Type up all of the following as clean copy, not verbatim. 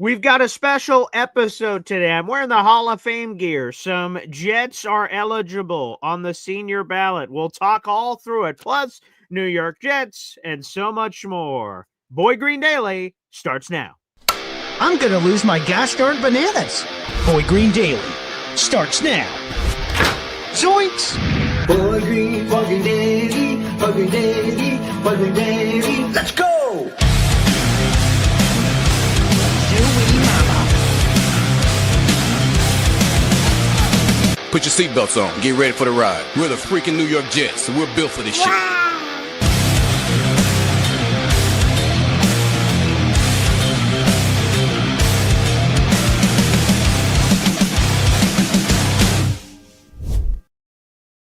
We've got a special episode today. I'm wearing the Hall of Fame gear. Some Jets are eligible on the senior ballot. We'll talk all through it, plus New York Jets and so much more. Boy Green Daily starts now. I'm going to lose my gosh darn bananas. Boy Green Daily starts now. Zoinks! Boy Green Daily, Boy Green Daily, Boy Green Daily. Let's go! Put your seatbelts on. Get ready for the ride. We're the freaking New York Jets, and we're built for this shit.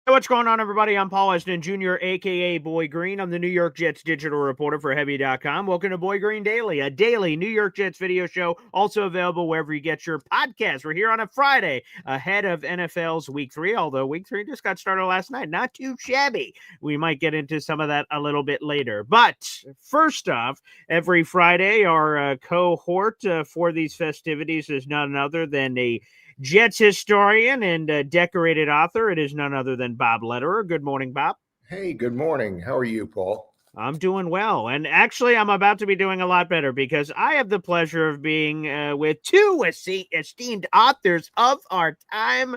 What's going on, everybody? I'm Paul Eston Jr., a.k.a. Boy Green. I'm the New York Jets digital reporter for Heavy.com. Welcome to Boy Green Daily, a daily New York Jets video show, also available wherever you get your podcasts. We're here on a Friday ahead of NFL's Week 3, although Week 3 just got started last night. Not too shabby. We might get into some of that a little bit later. But first off, every Friday, our cohort for these festivities is none other than a Jets historian and decorated author. It is none other than Bob Lederer. Good morning, Bob. Hey, good morning. How are you, Paul? I'm doing well. And actually, I'm about to be doing a lot better because I have the pleasure of being with two esteemed authors of our time.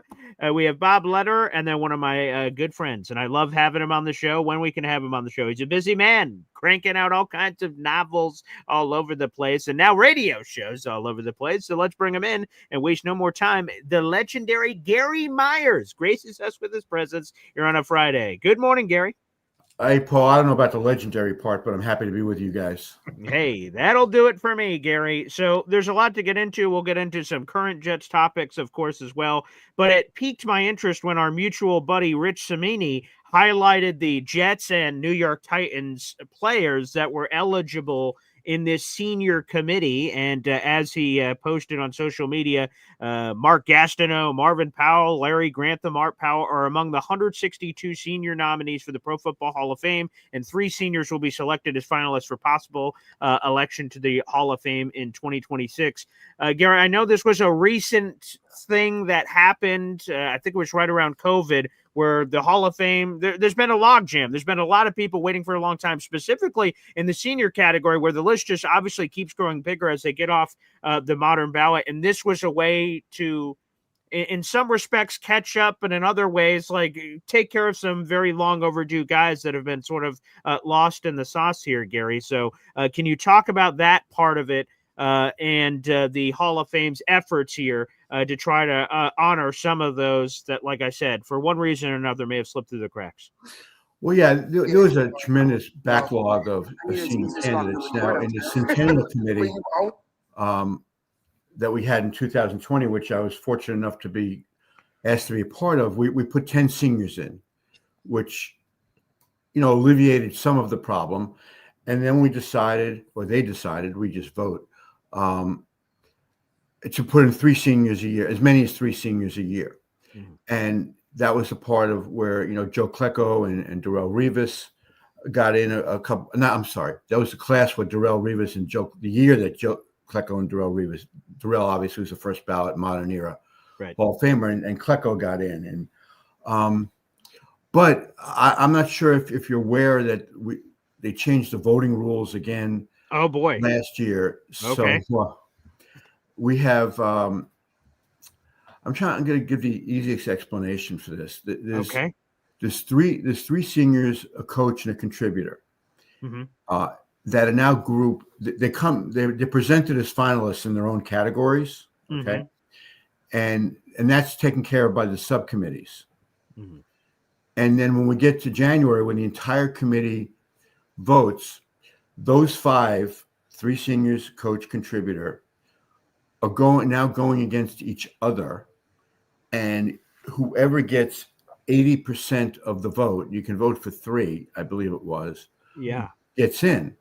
We have Bob Lederer and then one of my good friends. And I love having him on the show when we can have him on the show. He's a busy man, cranking out all kinds of novels all over the place and now radio shows all over the place. So let's bring him in and waste no more time. The legendary Gary Myers graces us with his presence here on a Friday. Good morning, Gary. Hey, Paul, I don't know about the legendary part, but I'm happy to be with you guys. Hey, that'll do it for me, Gary. So there's a lot to get into. We'll get into some current Jets topics, of course, as well. But it piqued my interest when our mutual buddy, Rich Cimini, highlighted the Jets and New York Titans players that were eligible in this senior committee. And as he posted on social media, Mark Gastineau, Marvin Powell, Larry Grantham, Art Powell are among the 162 senior nominees for the Pro Football Hall of Fame, and 3 seniors will be selected as finalists for possible election to the Hall of Fame in 2026. Gary, I know this was a recent thing that happened. I think it was right around COVID, where the Hall of Fame, there's been a logjam. There's been a lot of people waiting for a long time, specifically in the senior category, where the list just obviously keeps growing bigger as they get off the modern ballot. And this was a way to, in some respects, catch up, and in other ways, like take care of some very long overdue guys that have been sort of lost in the sauce here, Gary. So can you talk about that part of it and the Hall of Fame's efforts here to try to honor some of those that, like I said, for one reason or another may have slipped through the cracks? Well, yeah, there was a tremendous backlog of senior candidates. Now, in the Centennial Committee that we had in 2020, which I was fortunate enough to be asked to be a part of, we put 10 seniors in, which, alleviated some of the problem. And then we decided, or they decided, we just vote, to put in 3 seniors a year, as many as 3 seniors a year. Mm-hmm. And that was a part of where, Joe Klecko and Darrelle Revis got in a couple. No, I'm sorry. That was the class with Darrelle Revis and Joe, the year that Joe Klecko and Darrelle Revis. Darrelle obviously was the first ballot modern era Hall of Famer, and Klecko got in. And but I'm not sure if you're aware that they changed the voting rules again. Oh boy! Last year. Okay. So we have. I'm going to give the easiest explanation for this. There's three seniors, a coach, and a contributor that are now grouped. They're presented as finalists in their own categories. Okay, and that's taken care of by the subcommittees. Mm-hmm. And then when we get to January, when the entire committee votes, those 3 seniors, coach, contributor, are going against each other, and whoever gets 80% of the vote, you can vote for 3, I believe it was, gets in.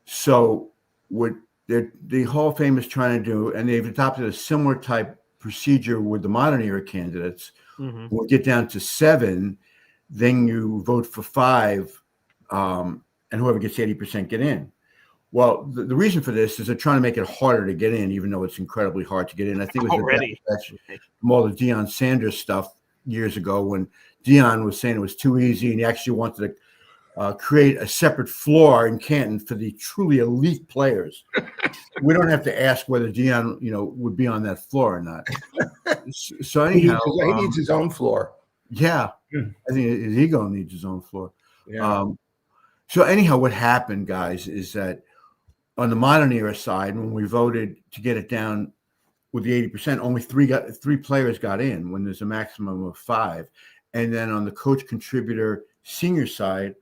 So what the Hall of Fame is trying to do, and they've adopted a similar type procedure with the modern era candidates. Mm-hmm. When we get down to 7, then you vote for 5, and whoever gets 80% get in. Well, the reason for this is they're trying to make it harder to get in, even though it's incredibly hard to get in. I think it was already from all the Deion Sanders stuff years ago when Deion was saying it was too easy, and he actually wanted to create a separate floor in Canton for the truly elite players. We don't have to ask whether Deion, would be on that floor or not. So anyhow, he needs his own floor. Yeah, I think his ego needs his own floor. Yeah. So anyhow, what happened, guys, is that on the modern era side, when we voted to get it down with the 80%, only three players got in when there's a maximum of 5. And then on the coach contributor senior side,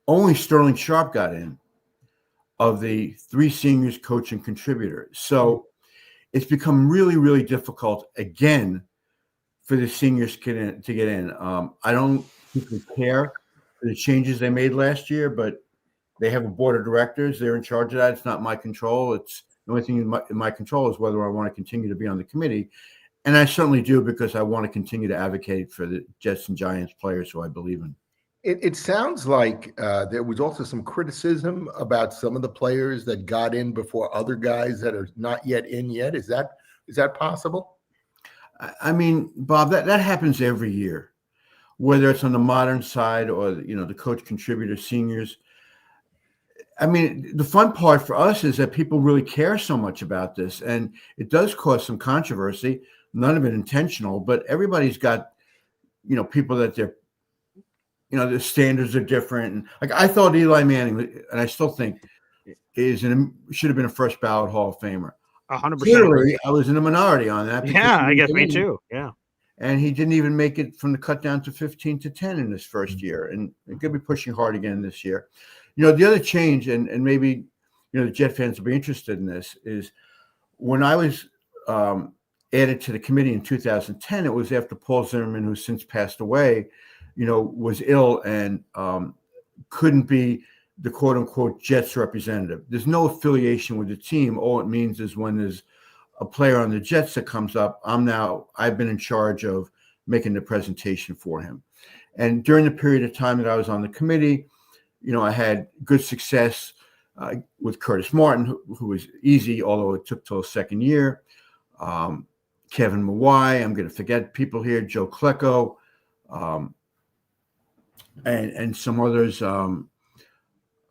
only Sterling Sharp got in of the 3 seniors, coach and contributor. So it's become really, really difficult again for the seniors to get in. I don't think we care for the changes they made last year, but they have a board of directors. They're in charge of that. It's not my control. It's the only thing in my control is whether I want to continue to be on the committee. And I certainly do because I want to continue to advocate for the Jets and Giants players who I believe in. It sounds like there was also some criticism about some of the players that got in before other guys that are not yet in yet. Is that possible? I mean, Bob, that happens every year, whether it's on the modern side or, the coach contributor seniors. I mean, the fun part for us is that people really care so much about this, and it does cause some controversy, none of it intentional, but everybody's got, people that their standards are different. And like I thought Eli Manning, and I still think should have been a first ballot Hall of Famer. 100%. Clearly, I was in a minority on that. Yeah, I guess me too. Yeah. And he didn't even make it from the cut down to 15-10 in his first year. And he's going to be pushing hard again this year. The other change, and maybe, the Jet fans will be interested in this, is when I was added to the committee in 2010, it was after Paul Zimmerman, who's since passed away, was ill and couldn't be the quote unquote Jets representative. There's no affiliation with the team. All it means is when there's a player on the Jets that comes up, I've been in charge of making the presentation for him. And during the period of time that I was on the committee, I had good success with Curtis Martin, who was easy, although it took till his second year. Kevin Mawai, I'm going to forget people here, Joe Klecko, and some others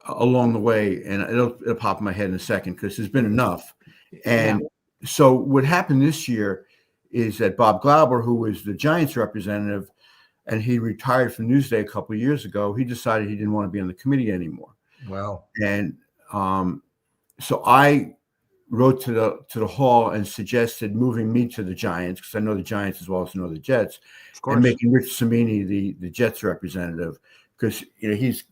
along the way. And it'll pop in my head in a second because there's been enough. And so what happened this year is that Bob Glauber, who was the Giants representative, and he retired from Newsday a couple of years ago, he decided he didn't want to be on the committee anymore. Wow. And so I wrote to the Hall and suggested moving me to the Giants because I know the Giants as well as I know the Jets, and making Rich Cimini the Jets representative because he's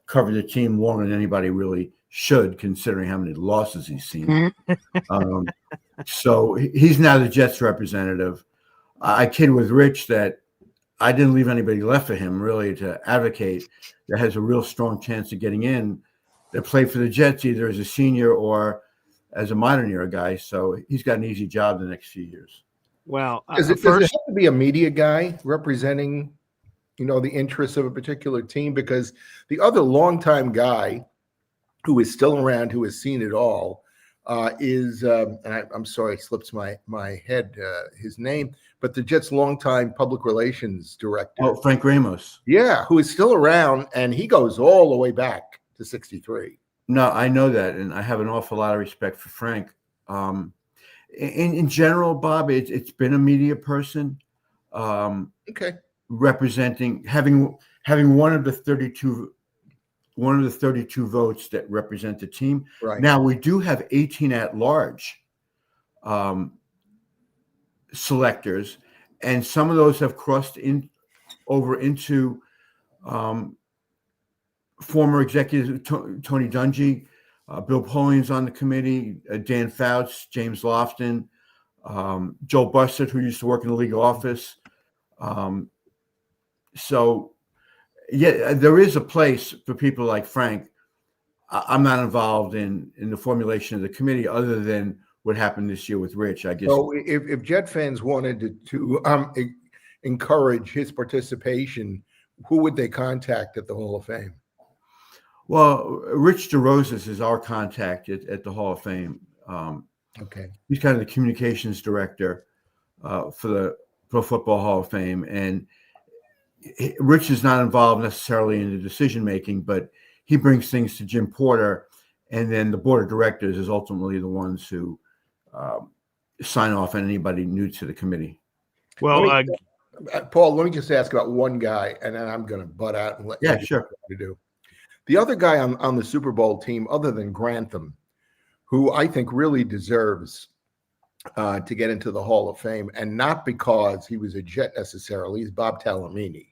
covered the team longer than anybody really should, considering how many losses he's seen. So he's now the Jets representative. I kid with Rich that I didn't leave anybody left for him really to advocate that has a real strong chance of getting in that played for the Jets either as a senior or as a modern era guy. So he's got an easy job the next few years. Well, does it have to be a media guy representing, the interests of a particular team? Because the other longtime guy who is still around, who has seen it all, is and I'm sorry, it slips my head his name, but the Jets' longtime public relations director. Oh, Frank Ramos. Yeah, who is still around, and he goes all the way back to 63. No, I know that, and I have an awful lot of respect for Frank. In general, Bob, it's been a media person. Okay. Representing, having one of the 32 votes that represent the team. Right. Now we do have 18 at-large selectors, and some of those have crossed over into former executives. Tony Dungy, Bill Polian's on the committee, Dan Fouts, James Lofton, Joel Bussett, who used to work in the legal office. So, yeah, there is a place for people like Frank. I'm not involved in the formulation of the committee other than what happened this year with Rich, I guess. So if Jet fans wanted to encourage his participation, who would they contact at the Hall of Fame? Well, Rich DeRosas is our contact at the Hall of Fame. Okay. He's kind of the communications director for the Pro Football Hall of Fame. And Rich is not involved necessarily in the decision making, but he brings things to Jim Porter. And then the board of directors is ultimately the ones who sign off on anybody new to the committee. Well, Paul, let me just ask about one guy, and then I'm going to butt out and let you sure. know what to do. The other guy on the Super Bowl team, other than Grantham, who I think really deserves to get into the Hall of Fame, and not because he was a Jet necessarily, is Bob Talamini.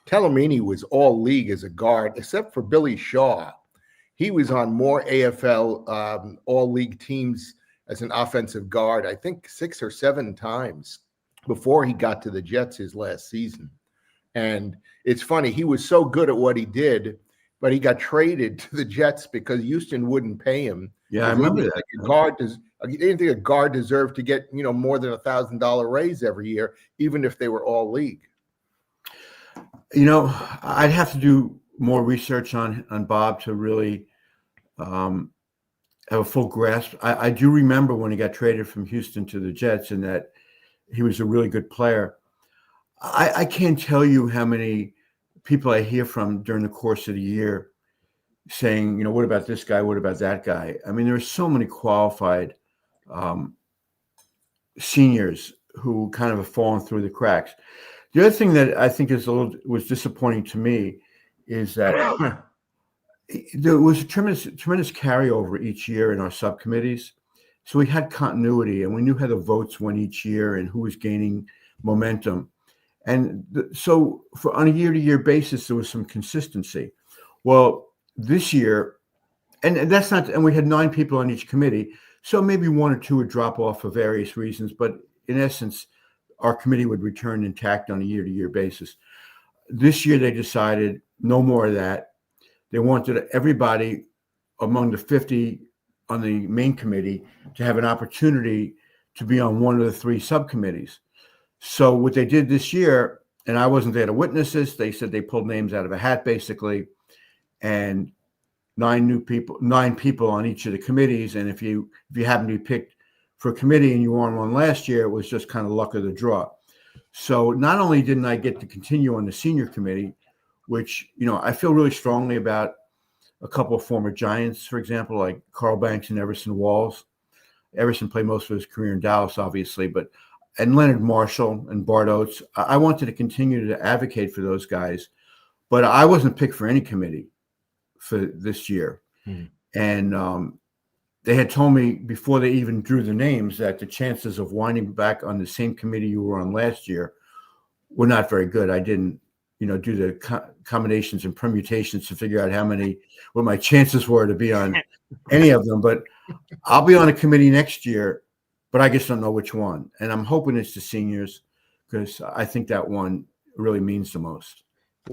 Talamini was all league as a guard, except for Billy Shaw. He was on more AFL all league teams as an offensive guard, I think 6 or 7 times before he got to the Jets his last season. And it's funny, he was so good at what he did, but he got traded to the Jets because Houston wouldn't pay him. Yeah, I remember that. He didn't think a guard deserved to get, more than $1,000 raise every year, even if they were all league. I'd have to do more research on Bob to really have a full grasp. I do remember when he got traded from Houston to the Jets and that he was a really good player. I can't tell you how many people I hear from during the course of the year saying, what about this guy? What about that guy? I mean, there are so many qualified seniors who kind of have fallen through the cracks. The other thing that I think was disappointing to me is that there was a tremendous carryover each year in our subcommittees. So we had continuity and we knew how the votes went each year and who was gaining momentum. And so on a year-to-year basis, there was some consistency. Well, this year, and that's not, and we had 9 people on each committee. So maybe 1 or 2 would drop off for various reasons. But in essence, our committee would return intact on a year-to-year basis. This year, they decided no more of that. They wanted everybody among the 50 on the main committee to have an opportunity to be on one of the 3 subcommittees. So what they did this year, and I wasn't there to witness this, they said they pulled names out of a hat basically, and 9 people on each of the committees. And if you happen to be picked for a committee and you were on one last year, it was just kind of luck of the draw. So not only didn't I get to continue on the senior committee, which, I feel really strongly about a couple of former Giants, for example, like Carl Banks and Everson Walls. Everson played most of his career in Dallas, obviously, and Leonard Marshall and Bart Oates. I wanted to continue to advocate for those guys, but I wasn't picked for any committee for this year. And they had told me before they even drew the names that the chances of winding back on the same committee you were on last year were not very good. I didn't, do the combinations and permutations to figure out what my chances were to be on any of them. But I'll be on a committee next year, but I just don't know which one. And I'm hoping it's the seniors because I think that one really means the most.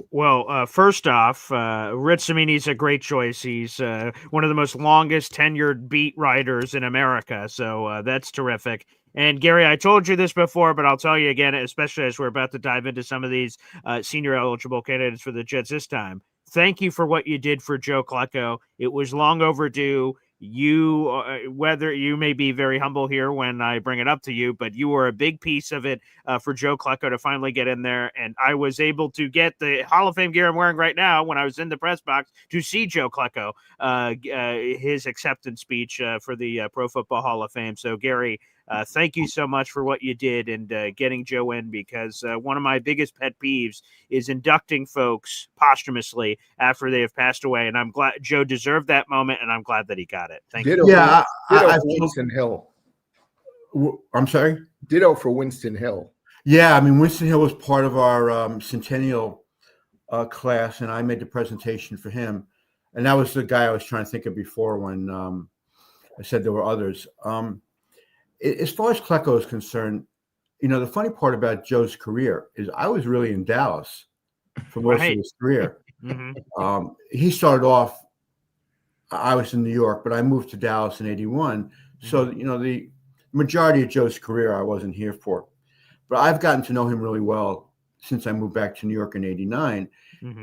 Well, first off, Rich Cimini's a great choice. He's one of the most longest tenured beat writers in America, so that's terrific. And Gary, I told you this before, but I'll tell you again, especially as we're about to dive into some of these senior eligible candidates for the Jets this time. Thank you for what you did for Joe Klecko. It was long overdue. You, whether you may be very humble here when I bring it up to you, but you were a big piece of it for Joe Klecko to finally get in there. And I was able to get the Hall of Fame gear I'm wearing right now when I was in the press box to see Joe Klecko, his acceptance speech for the Pro Football Hall of Fame. So Gary, thank you so much for what you did and getting Joe in, because one of my biggest pet peeves is inducting folks posthumously after they have passed away. And I'm glad Joe deserved that moment, and I'm glad that he got it. Thank you. Yeah, for Winston Hill. I'm sorry? Ditto for Winston Hill. Yeah, I mean, Winston Hill was part of our centennial class, and I made the presentation for him. And that was the guy I was trying to think of before when I said there were others. As far as Klecko is concerned, the funny part about Joe's career is I was really in Dallas for most of his career. He started off, I was in New York, but I moved to Dallas in 81. So, the majority of Joe's career I wasn't here for. But I've gotten to know him really well since I moved back to New York in 89.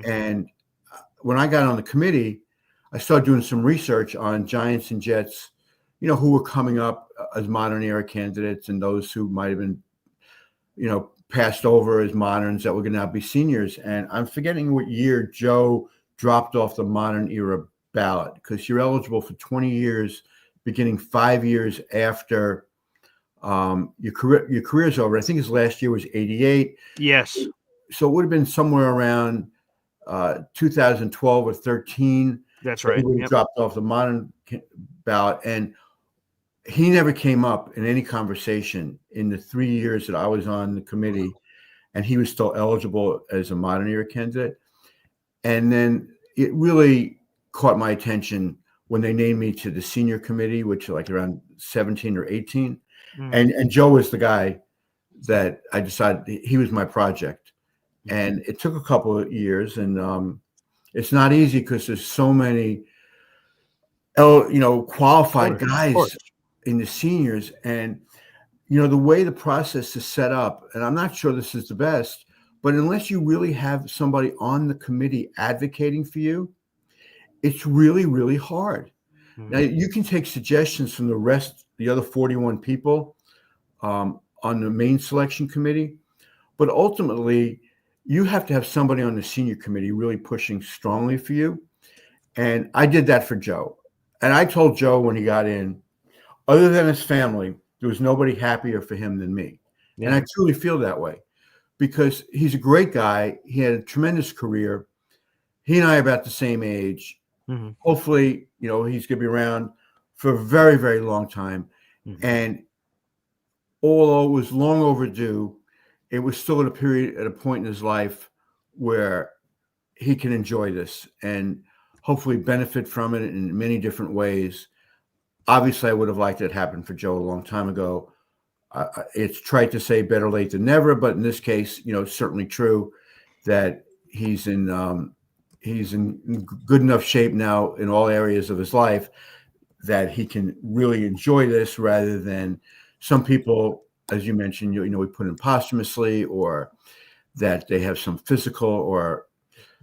And when I got on the committee, I started doing some research on Giants and Jets, who were coming up as modern era candidates and those who might have been, passed over as moderns that were going to now be seniors. And I'm forgetting what year Joe dropped off the modern era ballot, because you're eligible for 20 years, beginning 5 years after your career's over. I think his last year was 88. Yes. So it would have been somewhere around 2012 or 13. That's right. He would have dropped off the modern ballot, and he never came up in any conversation in the 3 years that I was on the committee, and he was still eligible as a modern era candidate. And then it really caught my attention when they named me to the senior committee, which like around 17 or 18. And Joe was the guy that I decided he was my project. And it took a couple of years, and it's not easy because there's so many, qualified guys in the seniors. And, the way the process is set up, and I'm not sure this is the best, but unless you really have somebody on the committee advocating for you, it's really, really hard. Now, you can take suggestions from the other 41 people on the main selection committee, but ultimately, you have to have somebody on the senior committee really pushing strongly for you. And I did that for Joe. And I told Joe when he got in, other than his family, there was nobody happier for him than me. Yeah. And I truly feel that way because he's a great guy. He had a tremendous career. He and I are about the same age. Hopefully, he's going to be around for a very, very long time. And although it was long overdue, it was still at a point in his life where he can enjoy this and hopefully benefit from it in many different ways. Obviously, I would have liked it to happen for Joe a long time ago. It's trite to say better late than never, but in this case, it's certainly true that he's in good enough shape now in all areas of his life that he can really enjoy this rather than some people, as you mentioned, we put in posthumously, or that they have some physical or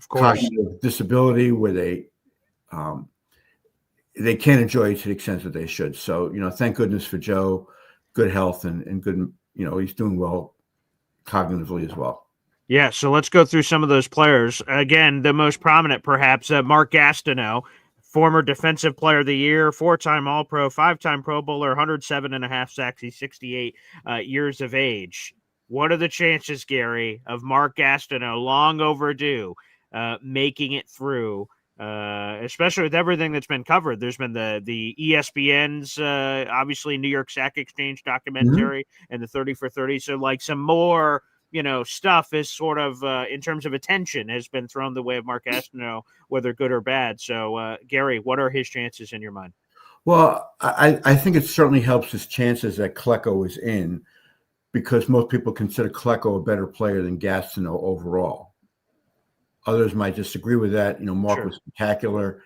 cognitive disability where they can't enjoy it to the extent that they should. So, thank goodness for Joe, good health and good, he's doing well cognitively as well. Yeah, so let's go through some of those players. Again, the most prominent, perhaps, Mark Gastineau, former Defensive Player of the Year, 4-time All-Pro, 5-time Pro Bowler, 107.5 sacks. He's 68 years of age. What are the chances, Gary, of Mark Gastineau, long overdue, making it through, especially with everything that's been covered? There's been the ESPN's, obviously, New York Sack Exchange documentary and the 30 for 30. So, like, some more stuff is sort of, in terms of attention, has been thrown the way of Mark Gastineau, whether good or bad. So, Gary, what are his chances in your mind? Well, I think it certainly helps his chances that Klecko is in, because most people consider Klecko a better player than Gastineau overall. Others might disagree with that. Mark was spectacular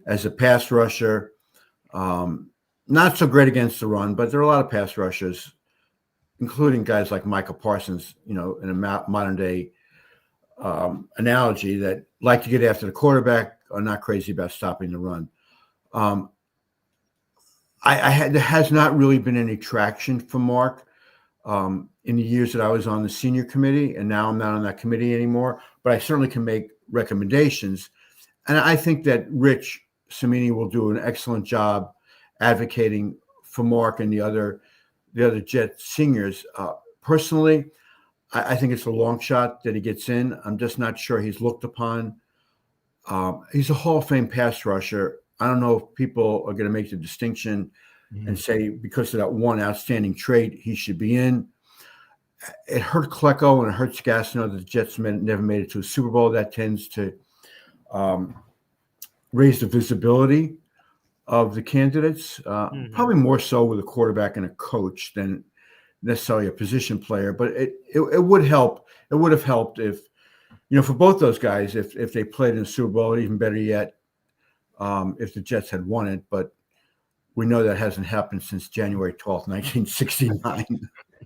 as a pass rusher. Not so great against the run, but there are a lot of pass rushers, including guys like Michael Parsons, in a modern day analogy, that like to get after the quarterback, are not crazy about stopping the run. There has not really been any traction for Mark in the years that I was on the senior committee, and now I'm not on that committee anymore, but I certainly can make recommendations. And I think that Rich Cimini will do an excellent job advocating for Mark and the other Jet seniors. Personally, I think it's a long shot that he gets in. I'm just not sure he's looked upon. He's a Hall of Fame pass rusher. I don't know if people are going to make the distinction and say because of that one outstanding trait, he should be in. It hurt Klecko and it hurts Gastineau that the Jets never made it to a Super Bowl. That tends to raise the visibility of the candidates, probably more so with a quarterback and a coach than necessarily a position player. But it would help. It would have helped if, for both those guys, if they played in the Super Bowl, even better yet, if the Jets had won it. But we know that hasn't happened since January 12th, 1969.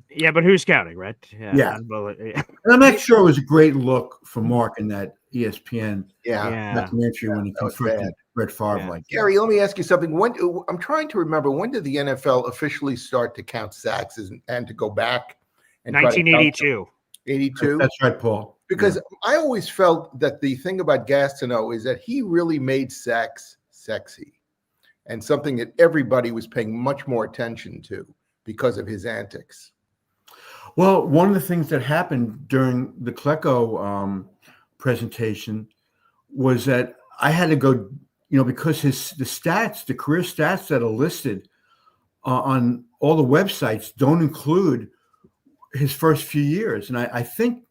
Yeah, but who's counting, right? Yeah. And I'm not sure it was a great look for Mark in that ESPN documentary when he confronted Brett Favre like that. Gary, let me ask you something. When I'm trying to remember, when did the NFL officially start to count sacks and to go back and 1982. 82? That's right, Paul. Because I always felt that the thing about Gastineau is that he really made sacks sexy and something that everybody was paying much more attention to because of his antics. Well, one of the things that happened during the Klecko presentation was that I had to go, because the career stats that are listed on all the websites don't include his first few years. And I think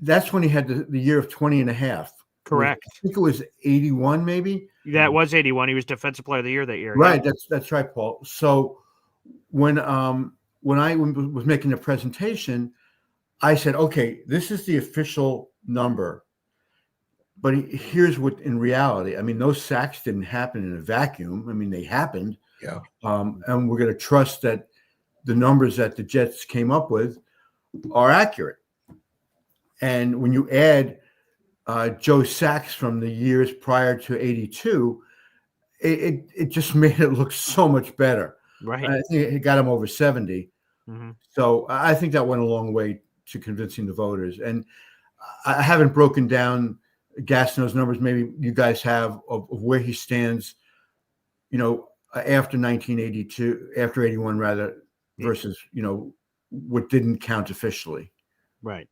that's when he had the year of 20 and a half. Correct. I think it was 81, maybe. That was 81. He was Defensive Player of the Year that year. Right. Yeah. That's right, Paul. So when I was making the presentation, I said, okay, this is the official number. But here's what in reality, I mean, those sacks didn't happen in a vacuum. I mean, they happened. Yeah. And we're going to trust that the numbers that the Jets came up with are accurate. And when you add Joe sacks from the years prior to 82, it just made it look so much better. Right. I think it got him over 70. Mm-hmm. So I think that went a long way to convincing the voters. And I haven't broken down Gastineau's numbers. Maybe you guys have of where he stands, after 1982, after 81 rather, versus, what didn't count officially. Right.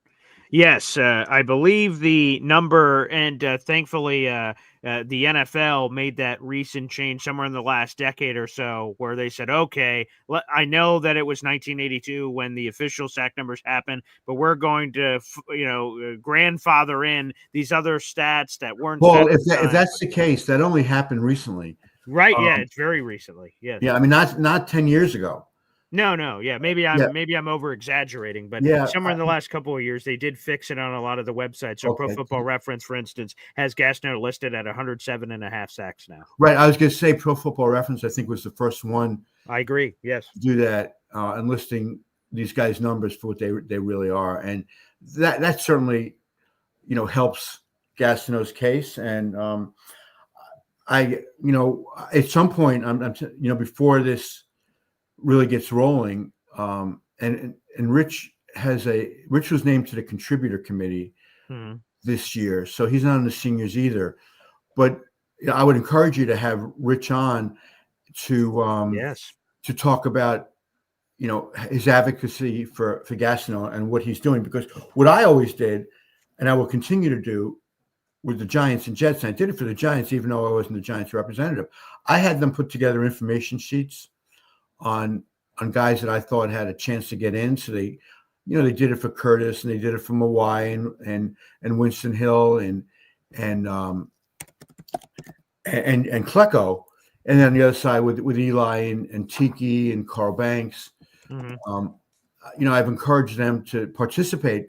Yes, I believe the number, and thankfully the NFL made that recent change somewhere in the last decade or so where they said, okay, I know that it was 1982 when the official sack numbers happened, but we're going to, grandfather in these other stats that weren't. Well, if that's the case, that only happened recently. Right. Yeah. It's very recently. Yes. Yeah. I mean, not 10 years ago. No. Yeah. Maybe I'm over exaggerating, but somewhere in the last couple of years, they did fix it on a lot of the websites. So Pro Football Reference, for instance, has Gastineau listed at 107.5 sacks now. Right. I was going to say Pro Football Reference, I think, was the first one. I agree. Yes. To do that and listing these guys' numbers for what they really are. And that certainly, helps Gastineau's case. And at some point, I'm before this really gets rolling, and Rich was named to the contributor committee this year, so he's not on the seniors either. But I would encourage you to have Rich on to talk about his advocacy for Gastineau and what he's doing, because what I always did, and I will continue to do with the Giants and Jets, and I did it for the Giants even though I wasn't the Giants representative, I had them put together information sheets on guys that I thought had a chance to get in. So they did it for Curtis, and they did it for Mawai and Winston Hill and Klecko, and then on the other side with Eli and Tiki and Carl Banks. Mm-hmm. I've encouraged them to participate,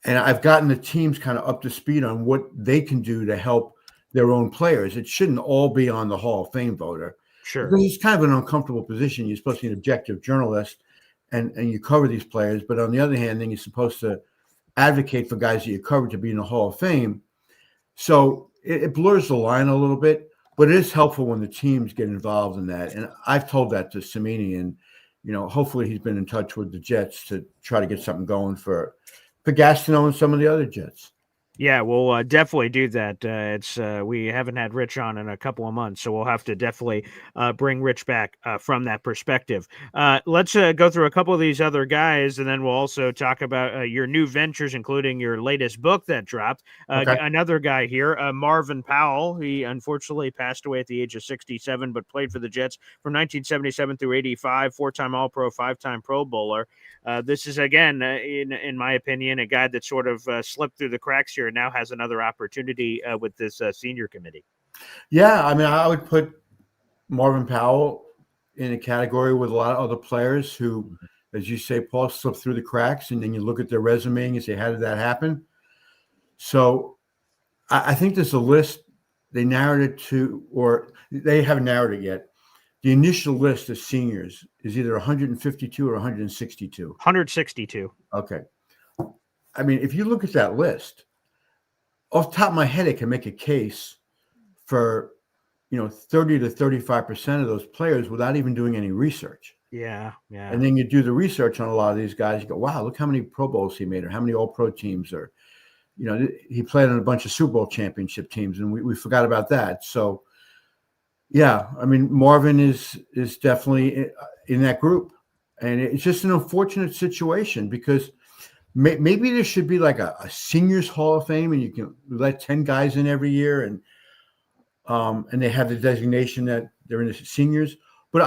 and I've gotten the teams kind of up to speed on what they can do to help their own players. It shouldn't all be on the Hall of Fame voter. Sure. Because it's kind of an uncomfortable position. You're supposed to be an objective journalist and you cover these players. But on the other hand, then you're supposed to advocate for guys that you cover to be in the Hall of Fame. So it blurs the line a little bit, but it is helpful when the teams get involved in that. And I've told that to Cimini, and, hopefully he's been in touch with the Jets to try to get something going for Gastineau and some of the other Jets. Yeah, we'll definitely do that. We haven't had Rich on in a couple of months, so we'll have to definitely bring Rich back from that perspective. Let's go through a couple of these other guys, and then we'll also talk about your new ventures, including your latest book that dropped. Okay. Another guy here, Marvin Powell. He unfortunately passed away at the age of 67, but played for the Jets from 1977 through 85, four-time All-Pro, five-time Pro Bowler. This is, again, in my opinion, a guy that sort of slipped through the cracks here and now has another opportunity with this senior committee. Yeah, I mean, I would put Marvin Powell in a category with a lot of other players who, as you say, Paul, slipped through the cracks, and then you look at their resume and you say, how did that happen? So I think there's a list. They narrowed it to, or they haven't narrowed it yet. The initial list of seniors is either 152 or 162. 162. Okay. I mean, if you look at that list, off the top of my head, I can make a case for 30 to 35% of those players without even doing any research. Yeah. And then you do the research on a lot of these guys. You go, wow, look how many Pro Bowls he made, or how many All-Pro teams, or he played on a bunch of Super Bowl championship teams, and we forgot about that. So, yeah, I mean, Marvin is definitely in that group, and it's just an unfortunate situation because maybe there should be like a seniors Hall of Fame, and you can let 10 guys in every year, and they have the designation that they're in the seniors. But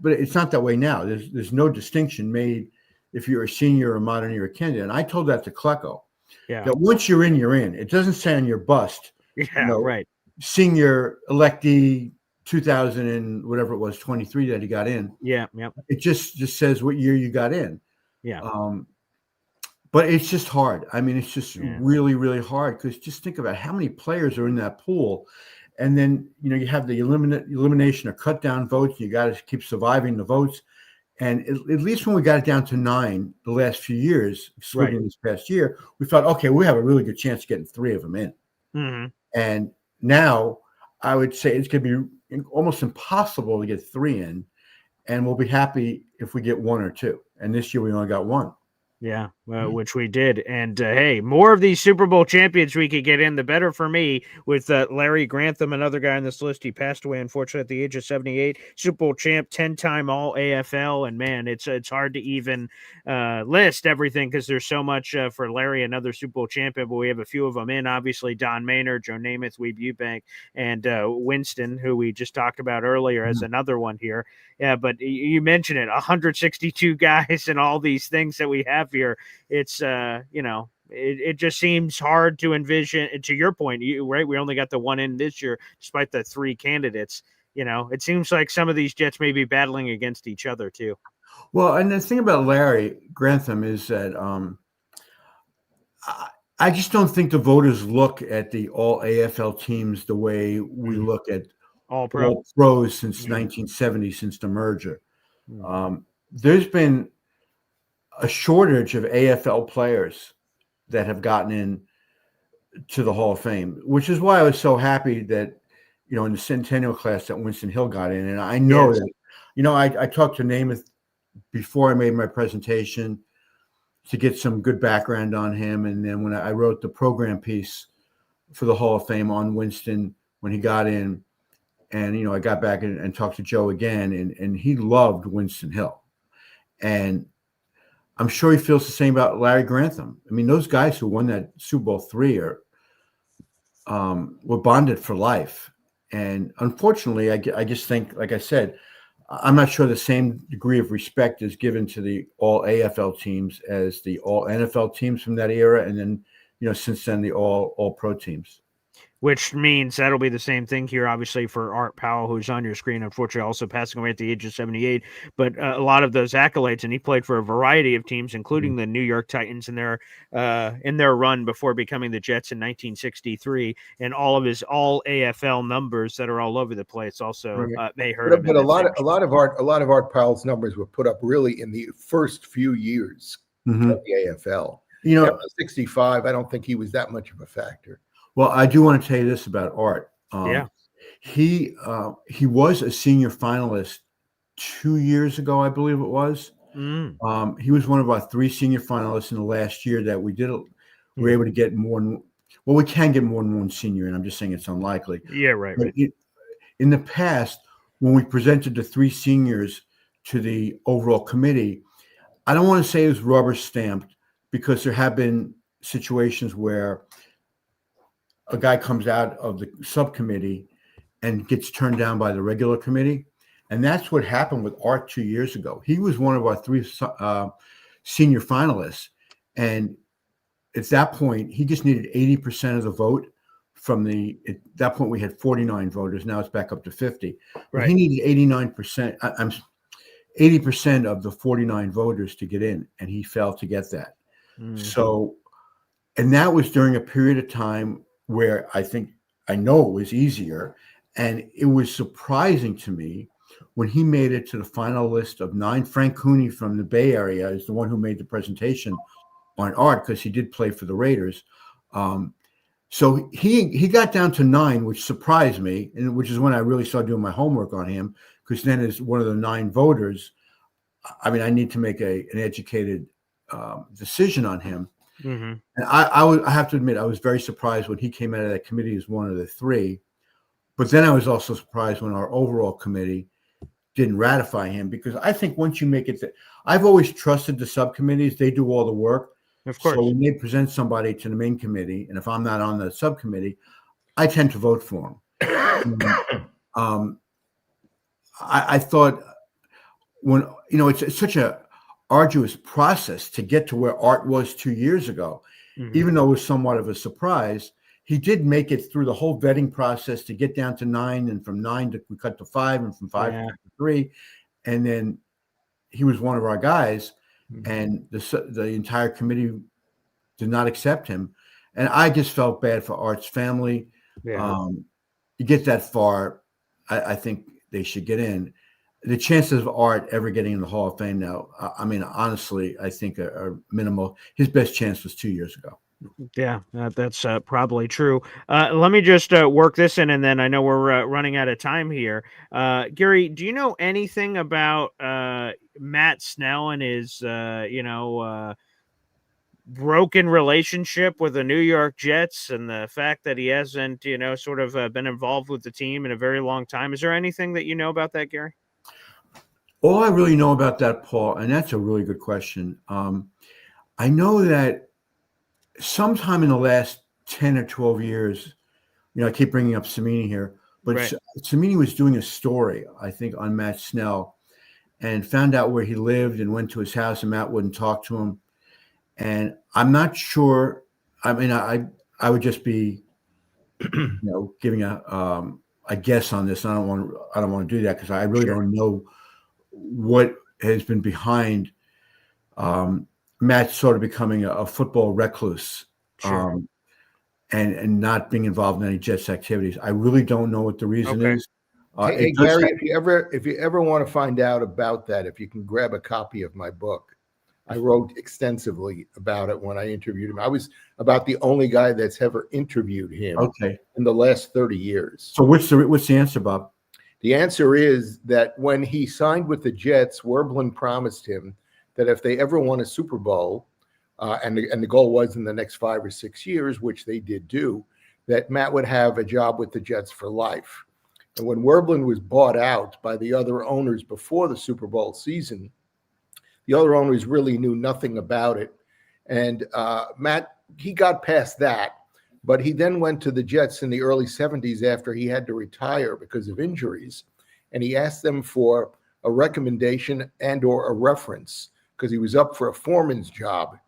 but it's not that way now. There's no distinction made if you're a senior or a modern era candidate. And I told that to Klecko. Yeah. That once you're in, you're in. It doesn't say on your bust. Yeah. Right. Senior electee 2000 and whatever it was, 23 that he got in. Yeah. Yep. It just says what year you got in. Yeah. But it's just hard. I mean, it's just really, really hard because just think about how many players are in that pool. And then, you have the elimination or cut down votes. You got to keep surviving the votes. And at least when we got it down to 9 the last few years, excluding this past year, we thought, okay, we have a really good chance of getting 3 of them in. Mm-hmm. And now I would say it's going to be almost impossible to get 3 in. And we'll be happy if we get 1 or 2. And this year we only got 1. Yeah, which we did. And hey, more of these Super Bowl champions we could get in, the better for me. With Larry Grantham, another guy on this list, he passed away, unfortunately, at the age of 78. Super Bowl champ, 10-time All AFL. And man, it's hard to even list everything because there's so much for Larry, another Super Bowl champion. But we have a few of them in, obviously, Don Maynard, Joe Namath, Weeb Eubank, and Winston, who we just talked about earlier as another one here. Yeah, but you mentioned it, 162 guys and all these things that we have here. It's, it just seems hard to envision. To your point, right? We only got the 1 in this year, despite the 3 candidates. It seems like some of these Jets may be battling against each other too. Well, and the thing about Larry Grantham is that I just don't think the voters look at the all AFL teams the way we look at all pros since 1970, since the merger. There's been a shortage of AFL players that have gotten in to the Hall of Fame, which is why I was so happy that, in the Centennial class that Winston Hill got in. And I know that, I talked to Namath before I made my presentation to get some good background on him. And then when I wrote the program piece for the Hall of Fame on Winston, when he got in, and, I got back and talked to Joe again, and he loved Winston Hill. And I'm sure he feels the same about Larry Grantham. I mean, those guys who won that Super Bowl 3 were bonded for life. And unfortunately, I just think, like I said, I'm not sure the same degree of respect is given to the all AFL teams as the all NFL teams from that era. And then, since then, the all pro teams. Which means that'll be the same thing here, obviously, for Art Powell, who's on your screen, unfortunately also passing away at the age of 78. But a lot of those accolades, and he played for a variety of teams, including the New York Titans in their run before becoming the Jets in 1963, and all of his all AFL numbers that are all over the place. Also, they heard of it. But a lot of Art Powell's numbers were put up really in the first few years of the AFL. 65, I don't think he was that much of a factor. Well, I do want to tell you this about Art. He was a senior finalist 2 years ago, I believe it was. He was one of our 3 senior finalists in the last year that we did. We were able to get more than, we can get more than 1 senior, and I'm just saying it's unlikely. Yeah, right. But in the past, when we presented the 3 seniors to the overall committee, I don't want to say it was rubber stamped, because there have been situations where a guy comes out of the subcommittee and gets turned down by the regular committee. And that's what happened with Art 2 years ago. He was one of our 3 senior finalists. And at that point, he just needed 80% of the vote at that point we had 49 voters. Now it's back up to 50. Right. He needed 80% of the 49 voters to get in, and he failed to get that. So, and that was during a period of time where I know it was easier. And it was surprising to me when he made it to the final list of 9. Frank Cooney from the Bay Area is the one who made the presentation on Art, because he did play for the Raiders. So he got down to 9, which surprised me, and which is when I really started doing my homework on him, because then as one of the 9 voters, I mean, I need to make an educated decision on him. Mm-hmm. And I have to admit, I was very surprised when he came out of that committee as one of the 3. But then I was also surprised when our overall committee didn't ratify him, because I think once you make it, I've always trusted the subcommittees; they do all the work. Of course. So when they present somebody to the main committee, and if I'm not on the subcommittee, I tend to vote for them. I thought when it's such a arduous process to get to where Art was 2 years ago, even though it was somewhat of a surprise. He did make it through the whole vetting process to get down to 9, and from 9 we cut to 5, and from 5 to 3, and then he was one of our guys, and the entire committee did not accept him, and I just felt bad for Art's family. You get that far, I think they should get in. The chances of Art ever getting in the Hall of Fame now, I mean, honestly, I think are minimal. His best chance was 2 years ago. Yeah, that's probably true. Let me just work this in, and then I know we're running out of time here. Gary, do you know anything about Matt Snell and his, broken relationship with the New York Jets, and the fact that he hasn't, sort of been involved with the team in a very long time? Is there anything that you know about that, Gary? All I really know about that, Paul, and that's a really good question. I know that sometime in the last 10 or 12 years, I keep bringing up Cimini here, but right. Cimini was doing a story, I think, on Matt Snell, and found out where he lived and went to his house, and Matt wouldn't talk to him. And I'm not sure. I mean, I would just be, giving a guess on this. I don't want to do that, because I really don't know what has been behind Matt sort of becoming a football recluse, and not being involved in any Jets activities. I really don't know what the reason is. Hey Gary, if you ever want to find out about that, if you can grab a copy of my book, I wrote extensively about it when I interviewed him. I was about the only guy that's ever interviewed him in the last 30 years. So what's the answer, Bob? The answer is that when he signed with the Jets, Werblin promised him that if they ever won a Super Bowl, and the goal was in the next 5 or 6 years, which they did do, that Matt would have a job with the Jets for life. And when Werblin was bought out by the other owners before the Super Bowl season, the other owners really knew nothing about it. And Matt, he got past that, but he then went to the Jets in the early 70s after he had to retire because of injuries. And he asked them for a recommendation and or a reference, because he was up for a foreman's job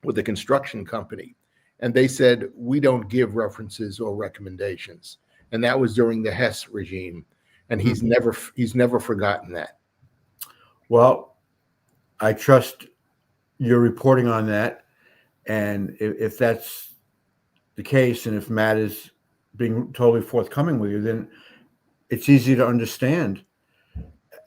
with a construction company. And they said, we don't give references or recommendations. And that was during the Hess regime. And he's never forgotten that. Well, I trust your reporting on that. And if that's the case, and if Matt is being totally forthcoming with you, then it's easy to understand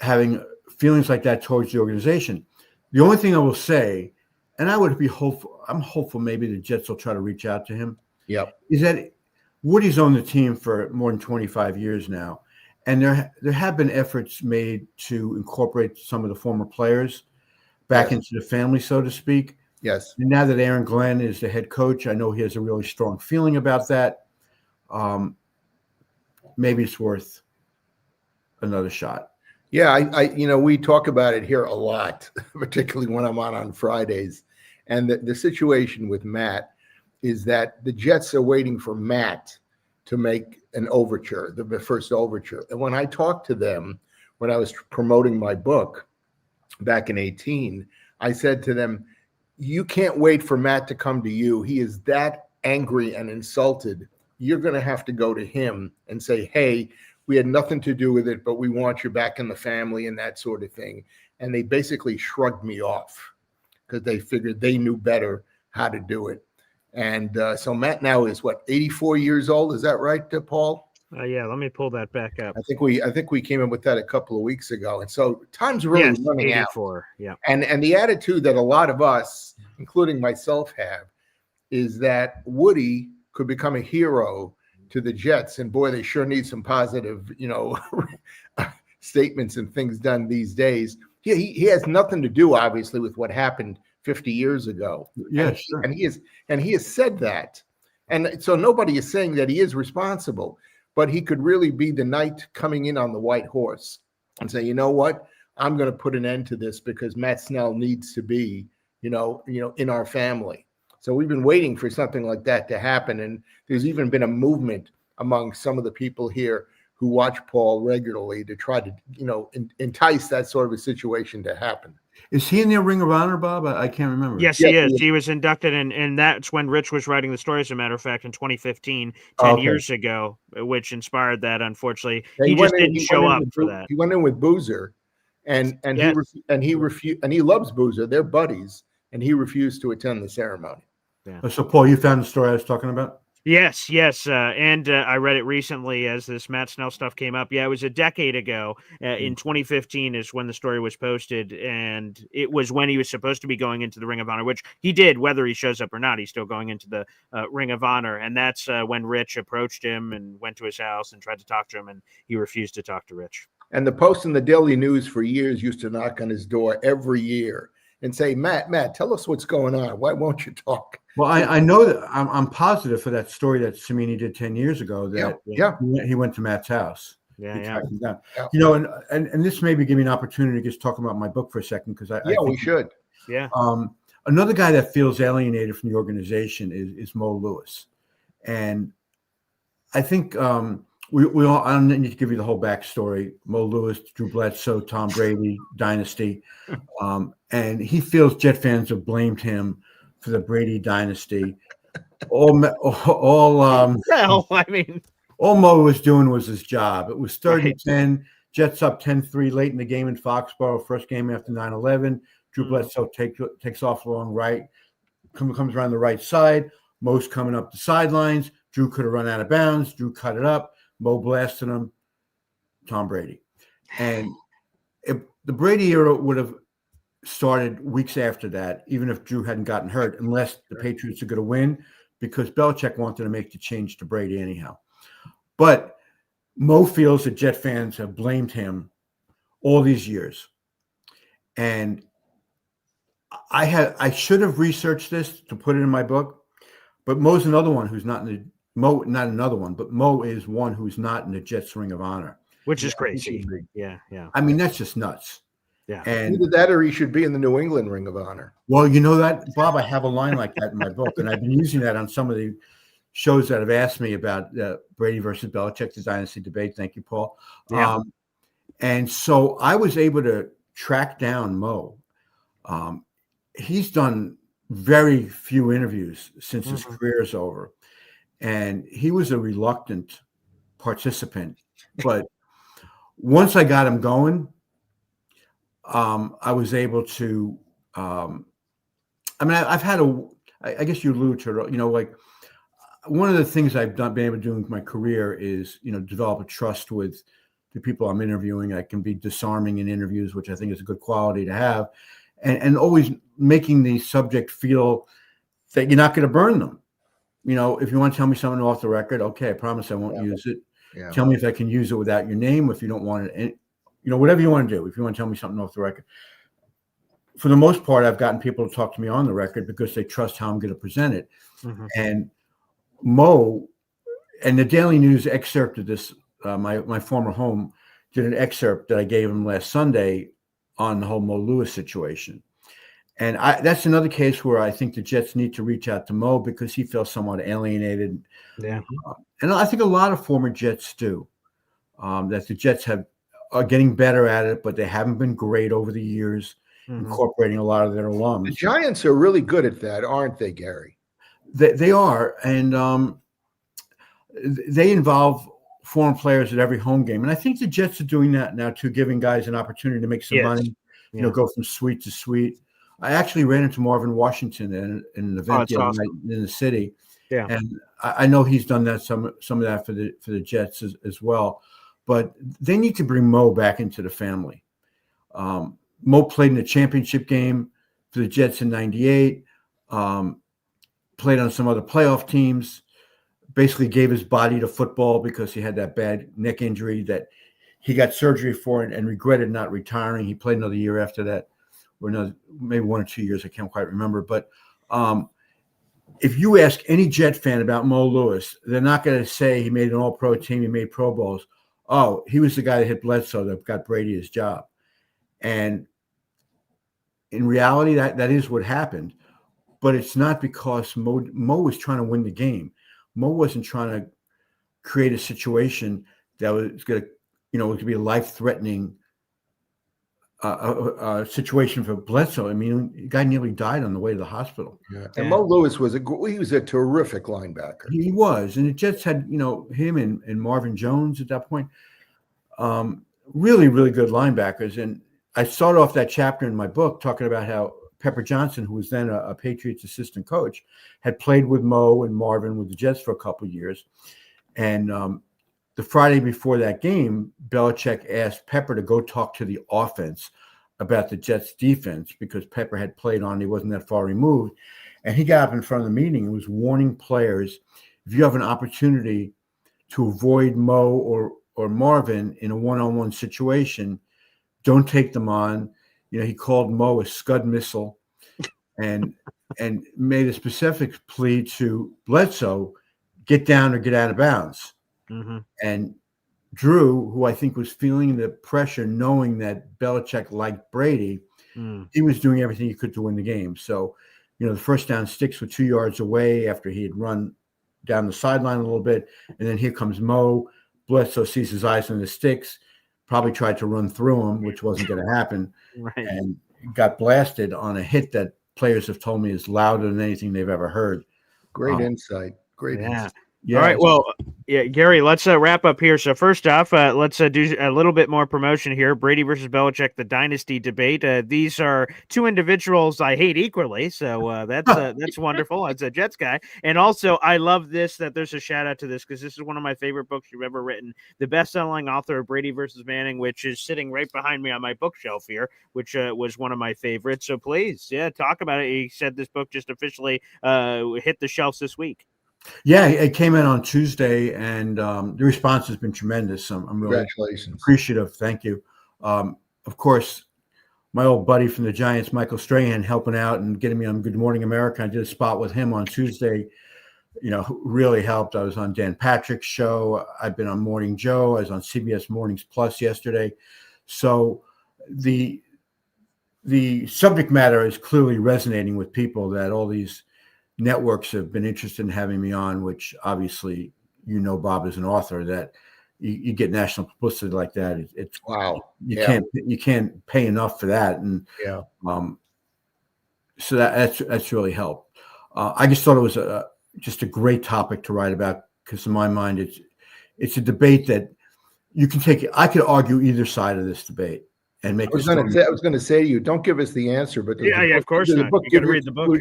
having feelings like that towards the organization. The only thing I will say, and I would be hopeful, I'm hopeful maybe the Jets will try to reach out to him. Yep. Is that Woody's owned the team for more than 25 years now. And there have been efforts made to incorporate some of the former players back into the family, so to speak. Yes. And now that Aaron Glenn is the head coach, I know he has a really strong feeling about that. Maybe it's worth another shot. Yeah, we talk about it here a lot, particularly when I'm on Fridays. And the situation with Matt is that the Jets are waiting for Matt to make an overture, the first overture. And when I talked to them, when I was promoting my book back in 2018, I said to them, you can't wait for Matt to come to you. He is that angry and insulted. You're going to have to go to him and say, hey, we had nothing to do with it, but we want you back in the family and that sort of thing. And they basically shrugged me off because they figured they knew better how to do it. And so Matt now is 84 years old. Is that right, Paul? Yeah, let me pull that back up. I think we came in with that a couple of weeks ago. And so time's really running 84, out. Yeah. And the attitude that a lot of us, including myself, have is that Woody could become a hero to the Jets. And boy, they sure need some positive, statements and things done these days. He has nothing to do, obviously, with what happened 50 years ago. Yeah, and, sure. and he has said that. And so nobody is saying that he is responsible, but he could really be the knight coming in on the white horse and say, you know what, I'm going to put an end to this because Matt Snell needs to be, in our family. So we've been waiting for something like that to happen. And there's even been a movement among some of the people here who watch Paul regularly to try to, entice that sort of a situation to happen. Is he in the Ring of Honor, Bob? I can't remember. Yes, he is. He was inducted, and that's when Rich was writing the story, as a matter of fact, in 2015, 10 years ago, which inspired that, unfortunately. Yeah, he just didn't show up for that. He went in with Boozer, and he loves Boozer. They're buddies, and he refused to attend the ceremony. Yeah. So, Paul, you found the story I was talking about? Yes. And I read it recently as this Matt Snell stuff came up. Yeah, it was a decade ago. In 2015 is when the story was posted, and it was when he was supposed to be going into the Ring of Honor, which he did, whether he shows up or not. He's still going into the Ring of Honor, and that's when Rich approached him and went to his house and tried to talk to him, and he refused to talk to Rich. And the Post and the Daily News for years used to knock on his door every year and say, Matt, tell us what's going on. Why won't you talk? Well, I know that I'm positive for that story that Cimini did 10 years ago that he went to Matt's house. Yeah. And this maybe give me an opportunity to just talk about my book for a second, because I think we should. Yeah. Another guy that feels alienated from the organization is Mo Lewis. And I think we all, I don't need to give you the whole backstory. Mo Lewis, Drew Bledsoe, Tom Brady dynasty. And he feels Jet fans have blamed him for the Brady dynasty. All Mo was doing was his job. It was 30-10, Jets up 10-3 late in the game in Foxborough, first game after 9/11. Drew Bledsoe takes off along right, comes around the right side. Mo's coming up the sidelines. Drew could have run out of bounds. Drew cut it up. Mo blasted him. Tom Brady. And if the Brady era would have started weeks after that, even if Drew hadn't gotten hurt, unless the Patriots are going to win, because Belichick wanted to make the change to Brady anyhow. But Mo feels that Jet fans have blamed him all these years. And I should have researched this to put it in my book, but Mo's another one who's not in the not another one, but Mo is one who's not in the Jets Ring of Honor. Which is crazy. Yeah. I mean, that's just nuts. Yeah. And either that or he should be in the New England Ring of Honor. Well, you know that, Bob, I have a line like that in my book, and I've been using that on some of the shows that have asked me about Brady versus Belichick, the dynasty debate. Thank you, Paul. Yeah. And so I was able to track down Mo. He's done very few interviews since his career is over. And he was a reluctant participant. But once I got him going, I was able to, I've had I guess you alluded to it, like one of the things I've been able to do in my career is, develop a trust with the people I'm interviewing. I can be disarming in interviews, which I think is a good quality to have, and always making the subject feel that you're not going to burn them. If you want to tell me something off the record, okay, I promise I won't use it. Yeah. Tell me if I can use it without your name, if you don't want it. And, whatever you want to do, if you want to tell me something off the record. For the most part, I've gotten people to talk to me on the record because they trust how I'm going to present it. And Mo and the Daily News excerpted this, my former home did an excerpt that I gave him last Sunday on the whole Mo Lewis situation. And that's another case where I think the Jets need to reach out to Mo because he feels somewhat alienated. Yeah. And I think a lot of former Jets do, that the Jets are getting better at it, but they haven't been great over the years, incorporating a lot of their alums. The Giants are really good at that, aren't they, Gary? They are. And they involve foreign players at every home game. And I think the Jets are doing that now too, giving guys an opportunity to make some money, go from suite to suite. I actually ran into Marvin Washington in an event the other night in the city. Yeah. And I know he's done that some of that for the Jets as well. But they need to bring Mo back into the family. Mo played in a championship game for the Jets in '98, played on some other playoff teams. basically gave his body to football because he had that bad neck injury that he got surgery for and regretted not retiring. He played another year after that, or another, maybe 1 or 2 years. I can't quite remember. But if you ask any Jet fan about Mo Lewis, they're not going to say he made an all-pro team, he made Pro Bowls. Oh, he was the guy that hit Bledsoe that got Brady his job. And in reality, that is what happened. But it's not because Mo was trying to win the game. Mo wasn't trying to create a situation that was going to, it could be a life-threatening situation for Bledsoe. I mean, the guy nearly died on the way to the hospireally. Yeah. And Mo Lewis was a terrific linebacker. He was, and the Jets had, him and Marvin Jones at that point. Really, really good linebackers. And I started off that chapter in my book talking about how Pepper Johnson, who was then a Patriots assistant coach, had played with Mo and Marvin with the Jets for a couple of years. And the Friday before that game, Belichick asked Pepper to go talk to the offense about the Jets defense because Pepper had played on, he wasn't that far removed. And he got up in front of the meeting and was warning players, if you have an opportunity to avoid Mo or Marvin in a one-on-one situation, don't take them on. He called Mo a scud missile and made a specific plea to Bledsoe, get down or get out of bounds. Mm-hmm. And Drew, who I think was feeling the pressure, knowing that Belichick liked Brady, he was doing everything he could to win the game. So, the first down sticks were 2 yards away after he had run down the sideline a little bit. And then here comes Mo. Bledsoe sees his eyes on the sticks, probably tried to run through him, which wasn't going to happen, right. And got blasted on a hit that players have told me is louder than anything they've ever heard. Great insight. Great insight. Yeah. All right. Well, Gary, let's wrap up here. So first off, let's do a little bit more promotion here. Brady versus Belichick, the dynasty debate. These are two individuals I hate equally. So that's wonderful as a Jets guy. And also, I love that there's a shout out to this because this is one of my favorite books you've ever written. The best-selling author of Brady versus Manning, which is sitting right behind me on my bookshelf here, which was one of my favorites. So please, talk about it. He said this book just officially hit the shelves this week. Yeah, it came in on Tuesday, and the response has been tremendous. I'm really appreciative. Thank you. Of course, my old buddy from the Giants, Michael Strahan, helping out and getting me on Good Morning America. I did a spot with him on Tuesday. Really helped. I was on Dan Patrick's show. I've been on Morning Joe. I was on CBS Mornings Plus yesterday. So the subject matter is clearly resonating with people that all these networks have been interested in having me on, which obviously, Bob, as an author, that you get national publicity like that. It's wow. You can't pay enough for that. And so that's really helped. I just thought it was just a great topic to write about because in my mind, it's a debate that you can take. I could argue either side of this debate and make. I was going to say to you, don't give us the answer, but of course not. You got to read the book.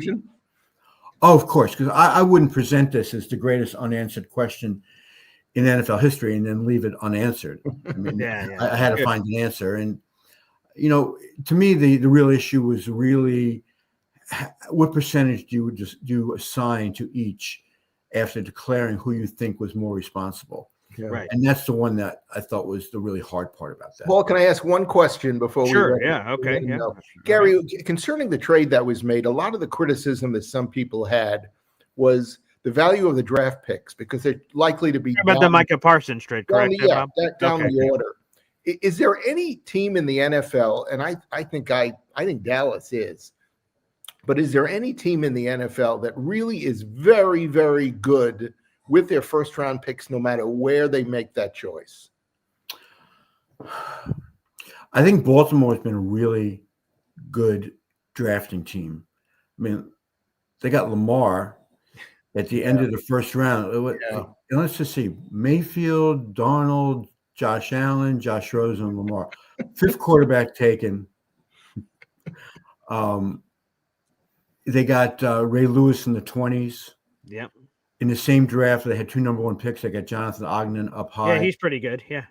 Oh, of course, because I wouldn't present this as the greatest unanswered question in NFL history and then leave it unanswered. I mean, I had to find an answer. And, to me, the real issue was really what percentage do you assign to each after declaring who you think was more responsible? Yeah. Right. And that's the one that I thought was the really hard part about that. Paul, can I ask one question before Sure. we Okay. Yeah. Gary, concerning the trade that was made, a lot of the criticism that some people had was the value of the draft picks because they're likely to be about the Micah Parsons trade, correct? Down the order. Is there any team in the NFL, and I think Dallas is, but is there any team in the NFL that really is very, very good with their first round picks, no matter where they make that choice? I think Baltimore has been a really good drafting team. I mean, they got Lamar at the end of the first round. Let's just see: Mayfield, Darnold, Josh Allen, Josh Rosen, Lamar. Fifth quarterback taken. They got Ray Lewis in the 20s. Yep. In the same draft, they had 2 number 1 picks. They got Jonathan Ogden up high. Yeah, he's pretty good. Yeah.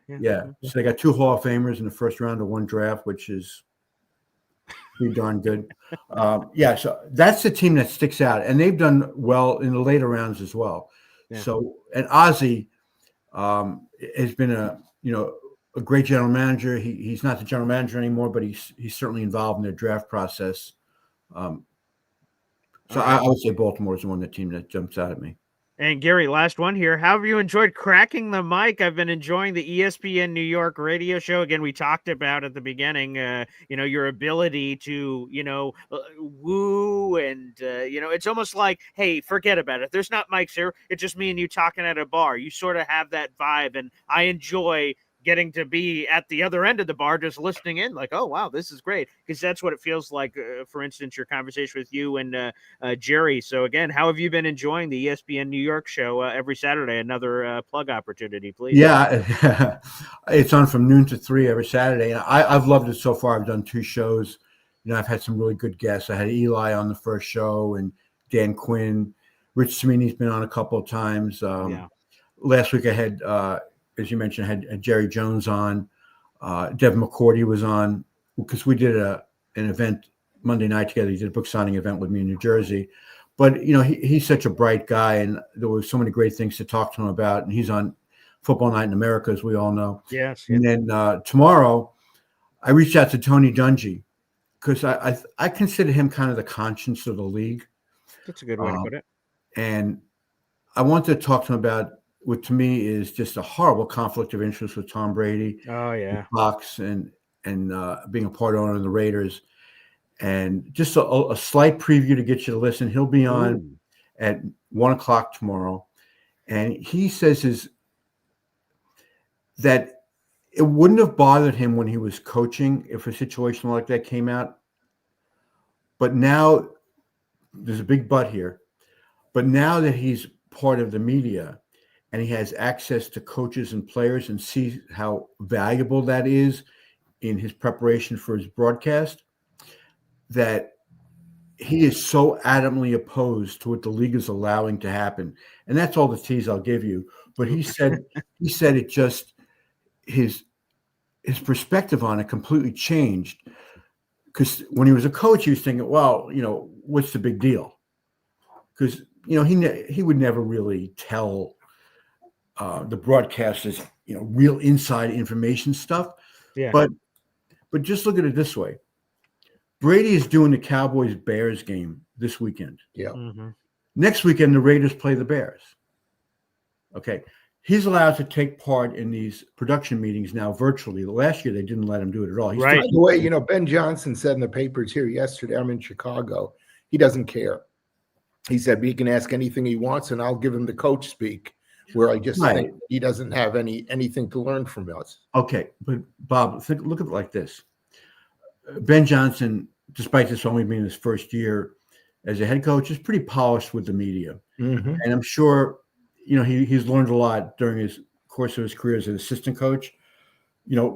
So they got 2 Hall of Famers in the first round of 1 draft, which is pretty darn good. So that's the team that sticks out, and they've done well in the later rounds as well. Yeah. So, and Ozzie has been a great general manager. He's not the general manager anymore, but he's certainly involved in their draft process. So I would say Baltimore is the team that jumps out at me. And Gary, last one here. How have you enjoyed cracking the mic? I've been enjoying the ESPN New York radio show. Again, we talked about at the beginning, your ability to, woo and, it's almost like, hey, forget about it. There's not mics here. It's just me and you talking at a bar. You sort of have that vibe, and I enjoy getting to be at the other end of the bar, just listening in like, oh, wow, this is great. Because that's what it feels like, for instance, your conversation with you and Jerry. So again, how have you been enjoying the ESPN New York show every Saturday? Another plug opportunity, please. Yeah, it's on from noon to 3 every Saturday. And I've loved it so far. I've done 2 shows. I've had some really good guests. I had Eli on the first show and Dan Quinn. Rich Cimini's been on a couple of times. Last week I had, as you mentioned, I had Jerry Jones on. Devin McCourty was on because we did an event Monday night together. He did a book signing event with me in New Jersey. But, he's such a bright guy, and there were so many great things to talk to him about. And he's on Football Night in America, as we all know. Yes. And then tomorrow, I reached out to Tony Dungy because I consider him kind of the conscience of the league. That's a good way to put it. And I wanted to talk to him about what to me is just a horrible conflict of interest with Tom Brady. Oh, yeah. Fox and being a part owner of the Raiders. And just a slight preview to get you to listen. He'll be on at 1:00 tomorrow. And he says that it wouldn't have bothered him when he was coaching if a situation like that came out. But now, there's a big but here. But now that he's part of the media and he has access to coaches and players and sees how valuable that is in his preparation for his broadcast, that he is so adamantly opposed to what the league is allowing to happen. And that's all the tease I'll give you. But he said it just, his perspective on it completely changed. Because when he was a coach, he was thinking, well, what's the big deal? Because, he would never really tell the broadcasters, real inside information stuff. Yeah. But just look at it this way. Brady is doing the Cowboys-Bears game this weekend. Yeah. Mm-hmm. Next weekend, the Raiders play the Bears. Okay. He's allowed to take part in these production meetings now virtually. Last year, they didn't let him do it at all. Right. By the way, Ben Johnson said in the papers here yesterday, I'm in Chicago, he doesn't care. He said he can ask anything he wants, and I'll give him the coach speak, where I just think he doesn't have anything to learn from us. Okay. But, Bob, look at it like this. Ben Johnson, despite this only being his first year as a head coach, is pretty polished with the media. Mm-hmm. And I'm sure, he's learned a lot during his course of his career as an assistant coach,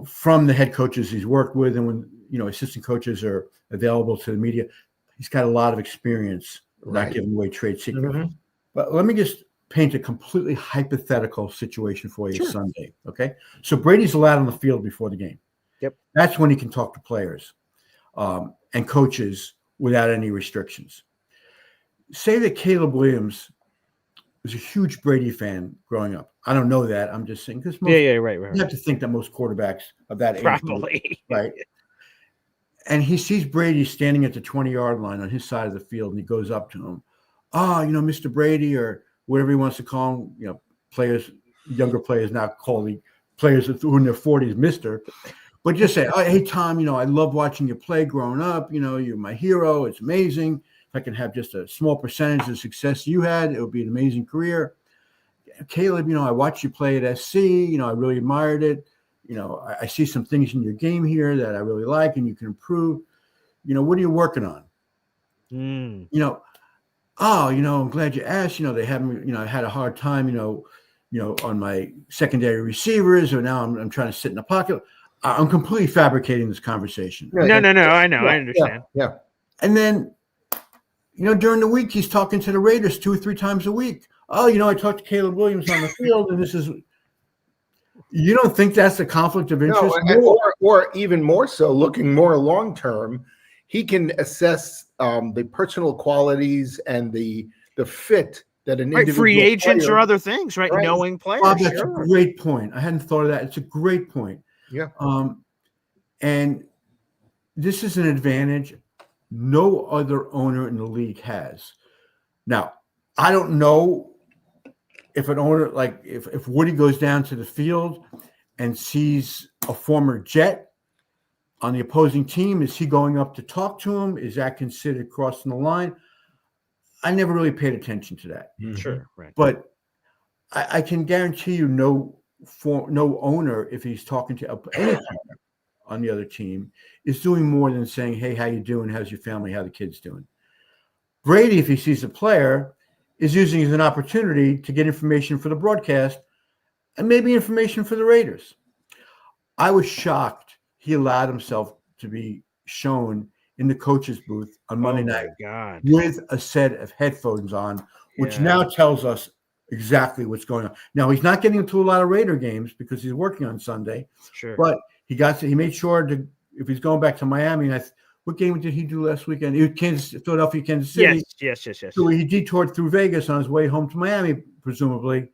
from the head coaches he's worked with. And when, assistant coaches are available to the media, he's got a lot of experience not giving away trade secrets. Mm-hmm. But let me just paint a completely hypothetical situation for you Sunday. Okay. So Brady's allowed on the field before the game. Yep. That's when he can talk to players and coaches without any restrictions. Say that Caleb Williams was a huge Brady fan growing up. I don't know that. I'm just saying because right. You have to think that most quarterbacks of that age, probably right. And he sees Brady standing at the 20-yard line on his side of the field, and he goes up to him. Oh, Mr. Brady, or whatever he wants to call him. Players, younger players now call the players who are in their 40s, Mister. But just say, oh, hey, Tom, I love watching you play growing up. You're my hero. It's amazing. If I can have just a small percentage of the success you had, it would be an amazing career. Caleb, I watched you play at SC. I really admired it. I see some things in your game here that I really like and you can improve. What are you working on? I'm glad you asked. They haven't, I had a hard time, on my secondary receivers, or now I'm trying to sit in the pocket. I'm completely fabricating this conversation. No. I know. I understand. Yeah. And then, during the week, he's talking to the Raiders 2 or 3 times a week. Oh, I talked to Caleb Williams on the field, and this is. You don't think that's a conflict of interest? No, or even more so, looking more long term, he can assess the personal qualities and the fit that an Right, individual free agents player, or other things, right? right. Knowing players. Bob, that's Sure. a great point. I hadn't thought of that. It's a great point. Yeah. And this is an advantage no other owner in the league has. Now, I don't know if an owner, like if Woody goes down to the field and sees a former Jet on the opposing team, is he going up to talk to him? Is that considered crossing the line? I never really paid attention to that. Sure, right. But I can guarantee you no owner, if he's talking to any player on the other team, is doing more than saying, hey, how you doing? How's your family? How the kids doing? Brady, if he sees a player, is using it as an opportunity to get information for the broadcast and maybe information for the Raiders. I was shocked he allowed himself to be shown in the coach's booth on Monday night with a set of headphones on, which now tells us exactly what's going on. Now, he's not getting into a lot of Raider games because he's working on Sunday. Sure. But he made sure to, if he's going back to Miami, and what game did he do last weekend? He was Philadelphia, Kansas City. Yes. So he detoured through Vegas on his way home to Miami, presumably.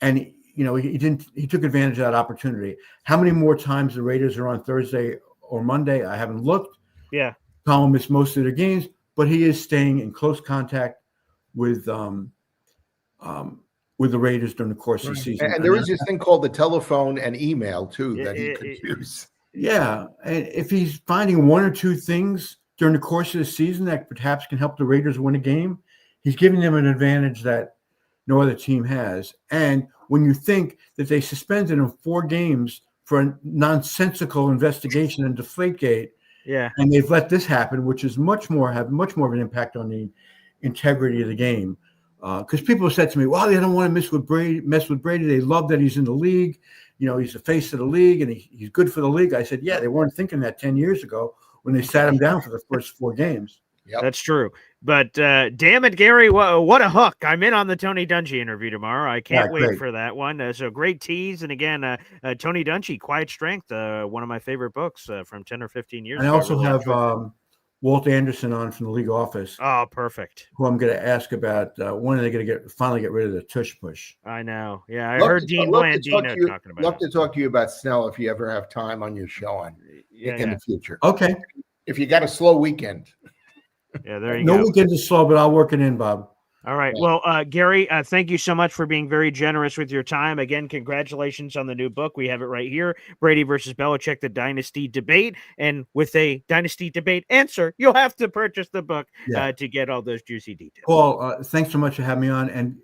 And he took advantage of that opportunity. How many more times the Raiders are on Thursday or Monday? I haven't looked. Yeah. Powell missed most of their games, but he is staying in close contact with the Raiders during the course of the season. And there is this thing called the telephone and email too that he could use. Yeah, and if he's finding one or two things during the course of the season that perhaps can help the Raiders win a game, he's giving them an advantage that no other team has. And when you think that they suspended him 4 games for a nonsensical investigation into Deflategate, and they've let this happen, which is much more of an impact on the integrity of the game. Because people have said to me, well, they don't want to mess with Brady. They love that he's in the league. He's the face of the league and he's good for the league. I said, yeah, they weren't thinking that 10 years ago when they sat him down for the first 4 games. Yep. That's true. But damn it, Gary, what a hook. I'm in on the Tony Dungy interview tomorrow. I can't wait for that one. So great tease. And again, Tony Dungy, Quiet Strength, one of my favorite books from 10 or 15 years ago. I also have Walt Anderson on from the league office. Oh, perfect. Who I'm going to ask about when are they going to finally get rid of the tush push? I know. Yeah, I heard Dean Blandino talking about it. Love to talk to you about Snell if you ever have time on your show in the future. Okay. If you got a slow weekend. Yeah, there you go. No weekends are slow, but I'll work it in, Bob. All right. Well, Gary, thank you so much for being very generous with your time. Again, congratulations on the new book. We have it right here, Brady versus Belichick, the Dynasty Debate. And with a Dynasty Debate answer, you'll have to purchase the book to get all those juicy details. Paul, thanks so much for having me on. And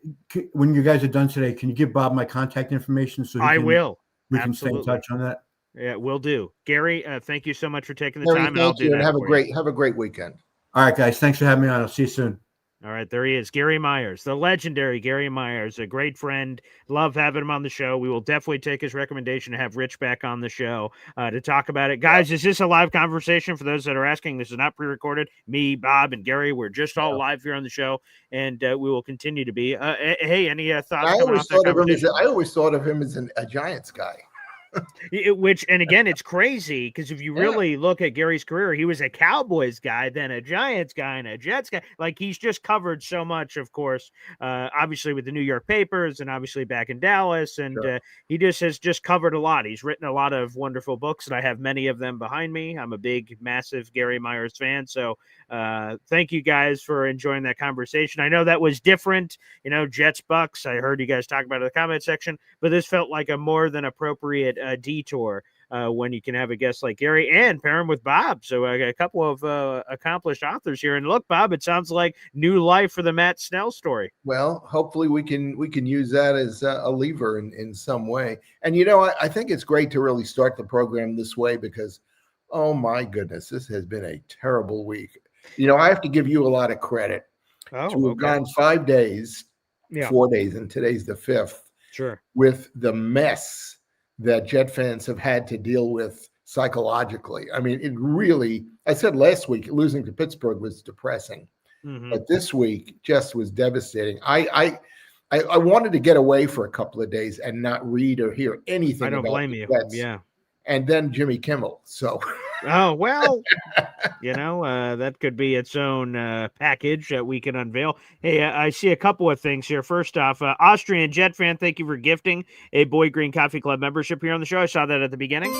when you guys are done today, can you give Bob my contact information? I will. We can stay in touch on that. Yeah, will do. Gary, thank you so much for taking the time. And I'll do that. Have a great weekend. All right, guys. Thanks for having me on. I'll see you soon. All right, there he is, Gary Myers, the legendary Gary Myers, a great friend. Love having him on the show. We will definitely take his recommendation to have Rich back on the show to talk about it. Guys, is this a live conversation? For those that are asking, this is not pre-recorded. Me, Bob, and Gary, we're just all live here on the show, and we will continue to be. Hey, any thoughts? I always thought of him as a Giants guy. And again, it's crazy because if you really look at Gary's career, he was a Cowboys guy, then a Giants guy, and a Jets guy. Like, he's just covered so much, of course, obviously with the New York papers and obviously back in Dallas. And he has just covered a lot. He's written a lot of wonderful books, and I have many of them behind me. I'm a big, massive Gary Myers fan. So thank you guys for enjoying that conversation. I know that was different, Jets, Bucks. I heard you guys talk about it in the comment section, but this felt like a more than appropriate detour when you can have a guest like Gary and pair him with Bob. So a couple of accomplished authors here. And look, Bob, it sounds like new life for the Matt Snell story. Well, hopefully we can use that as a lever in some way. And I think it's great to really start the program this way because, oh my goodness, this has been a terrible week. I have to give you a lot of credit to have gone 5 days, 4 days, and today's the 5th. Sure. With the mess that Jet fans have had to deal with psychologically. I mean, it really, I said last week, losing to Pittsburgh was depressing, but this week just was devastating. I wanted to get away for a couple of days and not read or hear anything. I don't blame you. And then Jimmy Kimmel. So Oh, well, that could be its own package that we can unveil. Hey, I see a couple of things here. First off, Austrian Jet fan, thank you for gifting a Boy Green Coffee Club membership here on the show. I saw that at the beginning.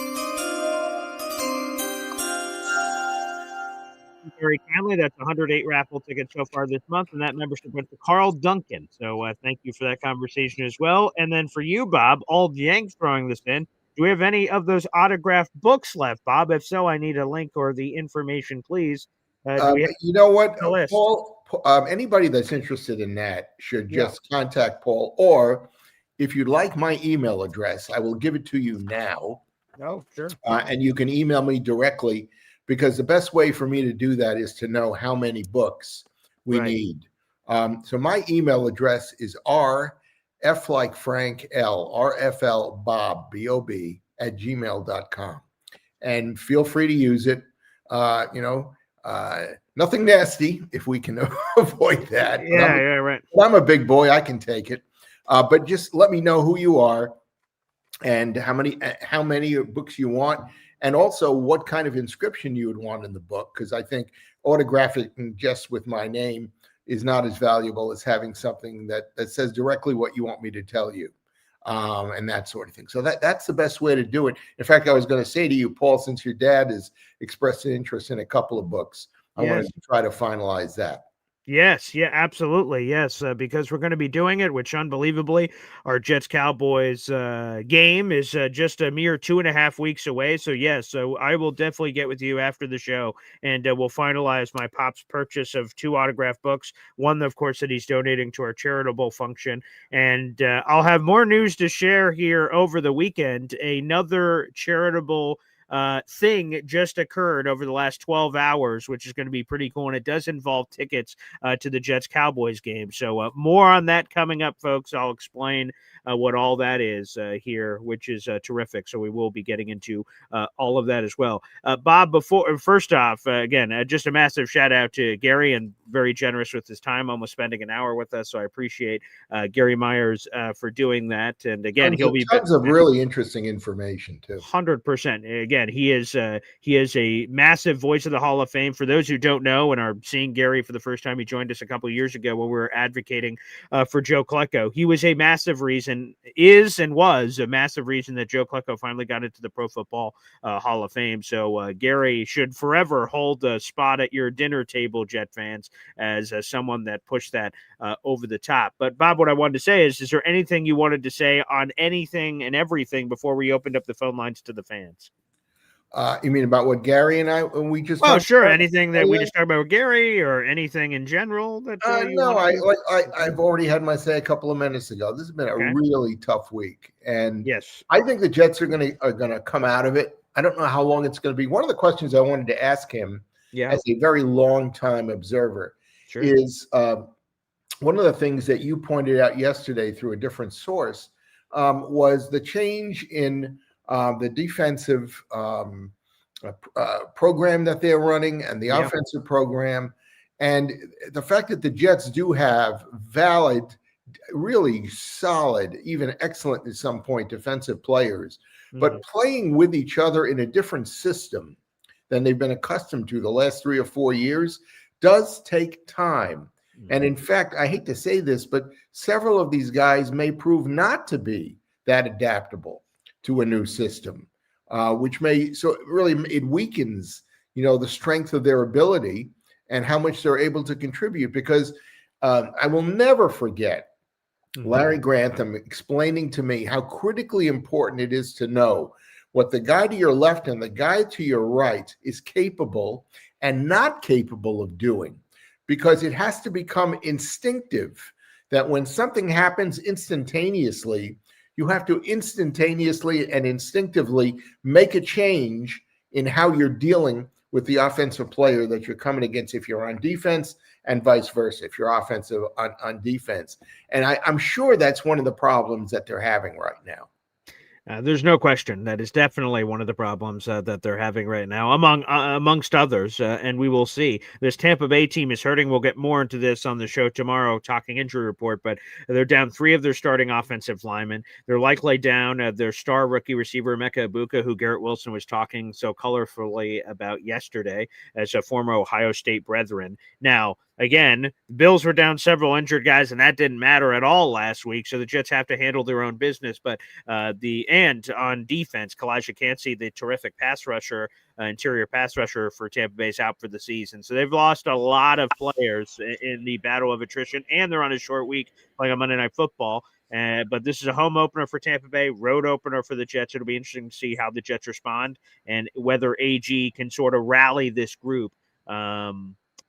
Gary Camley, that's 108 raffle tickets so far this month, and that membership went to Carl Duncan. So thank you for that conversation as well. And then for you, Bob, Ald Yank's throwing this in. Do we have any of those autographed books left, Bob? If so, I need a link or the information, please. Do we have You know what, the list? Paul? Anybody that's interested in that should just contact Paul, or if you'd like my email address, I will give it to you now. Oh, sure. And you can email me directly, because the best way for me to do that is to know how many books we need. So my email address is RF like Frank L, RFL Bob, B-O-B, @gmail.com. And feel free to use it. Nothing nasty if we can avoid that. Yeah, right. I'm a big boy. I can take it. But just let me know who you are and how many books you want, and also what kind of inscription you would want in the book, because I think autographing just with my name is not as valuable as having something that says directly what you want me to tell you, and that sort of thing. So that's the best way to do it. In fact, I was going to say to you, Paul, since your dad has expressed an interest in a couple of books, I wanted to try to finalize that. Yes, yeah, absolutely. Yes, because we're going to be doing it, which unbelievably, our Jets Cowboys game is just a mere 2.5 weeks away. So, yes, so I will definitely get with you after the show, and we'll finalize my pop's purchase of 2 autographed books. One, of course, that he's donating to our charitable function. And I'll have more news to share here over the weekend. Another charitable thing just occurred over the last 12 hours, which is going to be pretty cool. And it does involve tickets to the Jets Cowboys game. So more on that coming up, folks. I'll explain what all that is here, which is terrific. So we will be getting into all of that as well. Bob, first off, again, just a massive shout out to Gary, and very generous with his time, almost spending an hour with us. So I appreciate Gary Myers for doing that. And again, he'll be tons of really interesting information too. 100%. Again, he is a massive voice of the Hall of Fame. For those who don't know and are seeing Gary for the first time, he joined us a couple of years ago when we were advocating for Joe Klecko. He was a massive reason, was a massive reason that Joe Klecko finally got into the Pro Football Hall of Fame. So Gary should forever hold a spot at your dinner table, Jet fans, as someone that pushed that over the top. But Bob, what I wanted to say is there anything you wanted to say on anything and everything before we opened up the phone lines to the fans? You mean about what Gary and I, when we just sure. Anything that we just talked about with Gary, or anything in general that no, I've already had my say a couple of minutes ago. This has been a really tough week, and yes, I think the Jets are gonna come out of it. I don't know how long it's going to be. One of the questions I wanted to ask him, as a very long time observer, is one of the things that you pointed out yesterday through a different source was the change in the defensive program that they're running and the offensive program, and the fact that the Jets do have valid, really solid, even excellent at some point defensive players, but playing with each other in a different system than they've been accustomed to the last 3 or 4 years does take time. And in fact, I hate to say this, but several of these guys may prove not to be that adaptable to a new system, which it weakens, the strength of their ability and how much they're able to contribute. Because I will never forget Larry Grantham explaining to me how critically important it is to know what the guy to your left and the guy to your right is capable and not capable of doing, because it has to become instinctive that when something happens instantaneously, you have to instantaneously and instinctively make a change in how you're dealing with the offensive player that you're coming against, if you're on defense, and vice versa, if you're offensive on defense. And I'm sure that's one of the problems that they're having right now. There's no question that is definitely one of the problems that they're having right now, amongst others, and we will see. This Tampa Bay team is hurting. We'll get more into this on the show tomorrow, talking injury report, but they're down 3 of their starting offensive linemen. They're likely down their star rookie receiver, Emeka Egbuka, who Garrett Wilson was talking so colorfully about yesterday as a former Ohio State brethren. Now, again, the Bills were down several injured guys, and that didn't matter at all last week, so the Jets have to handle their own business, but and on defense, Kalijah Cansey, the terrific pass rusher, interior pass rusher for Tampa Bay, is out for the season. So they've lost a lot of players in the battle of attrition, and they're on a short week playing on Monday Night Football. But this is a home opener for Tampa Bay, road opener for the Jets. It'll be interesting to see how the Jets respond and whether AG can sort of rally this group.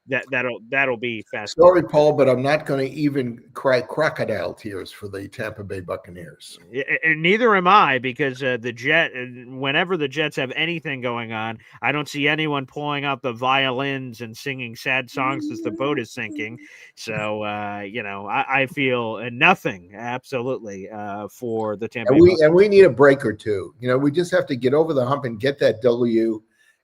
That'll be fascinating. Sorry, Paul, but I'm not going to even cry crocodile tears for the Tampa Bay Buccaneers. And neither am I, because whenever the Jets have anything going on, I don't see anyone pulling out the violins and singing sad songs as the boat is sinking. So I feel nothing absolutely for the Tampa Bay. And we need a break or two. We just have to get over the hump and get that W,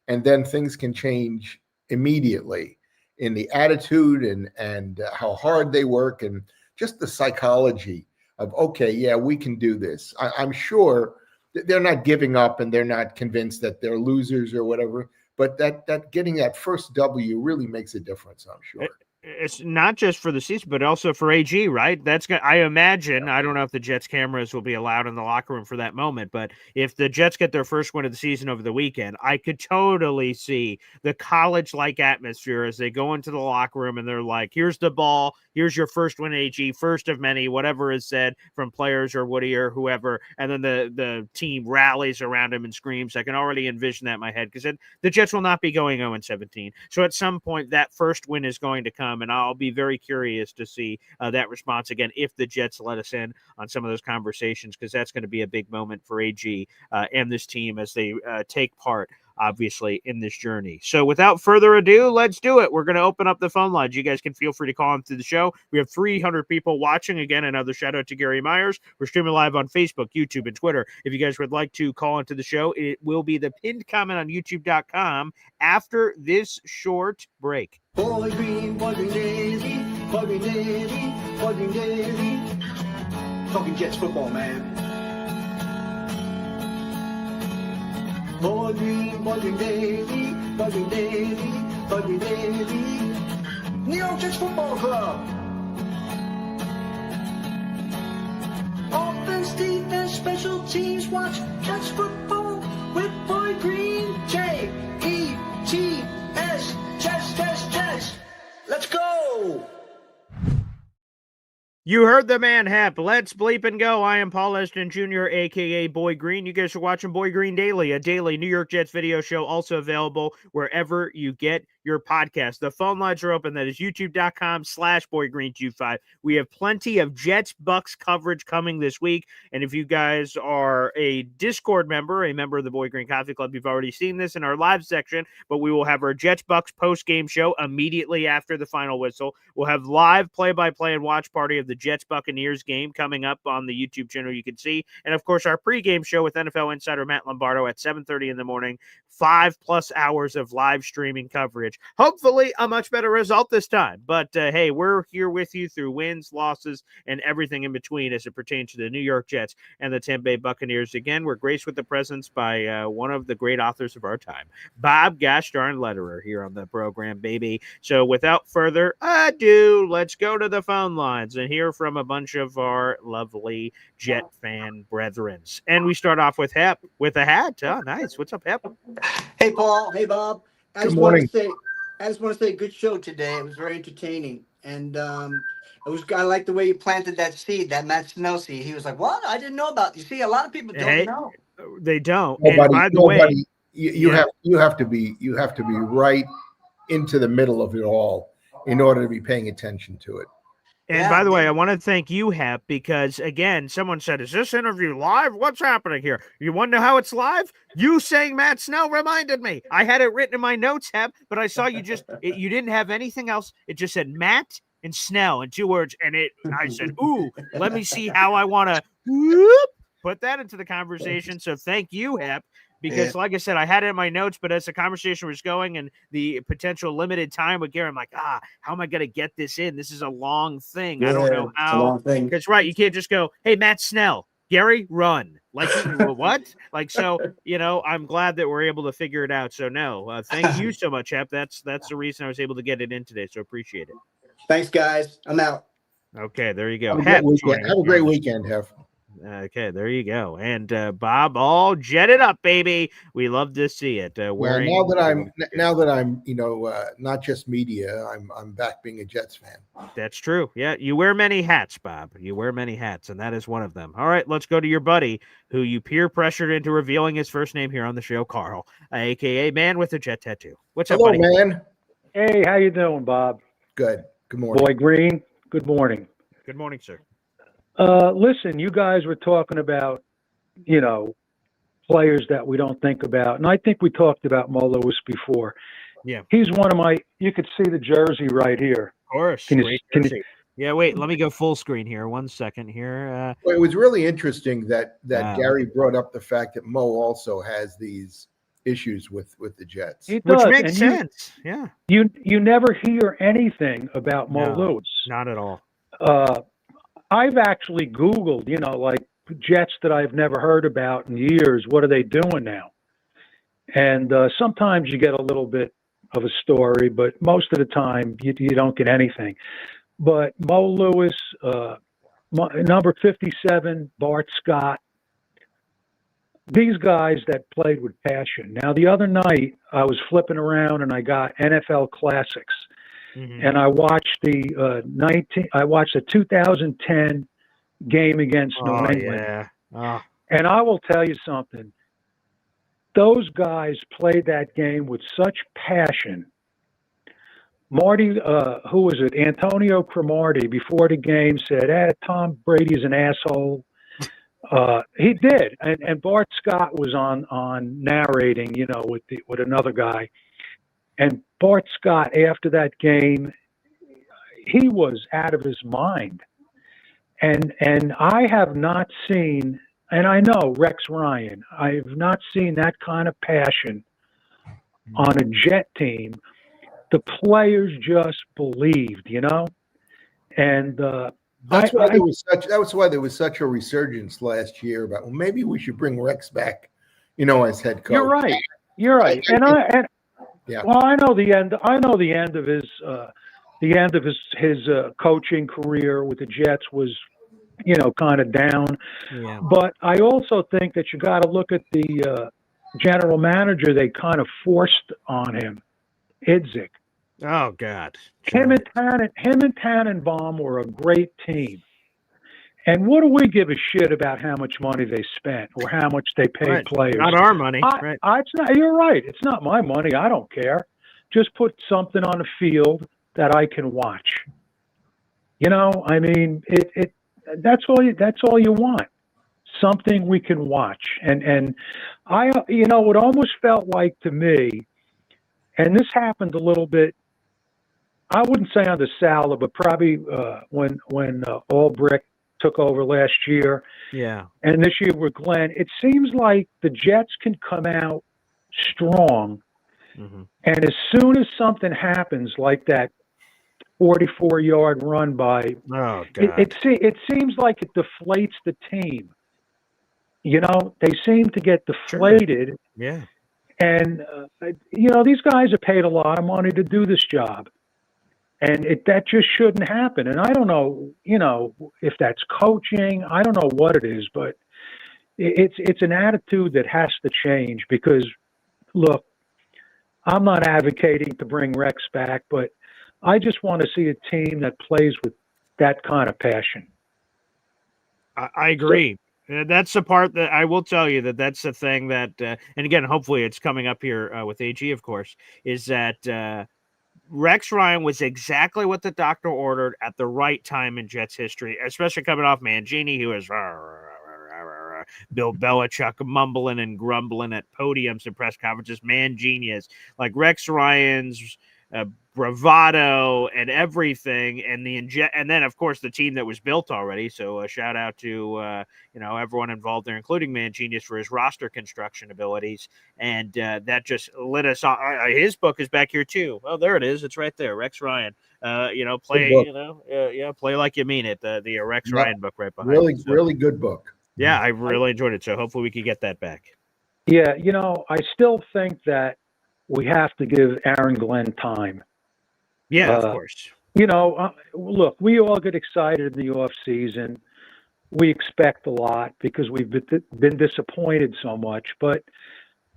and then things can change immediately in the attitude and how hard they work and just the psychology of, okay, yeah, we can do this. I'm sure that they're not giving up and they're not convinced that they're losers or whatever, but that getting that first W really makes a difference, I'm sure. It's not just for the season, but also for AG, right? I imagine, I don't know if the Jets cameras will be allowed in the locker room for that moment, but if the Jets get their first win of the season over the weekend, I could totally see the college-like atmosphere as they go into the locker room and they're like, here's the ball, here's your first win, AG, first of many, whatever is said from players or Woody or whoever, and then the team rallies around him and screams. I can already envision that in my head, because the Jets will not be going 0-17. So at some point, that first win is going to come, and I'll be very curious to see that response again if the Jets let us in on some of those conversations, because that's going to be a big moment for AG and this team as they take part, obviously, in this journey. So without further ado, let's do it. We're going to open up the phone lines. You guys can feel free to call in through the show. We have 300 people watching. Again, another shout out to Gary Myers. We're streaming live on Facebook, YouTube, and Twitter. If you guys would like to call into the show, it will be the pinned comment on youtube.com after this short break. Boy Green, Boy Green Daily, Boy Green Daily, Boy Green Daily. Talking Jets football, man. Boy Green Daily, Boy Green Daily, Boy Green Daily. New York Jets Football Club. Offense, defense, special teams, watch Jets football with Boy Green. J-E-T-S, Jets. Let's go. You heard the man, Hep. Let's bleep and go. I am Paul Eston Jr., a.k.a. Boy Green. You guys are watching Boy Green Daily, a daily New York Jets video show, also available wherever you get your podcast. The phone lines are open. That is youtube.com/BoyGreen25. We have plenty of Jets Bucks coverage coming this week. And if you guys are a Discord member, a member of the Boy Green Coffee Club, you've already seen this in our live section, but we will have our Jets Bucks post-game show immediately after the final whistle. We'll have live play-by-play and watch party of the Jets Buccaneers game coming up on the YouTube channel you can see. And of course, our pregame show with NFL insider Matt Lombardo at 7:30 in the morning, 5+ hours of live streaming coverage. Hopefully a much better result this time. But hey, we're here with you through wins, losses, and everything in between as it pertains to the New York Jets and the Tampa Bay Buccaneers. Again, we're graced with the presence by one of the great authors of our time, Bob Gastineau, letterer, here on the program, baby. So without further ado, let's go to the phone lines and hear from a bunch of our lovely Jet fan brethrens. And we start off with Hep with a hat. Oh, nice. What's up, Hep? Hey, Paul. Hey, Bob. Good morning. I just want to say good show today. It was very entertaining. And I like the way you planted that seed, that Matt Snell seed. He was like, what? I didn't know about. You see, a lot of people don't know. They don't. Nobody, and by the way, you have to be right into the middle of it all in order to be paying attention to it. And by the way, I want to thank you, Hep, because, again, someone said, is this interview live? What's happening here? You want to know how it's live? You saying Matt Snell reminded me. I had it written in my notes, Hep, but I saw you you didn't have anything else. It just said Matt and Snell in 2 words. And I said, ooh, let me see how I want to whoop put that into the conversation. So thank you, Hep, because like I said, I had it in my notes, but as the conversation was going and the potential limited time with Gary, I'm like, how am I going to get this in? This is a long thing. I don't know how. It's a long thing. Because, right, you can't just go, hey, Matt Snell, Gary, run. Like, what? Like, so, I'm glad that we're able to figure it out. So, no, thank you so much, Hep. That's the reason I was able to get it in today. So, appreciate it. Thanks, guys. I'm out. Okay, there you go. Have a great weekend, Hef. Okay, there you go. And Bob, all jetted up, baby. We love to see it. Well, now that I'm not just media, I'm back being a Jets fan. That's true. Yeah, you wear many hats, Bob. You wear many hats, and that is one of them. All right, let's go to your buddy, who you peer pressured into revealing his first name here on the show, Carl, aka Man with a Jet Tattoo. What's up, buddy? Hello, man. Hey, how you doing, Bob? Good. Good morning, Boy Green. Good morning. Good morning, sir. Listen, you guys were talking about, players that we don't think about. And I think we talked about Mo Lewis before. Yeah. He's one of you could see the jersey right here. Of course. Can you, yeah, wait, let me go full screen here. 1 second here. Well, it was really interesting that Gary brought up the fact that Mo also has these issues with the Jets. He does, which makes sense. Yeah. You never hear anything about Mo Lewis. Not at all. I've actually Googled, like Jets that I've never heard about in years. What are they doing now? And sometimes you get a little bit of a story, but most of the time you don't get anything. But Mo Lewis, number 57, Bart Scott, these guys that played with passion. Now, the other night I was flipping around and I got NFL Classics. Mm-hmm. And I watched the 2010 game against New England. Yeah. Oh. And I will tell you something. Those guys played that game with such passion. Marty, who was it? Antonio Cromartie before the game said, Tom Brady's an asshole. He did. And Bart Scott was on narrating, with another guy. And Bart Scott, after that game, he was out of his mind. And I have not seen, and I know Rex Ryan, I have not seen that kind of passion on a Jet team. The players just believed, and that's why there was such a resurgence last year about, well, maybe we should bring Rex back, as head coach. You're right. Yeah. Well, I know the end. I know the end of his coaching career with the Jets was, kind of down. Yeah. But I also think that you got to look at the general manager they kind of forced on him, Idzik. Oh God. Him and Tannenbaum were a great team. And what do we give a shit about how much money they spent or how much they paid players? Not our money. Right. It's not. You're right. It's not my money. I don't care. Just put something on the field that I can watch. I mean, that's all you want. Something we can watch. And I, it almost felt like to me, and this happened a little bit. I wouldn't say under Saleh, but probably when Albrecht took over last year. Yeah. And this year with Glenn, it seems like the Jets can come out strong. Mm-hmm. And as soon as something happens like that 44-yard run by, it seems like it deflates the team. They seem to get deflated. Sure. Yeah. And, these guys are paid a lot of money to do this job. And that just shouldn't happen. And I don't know, if that's coaching. I don't know what it is, but it's an attitude that has to change because, look, I'm not advocating to bring Rex back, but I just want to see a team that plays with that kind of passion. I agree. That's the part that I will tell you that's the thing that, and again, hopefully it's coming up here with AG, of course, is that Rex Ryan was exactly what the doctor ordered at the right time in Jets history, especially coming off Mangini, who was Bill Belichick mumbling and grumbling at podiums and press conferences. Man genius. Like Rex Ryan's bravado and everything, and and then of course the team that was built already. So a shout out to everyone involved there, including Mangenius, for his roster construction abilities, and that just lit us on. His book is back here too. Oh, there it is. It's right there. Rex Ryan. Play like you mean it. The Rex Ryan book right behind. Really, it. So, really good book. Yeah, I really enjoyed it. So hopefully we can get that back. Yeah, I still think that we have to give Aaron Glenn time. Yeah, of course. Look, we all get excited in the off season. We expect a lot because we've been disappointed so much. But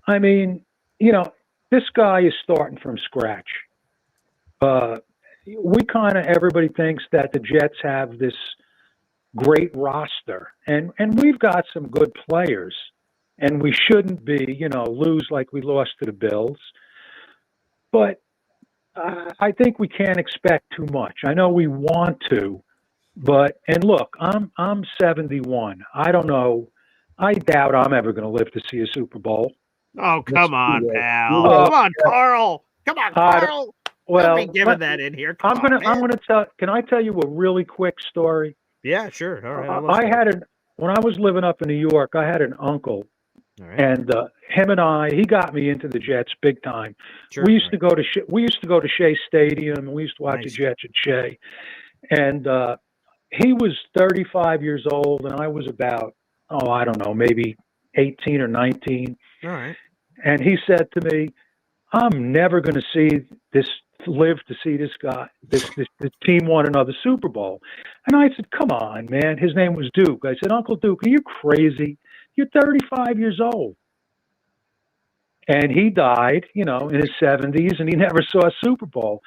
I mean, this guy is starting from scratch. Everybody thinks that the Jets have this great roster, and we've got some good players, and we shouldn't be, lose like we lost to the Bills. But I think we can't expect too much. I know we want to, and look, I'm 71. I don't know. I doubt I'm ever going to live to see a Super Bowl. Oh, come on, pal. Come on, Carl. Come on, Carl. Well, don't be giving that in here. I'm gonna tell. Can I tell you a really quick story? Yeah, sure. All right. When I was living up in New York, I had an uncle. All right. And him and he got me into the Jets big time. Sure, we used to go to Shea Stadium, and we used to watch the Jets at Shea. And he was 35 years old, and I was about, I don't know, maybe 18 or 19. All right. And he said to me, "I'm never going to live to see this guy, this team won another Super Bowl." And I said, "Come on, man." His name was Duke. I said, "Uncle Duke, are you crazy? You're 35 years old." And he died, in his 70s, and he never saw a Super Bowl.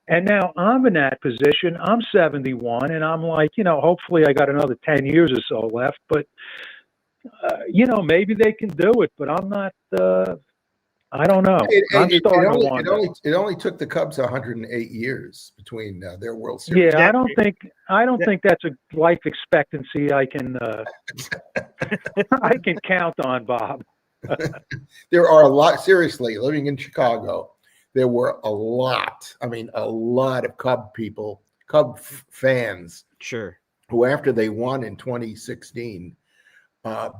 And now I'm in that position. I'm 71, and I'm like, hopefully I got another 10 years or so left. But, maybe they can do it. But I'm not, I don't know. It only took the Cubs 108 years between their World Series. Yeah, I don't think that's a life expectancy I can I can count on, Bob. There are a lot. Seriously, living in Chicago, there were a lot of Cub fans, sure, who after they won in 2016.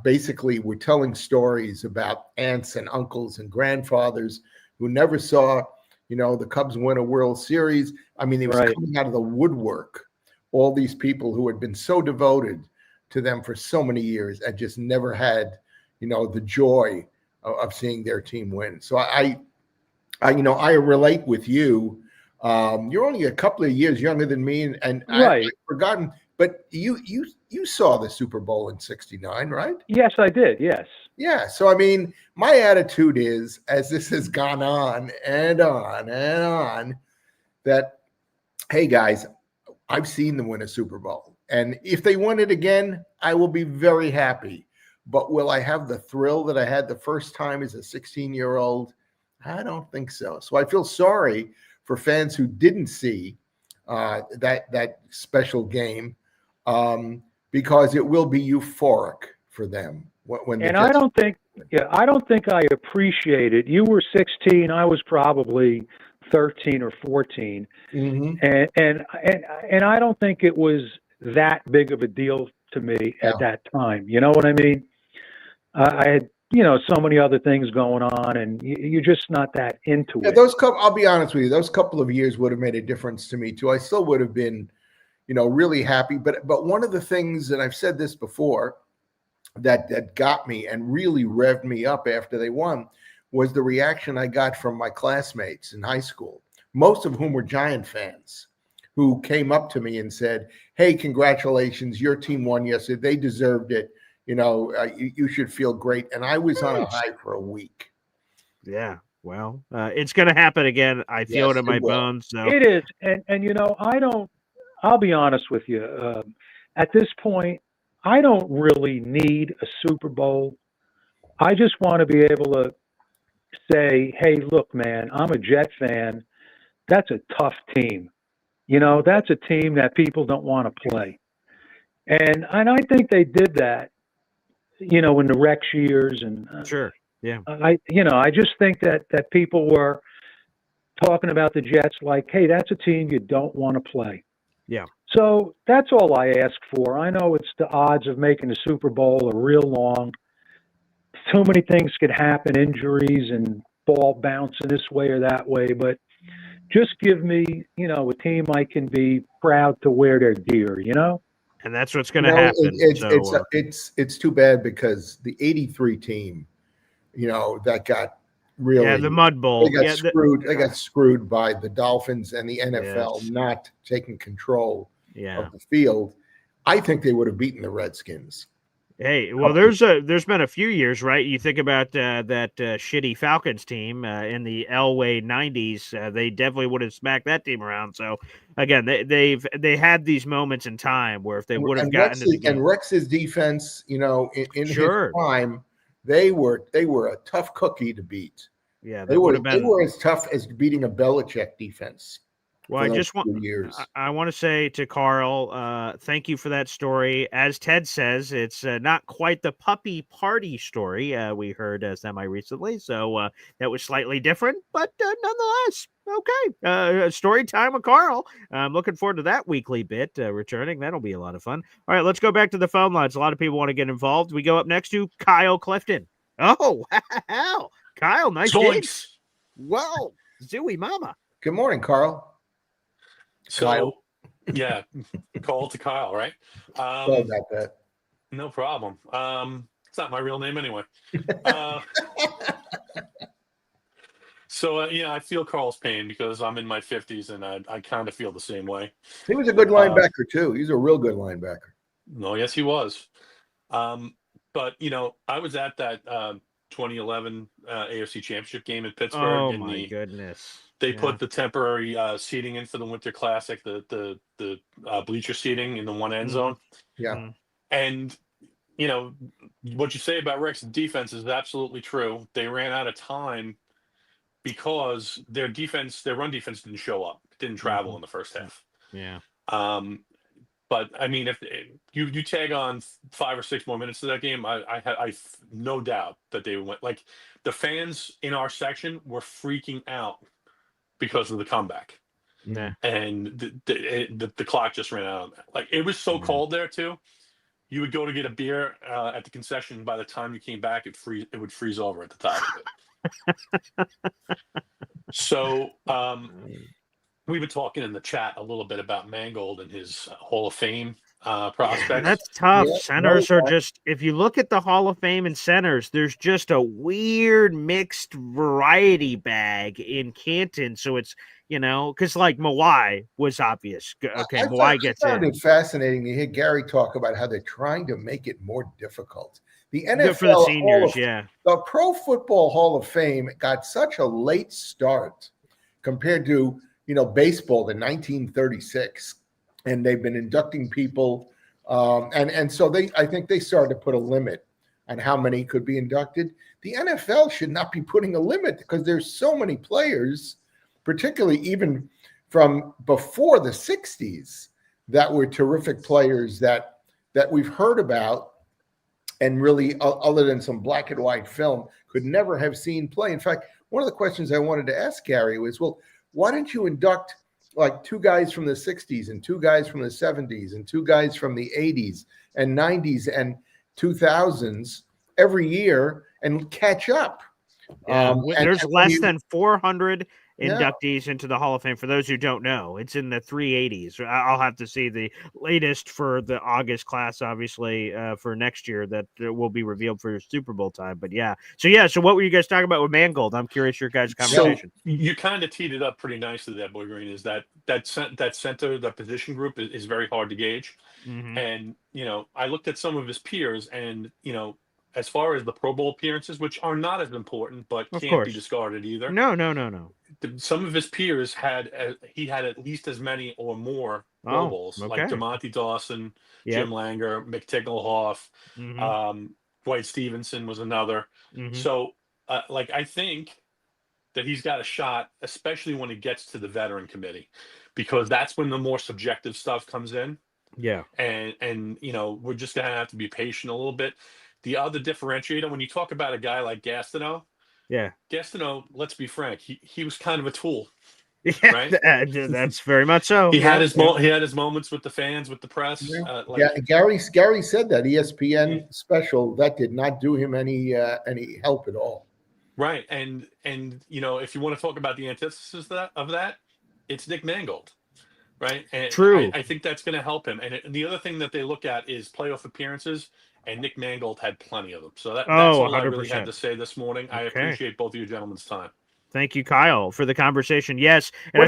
Basically, we're telling stories about aunts and uncles and grandfathers who never saw, the Cubs win a World Series. I mean, it was coming out of the woodwork. All these people who had been so devoted to them for so many years and just never had, the joy of seeing their team win. So I relate with you. You're only a couple of years younger than me, and I've forgotten. But you saw the Super Bowl in '69, right? Yes, I did. Yes. Yeah. So, I mean, my attitude is, as this has gone on and on and on, that, hey, guys, I've seen them win a Super Bowl. And if they win it again, I will be very happy. But will I have the thrill that I had the first time as a 16-year-old? I don't think so. So I feel sorry for fans who didn't see that special game. Because it will be euphoric for them when. And I don't think I appreciate it. You were 16. I was probably 13 or 14, and I don't think it was that big of a deal to me at that time. You know what I mean? I had so many other things going on, and you're just not that into it. I'll be honest with you. Those couple of years would have made a difference to me too. I still would have been, really happy. But one of the things, and I've said this before, that got me and really revved me up after they won was the reaction I got from my classmates in high school, most of whom were Giant fans, who came up to me and said, "Hey, congratulations, your team won yesterday. They deserved it. You should feel great." And I was on a high for a week. Yeah. Well, it's going to happen again. I feel it in my bones. So. It is. And I'll be honest with you. At this point, I don't really need a Super Bowl. I just want to be able to say, "Hey, look, man, I'm a Jet fan. That's a tough team. That's a team that people don't want to play." And I think they did that, in the Rex years. And sure. Yeah. I just think that people were talking about the Jets like, hey, that's a team you don't want to play. Yeah. So that's all I ask for. I know it's the odds of making the Super Bowl are real long. Too many things could happen, injuries and ball bouncing this way or that way, but just give me, a team I can be proud to wear their gear, And that's what's going to happen. It's too bad because the '83 team, that got really the Mud Bowl. They got screwed. They got screwed by the Dolphins and the NFL not taking control of the field. I think they would have beaten the Redskins. Hey, well, there's been a few years, right? You think about that shitty Falcons team in the Elway '90s. They definitely would have smacked that team around. So again, they had these moments in time where if they would have gotten to the game. And Rex's defense, in his prime, they were a tough cookie to beat. Yeah, they were as tough as beating a Belichick defense. Well, I want to say to Carl, thank you for that story. As Ted says, it's not quite the puppy party story we heard semi-recently, so that was slightly different, but nonetheless, okay. Story time with Carl. I'm looking forward to that weekly bit returning. That'll be a lot of fun. All right, let's go back to the phone lines. A lot of people want to get involved. We go up next to Kyle Clifton. Oh, wow. Kyle, nice digs. Whoa, Zooey Mama. Good morning, Carl. So, Kyle. Yeah, call to Kyle, right? Sorry about that. No problem. It's not my real name anyway. I feel Carl's pain because I'm in my 50s and I kind of feel the same way. He was a good linebacker too. He's a real good linebacker. No, yes, he was. But I was at that 2011 AFC Championship game in Pittsburgh. Oh my goodness! They put the temporary seating in for the Winter Classic, the bleacher seating in the one end zone. Yeah. And, what you say about Rex's defense is absolutely true. They ran out of time because their run defense didn't show up, didn't travel in the first half. Yeah. But I mean, if you tag on 5 or 6 more minutes to that game, I no doubt that they went. Like the fans in our section were freaking out because of the comeback. Yeah. And the clock just ran out on that. Like it was so cold there too. You would go to get a beer at the concession. By the time you came back, it would freeze over at the top of it. So we've been talking in the chat a little bit about Mangold and his Hall of Fame prospects. Yeah, that's tough. Centers are just, if you look at the Hall of Fame and centers, there's just a weird mixed variety bag in Canton. So it's, because like Mawai was obvious. Okay, Mawai gets in. I found it fascinating to hear Gary talk about how they're trying to make it more difficult. The NFL for the seniors, the Pro Football Hall of Fame got such a late start compared to baseball in 1936, and they've been inducting people, and so I think they started to put a limit on how many could be inducted. The NFL should not be putting a limit because there's so many players, particularly even from before the 60s, that were terrific players that we've heard about, and really, other than some black and white film, could never have seen play. In fact, one of the questions I wanted to ask Gary was, well, why don't you induct like 2 guys from the 60s and 2 guys from the 70s and 2 guys from the 80s and 90s and 2000s every year and catch up? There's less than 400 inductees into the Hall of Fame. For those who don't know, it's in the 380s. I'll have to see the latest for the August class, obviously, for next year that will be revealed for Super Bowl time. But so what were you guys talking about with Mangold? I'm curious your guys' conversation. So you kind of teed it up pretty nicely there, Boy Green, is that center, that position group is very hard to gauge. Mm-hmm. And, I looked at some of his peers and, as far as the Pro Bowl appearances, which are not as important, but can't be discarded either. No. Some of his peers had at least as many or more Pro Bowls, like DeMonte Dawson, Jim Langer, McTicklehoff, Dwight Stevenson was another. Mm-hmm. So, I think that he's got a shot, especially when it gets to the veteran committee, because that's when the more subjective stuff comes in. Yeah, and we're just gonna have to be patient a little bit. The other differentiator, when you talk about a guy like Gastineau, Yeah. Gastineau, let's be frank, he was kind of a tool. Yeah, right? That's very much so. He yeah. had his moments with the fans, with the press. Gary said that ESPN special that did not do him any help at all. Right, and if you want to talk about the antithesis of that, it's Nick Mangold, right? And True. I think that's going to help him. And the other thing that they look at is playoff appearances, and Nick Mangold had plenty of them. So that's all 100%. I really had to say this morning. Okay. I appreciate both of you gentlemen's time. Thank you, Kyle, for the conversation. Yes, and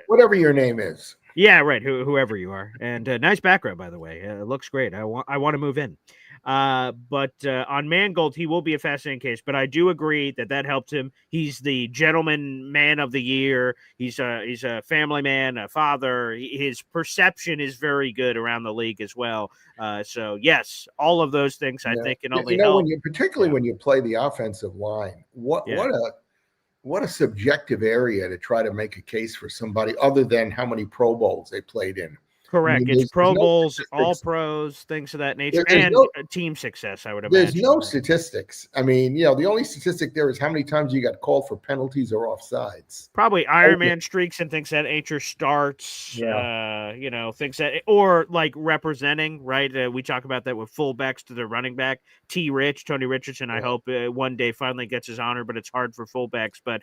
whatever your name is. Yeah, right. Whoever you are, and nice background, by the way. It looks great. I want to move in. But on Mangold, he will be a fascinating case. But I do agree that helped him. He's the gentleman man of the year. He's a family man, a father. His perception is very good around the league as well. So yes, all of those things I think can only help. Particularly when you play the offensive line, what a subjective area to try to make a case for somebody other than how many Pro Bowls they played in. Correct. It's Pro Bowls, all pros, things of that nature, and team success, I would imagine. There's no statistics. I mean, the only statistic there is how many times you got called for penalties or offsides. Probably Ironman streaks and things that nature starts, things that, or like representing, right? We talk about that with fullbacks to the running back. Tony Richardson, I hope one day finally gets his honor, but it's hard for fullbacks. But,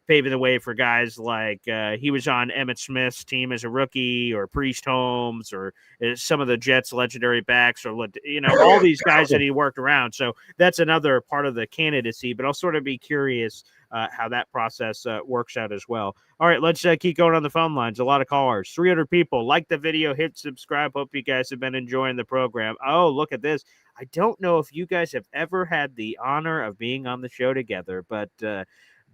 paving the way for guys like he was on Emmitt Smith's team as a rookie, or Priest Holmes, or some of the Jets' legendary backs, or all these guys that he worked around. So that's another part of the candidacy. But I'll sort of be curious how that process works out as well. All right, let's keep going on the phone lines. A lot of callers, 300 people. Like the video, hit subscribe. Hope you guys have been enjoying the program. Oh, look at this. I don't know if you guys have ever had the honor of being on the show together, but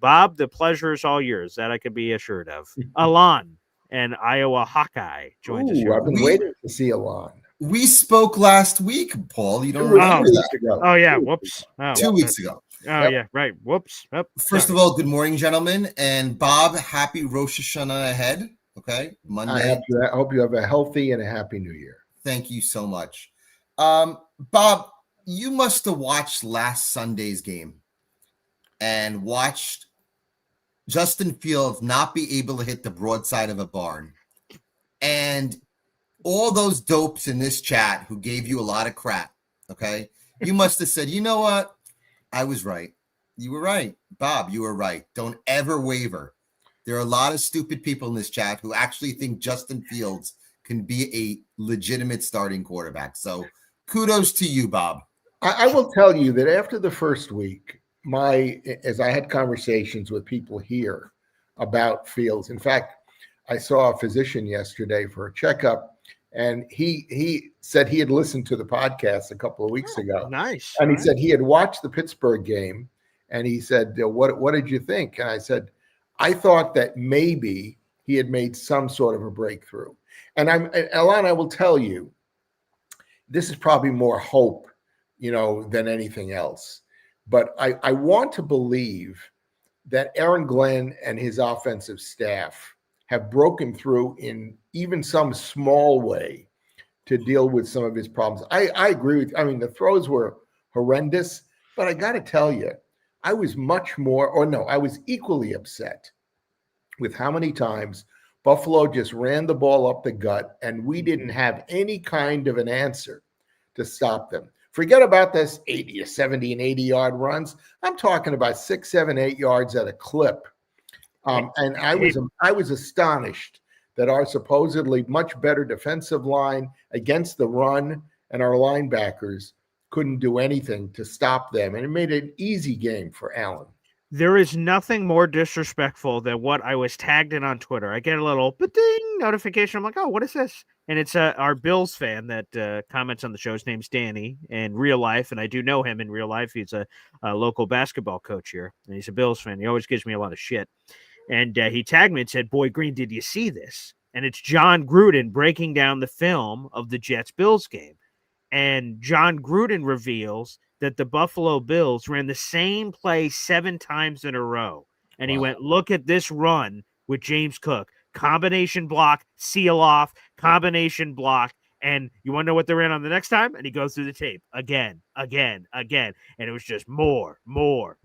Bob, the pleasure is all yours. That I can be assured of. Alon and Iowa Hawkeye joins us here. I've been waiting to see Alon. We spoke last week, Paul. You don't remember that? Oh, yeah. Whoops. 2 weeks ago. Oh, yeah. Right. Whoops. First of all, good morning, gentlemen. And Bob, happy Rosh Hashanah ahead. Okay. Monday. I hope you have a healthy and a happy new year. Thank you so much. Bob, you must have watched last Sunday's game and watched Justin Fields not be able to hit the broadside of a barn. And all those dopes in this chat who gave you a lot of crap, okay? You must have said, you know what? I was right. You were right. Bob, you were right. Don't ever waver. There are a lot of stupid people in this chat who actually think Justin Fields can be a legitimate starting quarterback. So kudos to you, Bob. I will tell you that after the first week, as I had conversations with people here about Fields. In fact, I saw a physician yesterday for a checkup, and he said he had listened to the podcast a couple of weeks ago. Nice. And he said he had watched the Pittsburgh game, and he said, what did you think? And I said, I thought that maybe he had made some sort of a breakthrough. And Alon, I will tell you, this is probably more hope, than anything else. But I want to believe that Aaron Glenn and his offensive staff have broken through in even some small way to deal with some of his problems. I agree with you. I mean, the throws were horrendous, but I got to tell you, I was equally upset with how many times Buffalo just ran the ball up the gut and we didn't have any kind of an answer to stop them. Forget about this 80 or 70 and 80-yard runs. I'm talking about 6, 7, 8 yards at a clip. And I was astonished that our supposedly much better defensive line against the run and our linebackers couldn't do anything to stop them. And it made it an easy game for Allen. There is nothing more disrespectful than what I was tagged in on Twitter. I get a little ding notification. I'm like, oh, what is this? And it's our Bills fan that comments on the show. His name's Danny in real life, and I do know him in real life. He's a local basketball coach here, and he's a Bills fan. He always gives me a lot of shit. And he tagged me and said, boy, Green, did you see this? And it's John Gruden breaking down the film of the Jets-Bills game. And John Gruden reveals that the Buffalo Bills ran the same play 7 times in a row. And he went, look at this run with James Cook. Combination block, seal off, combination block. And you want to know what they ran on the next time? And he goes through the tape again. And it was just more. Who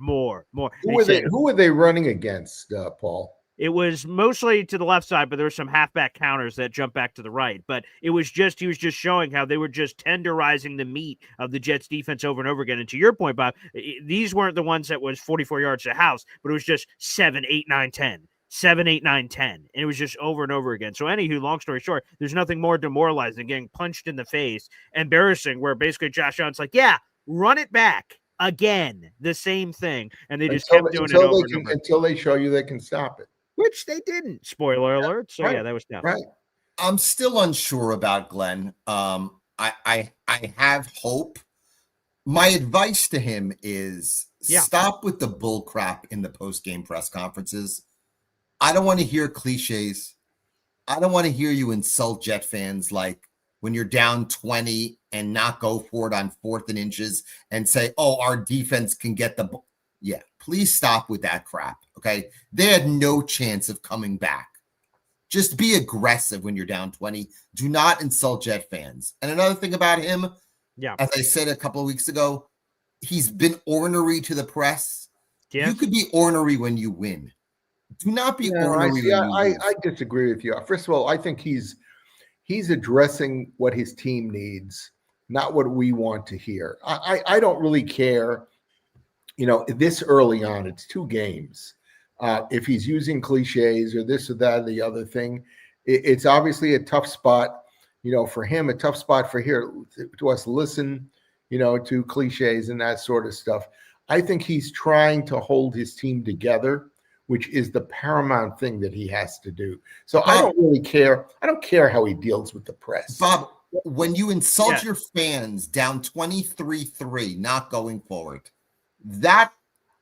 were they running against, Paul? It was mostly to the left side, but there were some halfback counters that jumped back to the right. But he was just showing how they were just tenderizing the meat of the Jets defense over and over again. And to your point, Bob, these weren't the ones that was 44 yards to the house, but it was just 7, 8, 9, 10. 7, 8, 9, 10. And it was just over and over again. So anywho, long story short, there's nothing more demoralizing than getting punched in the face, embarrassing, where basically Josh Allen's like, yeah, run it back again, the same thing. And they just kept doing it over and over. Until they show you they can stop it. Which they didn't. Spoiler alert. So right. Yeah, that was tough. Right. I'm still unsure about Glenn. I have hope. My advice to him is stop with the bull crap in the post-game press conferences. I don't want to hear cliches. I don't want to hear you insult Jet fans like when you're down 20 and not go for it on 4th and inches and say, oh, our defense can get the ball. Yeah, please stop with that crap, okay? They had no chance of coming back. Just be aggressive when you're down 20. Do not insult Jet fans. And another thing about him, as I said a couple of weeks ago, he's been ornery to the press. Yes. You could be ornery when you win. Do not be ornery. I disagree with you. First of all, I think he's addressing what his team needs, not what we want to hear. I don't really care. This early on, it's 2 games. If he's using cliches or this or that or the other thing, it's obviously a tough spot, for him, a tough spot for to us listen, to cliches and that sort of stuff. I think he's trying to hold his team together, which is the paramount thing that he has to do. So Bob, I don't really care. I don't care how he deals with the press. Bob, when you insult your fans down 23-3, not going forward, that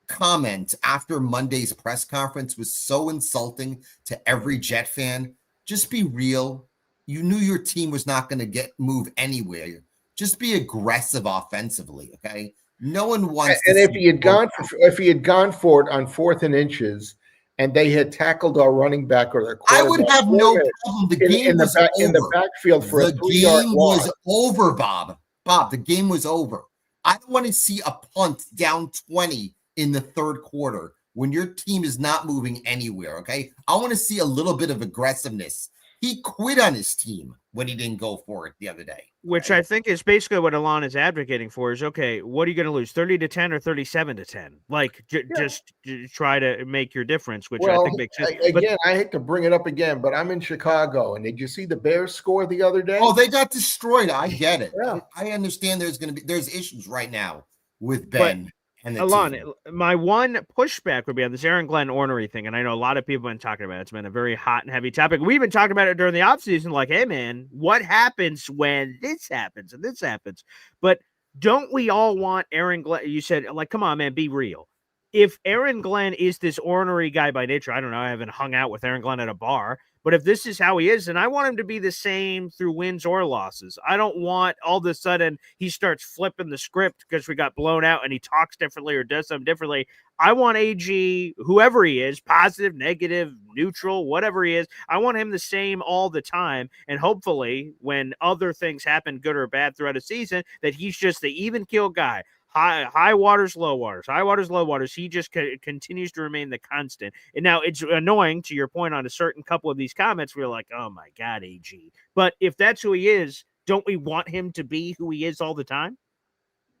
comment after Monday's press conference was so insulting to every Jet fan. Just be real. You knew your team was not going to move anywhere. Just be aggressive offensively, okay? No one wants. And if he had gone for it on 4th and inches, and they had tackled our running back or their quarterback, I would have no problem. The game was over. In the backfield for a 3-yard game was over, Bob. Bob, the game was over. I don't want to see a punt down 20 in the 3rd quarter when your team is not moving anywhere, okay? I want to see a little bit of aggressiveness. He quit on his team when he didn't go for it the other day. Which I think is basically what Alon is advocating for is, okay, what are you going to lose, 30-10 or 37-10? Like, just try to make your difference, which I think makes sense. Again, I hate to bring it up again, but I'm in Chicago, and did you see the Bears score the other day? Oh, they got destroyed. I get it. Yeah. I understand there's issues right now with Ben. And Alon, my one pushback would be on this Aaron Glenn ornery thing, and I know a lot of people have been talking about it. It's been a very hot and heavy topic. We even talked about it during the offseason, like, hey, man, what happens when this happens and this happens? But don't we all want Aaron Glenn? You said, like, come on, man, be real. If Aaron Glenn is this ornery guy by nature, I don't know, I haven't hung out with Aaron Glenn at a bar, but if this is how he is, then I want him to be the same through wins or losses. I don't want all of a sudden he starts flipping the script because we got blown out and he talks differently or does something differently. I want AG, whoever he is, positive, negative, neutral, whatever he is, I want him the same all the time. And hopefully when other things happen, good or bad throughout a season, that he's just the even keel guy. High waters, low waters, high waters, low waters. He just continues to remain the constant. And now it's annoying to your point on a certain couple of these comments. We're like, oh my God, AG. But if that's who he is, don't we want him to be who he is all the time?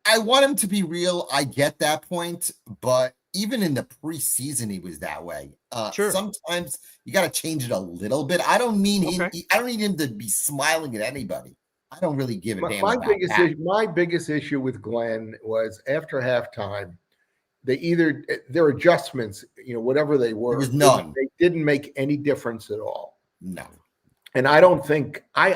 I want him to be real. I get that point. But even in the preseason, he was that way. Sure. Sometimes you got to change it a little bit. I don't mean I don't need him to be smiling at anybody. I don't really give a damn about that. My biggest issue with Glenn was after halftime, their adjustments, whatever they were, there was none. They didn't make any difference at all. No. And I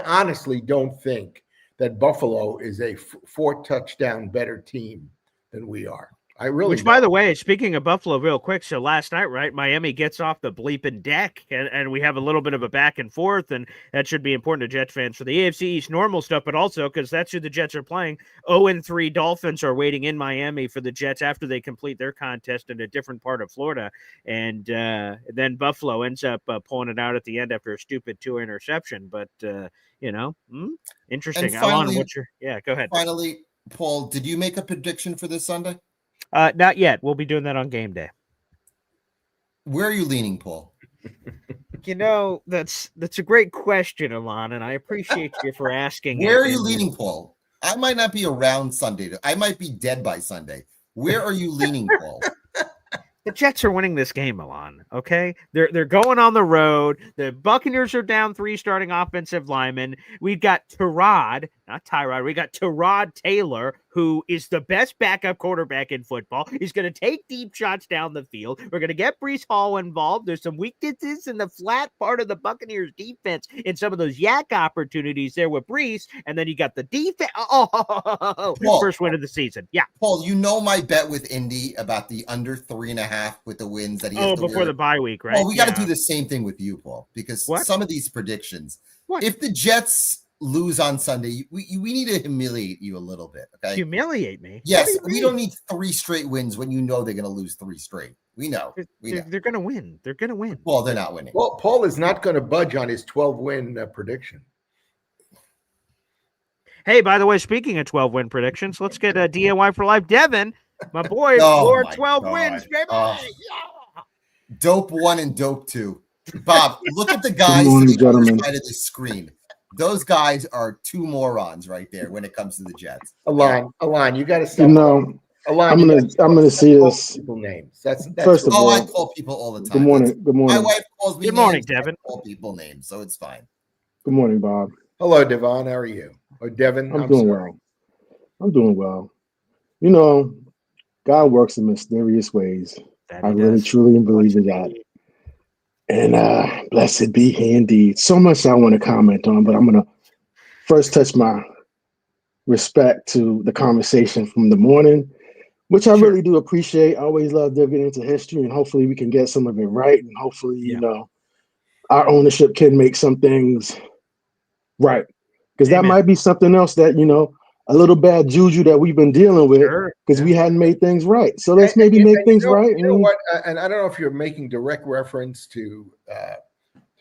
honestly don't think that Buffalo is a 4 touchdown better team than we are. Which, by the way, speaking of Buffalo real quick, so last night, right, Miami gets off the bleeping deck, and we have a little bit of a back and forth, and that should be important to Jets fans for the AFC East normal stuff, but also because that's who the Jets are playing. 0-3 Dolphins are waiting in Miami for the Jets after they complete their contest in a different part of Florida, and then Buffalo ends up pulling it out at the end after a stupid 2 interception, but, interesting. And finally, go ahead. Finally, Paul, did you make a prediction for this Sunday? Not yet. We'll be doing that on game day. Where are you leaning, Paul? That's a great question, Alon, and I appreciate you for asking. Where are you leaning, Paul? I might not be around Sunday. I might be dead by Sunday. Where are you leaning, Paul? The Jets are winning this game, Alon. Okay, they're going on the road. The Buccaneers are down 3 starting offensive linemen. We've got Tyrod, not Tyrod. We got Tyrod Taylor, who is the best backup quarterback in football. He's going to take deep shots down the field. We're going to get Breece Hall involved. There's some weaknesses in the flat part of the Buccaneers defense in some of those yak opportunities there with Breece, and then you got the defense. Paul, first win of the season. Yeah, Paul, you know my bet with Indy about the under 3.5 with the wins that he has before the bye week, right? Well, we got to do the same thing with you, Paul, because some of these predictions. If the Jets lose on Sunday, we need to humiliate you a little bit. Okay, humiliate me? Yes, we don't need 3 straight wins when you know they're going to lose 3 straight. We know. They're going to win. They're going to win. Well, they're not winning. Well, Paul is not going to budge on his 12-win prediction. Hey, by the way, speaking of 12-win predictions, let's get a DIY for life. Devin, my boy, 12 wins, baby. Yeah. Dope 1 and dope 2. Bob, look at the guys to the other side of the screen. Those guys are 2 morons right there when it comes to the Jets. Alon, you got to stop. Alon, I'm gonna see this. People names. That's first of all. I call people all the time. Good morning. Good morning. My wife calls me. Good morning, Devin. I call people names, so it's fine. Good morning, Bob. Hello, Devon. How are you? Or Devin? I'm doing well. I'm doing well. God works in mysterious ways. I really truly believe in that. And blessed be he indeed. So much I want to comment on, but I'm going to first touch my respect to the conversation from the morning, which I really do appreciate. I always love digging into history, and hopefully we can get some of it right. And hopefully, our ownership can make some things right. Because that might be something else that, a little bad juju that we've been dealing with because we hadn't made things right. So let's maybe make things right. You know what? And I don't know if you're making direct reference to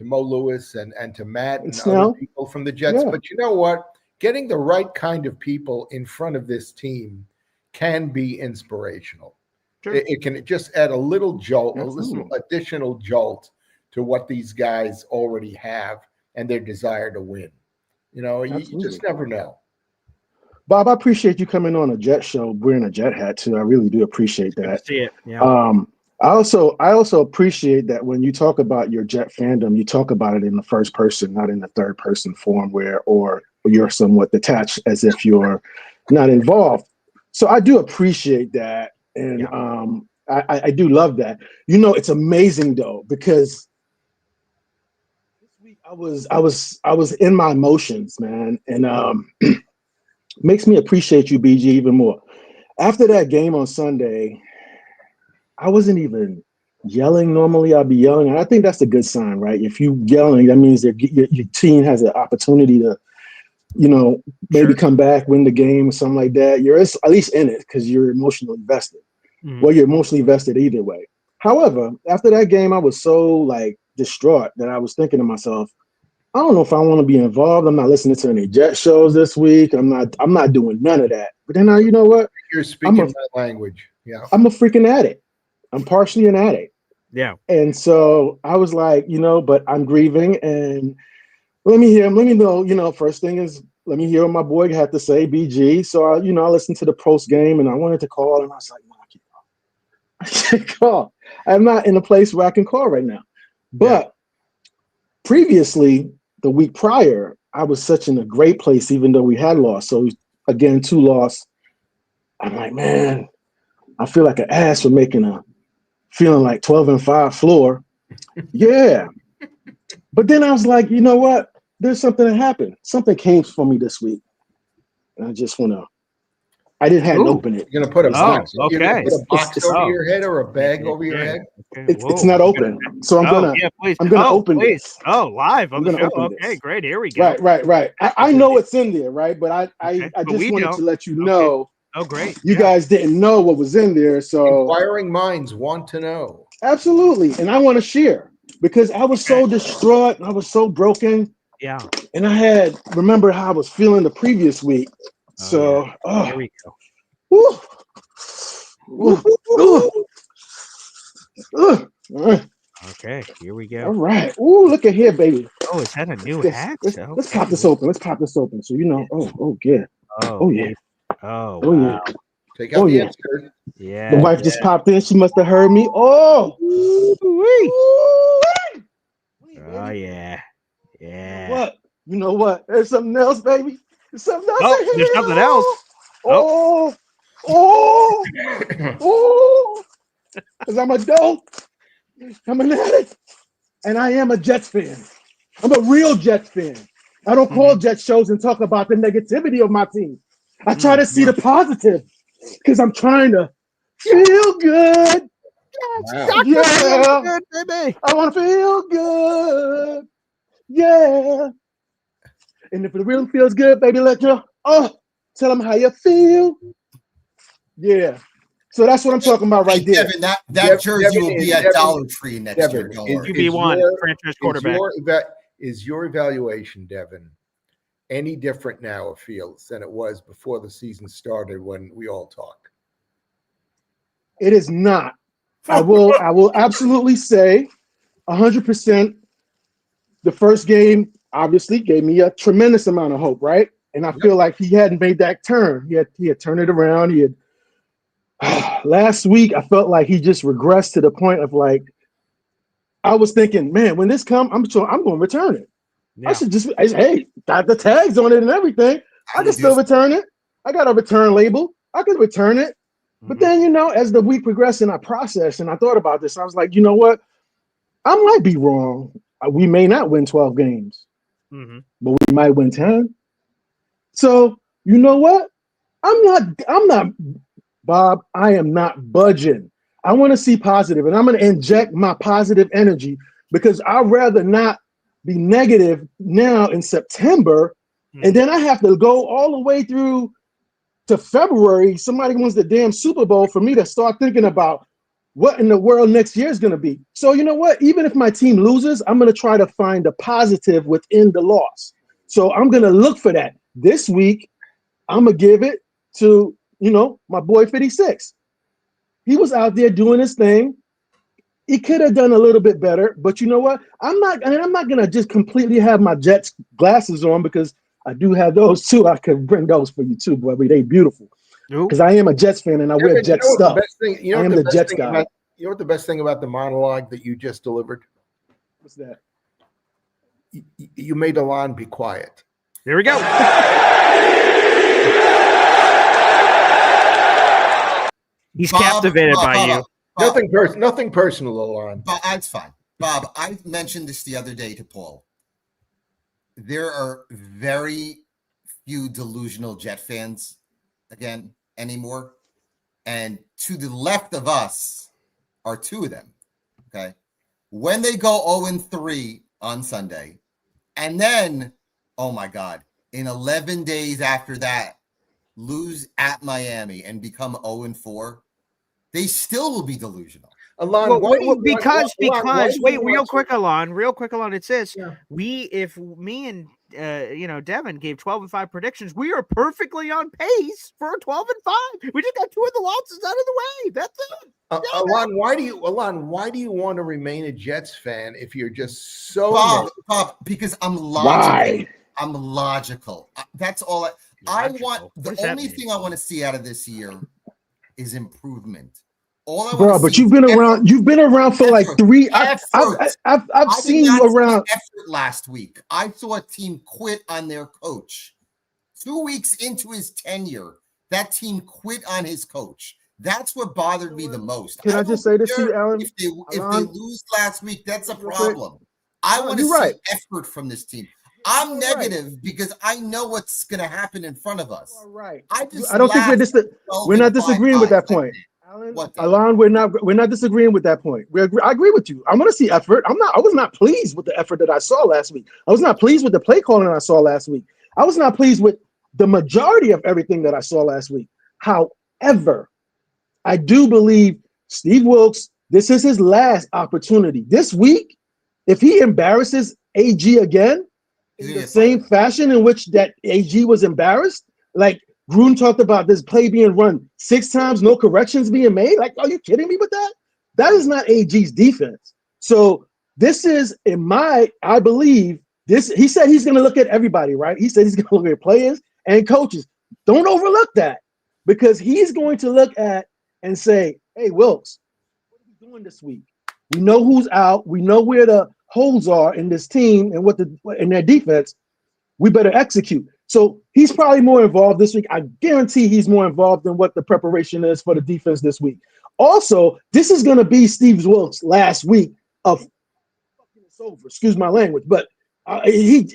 Mo Lewis and to Matt and other people from the Jets, but you know what? Getting the right kind of people in front of this team can be inspirational. Sure. It can just add a little jolt, a little additional jolt to what these guys already have and their desire to win. You just never know. Bob, I appreciate you coming on a Jet show wearing a Jet hat too. I really do appreciate that. See it. Yeah. I also appreciate that when you talk about your Jet fandom, you talk about it in the first person, not in the third person form or you're somewhat detached as if you're not involved. So I do appreciate that. And I do love that. It's amazing though, because I was in my emotions, man, and makes me appreciate you, BG, even more. After that game on Sunday, I wasn't even yelling. Normally, I'd be yelling, and I think that's a good sign, right? If you yelling, that means that your team has an opportunity to, maybe come back, win the game, or something like that. You're at least in it because you're emotionally invested. Mm-hmm. Well, you're emotionally invested either way. However, after that game, I was so distraught that I was thinking to myself, I don't know if I want to be involved. I'm not listening to any Jet shows this week. I'm not doing none of that. But then you know what? You're speaking my language. Yeah. I'm a freaking addict. I'm partially an addict. Yeah. And so I was like, but I'm grieving, and let me know, first thing is let me hear what my boy had to say, BG. So I listened to the post game, and I wanted to call, and I was like, no, I can't call. I'm not in a place where I can call right now. But previously, the week prior, I was such in a great place, even though we had lost. So again, 2 loss. I'm like, man, I feel like an ass for feeling like 12-5 floor. Yeah. But then I was like, you know what? There's something that happened. Something came for me this week. And I just want to I hadn't opened it. You're gonna put a box. Oh, You're gonna okay. put a box over Oh. your head or a bag over your head. Okay. It's not open, so I'm gonna open this. Oh, live on I'm the gonna show. open Okay, this. great. Here we go. Right. I know it's in there, right? But I But just we wanted don't. to let you know. Oh, great. You guys didn't know what was in there, so Inquiring minds want to know. absolutely, and I want to share because I was so distraught and I was so broken. Yeah. And I remember how I was feeling the previous week. So here we go. Woo. Okay, here we go. All right. Ooh, look at here, baby. Oh, is that a new hack? Let's pop this open. Let's pop this open. So you know. Oh yeah. Oh yeah. Oh wow. Yeah. Take out the insert. Yeah. The wife just popped in. She must have heard me. Oh. Oh yeah. Yeah. What? You know what? There's something else, baby. There's something else. Oh, there's something else. Because I'm a dope. I'm an addict. And I am a Jets fan. I'm a real Jets fan. I don't call Jets shows and talk about the negativity of my team. I try to see the positive because I'm trying to feel good. Wow. Yeah. Good, baby. I want to feel good. Yeah. And if it really feels good, baby, tell them how you feel. Yeah. So that's what I'm talking about right there. Devin, that jersey will be at Dollar Tree next year. Don't worry. QB1, franchise quarterback. Is your evaluation, Devin, any different now of Fields than it was before the season started when we all talk? It is not. I will absolutely say 100%. The first game obviously gave me a tremendous amount of hope, right? And I feel like he hadn't made that turn. He had turned it around. He had last week I felt like he just regressed to the point of like I was thinking, man, when this comes, I'm going to return it. Yeah. Hey, got the tags on it and everything. I can still return it. I got a return label. I can return it. But then, as the week progressed and I processed and I thought about this, I was like, you know what? I might be wrong. We may not win 12 games, but we might win 10. So, you know what? I'm not, Bob, I am not budging. I want to see positive, and I'm going to inject my positive energy because I'd rather not be negative now in September, and then I have to go all the way through to February. Somebody wins the damn Super Bowl for me to start thinking about what in the world next year is going to be. So you know what? Even if my team loses, I'm going to try to find a positive within the loss. So I'm going to look for that. This week, I'm going to give it to, my boy 56. He was out there doing his thing. He could have done a little bit better, but you know what? I'm not going to just completely have my Jets glasses on because I do have those too. I could bring those for you too, boy. They beautiful. Because I am a Jets fan and I wear Jets stuff. I am the Jets guy. You know what the best thing about the monologue that you just delivered? What's that? You made Alon be quiet. There we go. He's captivated by you. Nothing personal, Alon. That's fine. Bob, I mentioned this the other day to Paul. There are very few delusional Jet fans anymore. And to the left of us are two of them. Okay. When they go 0-3 on Sunday, and then, oh my God, in 11 days after that, lose at Miami and become 0-4, they still will be delusional. Alon, real quick, Alon, it says if me and Devin gave 12-5 predictions, we are perfectly on pace for a 12-5. We just got two of the losses out of the way. That's it. Alon, why do you want to remain a Jets fan if you're just so Bob, because I'm logical. Why? I'm logical. That's all I want. The only thing I want to see out of this year is improvement. Bro, but you've been around. You've been around for like 3. I've seen you around. Effort last week, I saw a team quit on their coach. 2 weeks into his tenure, that team quit on his coach. That's what bothered me the most. Can I just say this to you, Alan? If they lose last week, that's a problem. I want to see effort from this team. I'm negative because I know what's going to happen in front of us. All right. I don't think we're not disagreeing with that point. Alan, we're not disagreeing with that point. I agree with you. I want to see effort. I was not pleased with the effort that I saw last week. I was not pleased with the play calling I saw last week. I was not pleased with the majority of everything that I saw last week. However, I do believe Steve Wilkes, this is his last opportunity. This week, if he embarrasses AG again in the same fashion in which that AG was embarrassed, like Gruden talked about this play being run 6 times, no corrections being made. Like, are you kidding me with that? That is not AG's defense. So this is, I believe, this. He said he's going to look at everybody, right? He said he's going to look at players and coaches. Don't overlook that, because he's going to look at and say, hey, Wilkes, what are we doing this week? We know who's out. We know where the holes are in this team and in their defense. We better execute. So he's probably more involved this week. I guarantee he's more involved than what the preparation is for the defense this week. Also, this is going to be Steve Wilkes' last week of fucking it's over. Excuse my language, but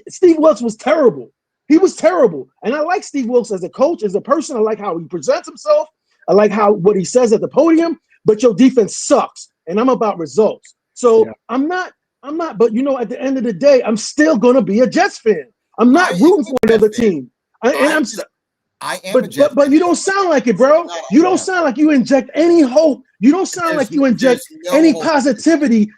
Steve Wilkes was terrible. He was terrible. And I like Steve Wilkes as a coach, as a person. I like how he presents himself. I like what he says at the podium, but your defense sucks. And I'm about results. So yeah. I'm not, but at the end of the day, I'm still going to be a Jets fan. I'm not rooting for another team. I am a Jets fan. But you don't sound like it, bro. You don't sound like you inject any hope. You don't sound like you inject any positivity.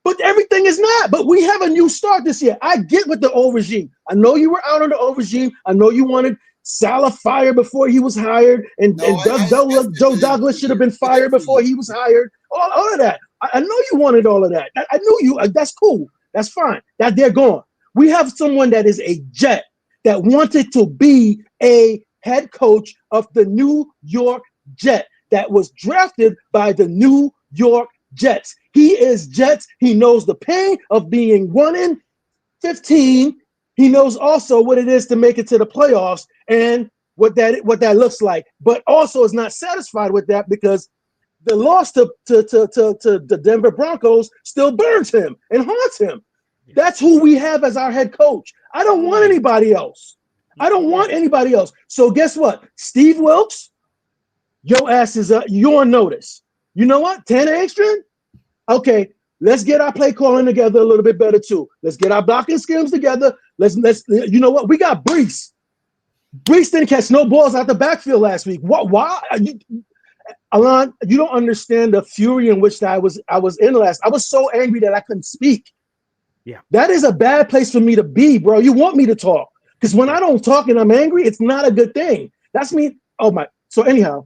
But everything is not. But we have a new start this year. I get with the old regime. I know you were out on the old regime. I know you wanted Salah fired before he was hired, and Joe Douglas should have been fired before he was hired. All of that. I know you wanted all of that. I knew you. That's cool. That's fine. That they're gone. We have someone that is a Jet that wanted to be a head coach of the New York Jet that was drafted by the New York Jets. He is Jets. He knows the pain of being 1-15. He knows also what it is to make it to the playoffs and what that looks like, but also is not satisfied with that because the loss to the Denver Broncos still burns him and haunts him. That's who we have as our head coach. I don't want anybody else. So guess what? Steve Wilkes, your ass is you're on notice. You know what? Tanner Engstrand? Okay, let's get our play calling together a little bit better too. Let's get our blocking schemes together. Let's you know what? We got Brees. Brees didn't catch no balls out the backfield last week. What? Why? Alon, you don't understand the fury in which I was in last. I was so angry that I couldn't speak. Yeah, that is a bad place for me to be, bro. You want me to talk because when I don't talk and I'm angry, it's not a good thing. That's me. Oh my. So anyhow,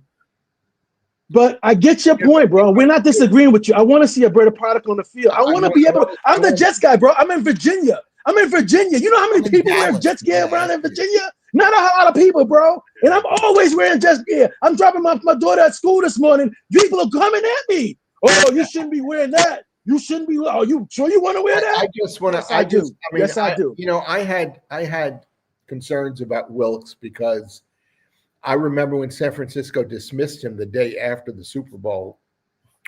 but I get your point, bro. We're not disagreeing with you. I want to see a better product on the field. I want to be able to. I'm the Jets guy, bro. I'm in Virginia. You know how many people wear Jets gear around in Virginia? Not a lot of people, bro. And I'm always wearing Jets gear. I'm dropping my daughter at school this morning. People are coming at me. Oh, you shouldn't be wearing that. You shouldn't be. Are you sure you want to wear that? I just want to. Yes, I do. Yes, I do. I had concerns about Wilkes because I remember when San Francisco dismissed him the day after the Super Bowl,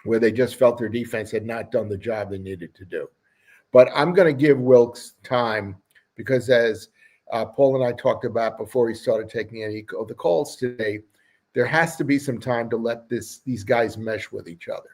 where they just felt their defense had not done the job they needed to do. But I'm going to give Wilkes time because, as Paul and I talked about before he started taking any of the calls today, there has to be some time to let these guys mesh with each other.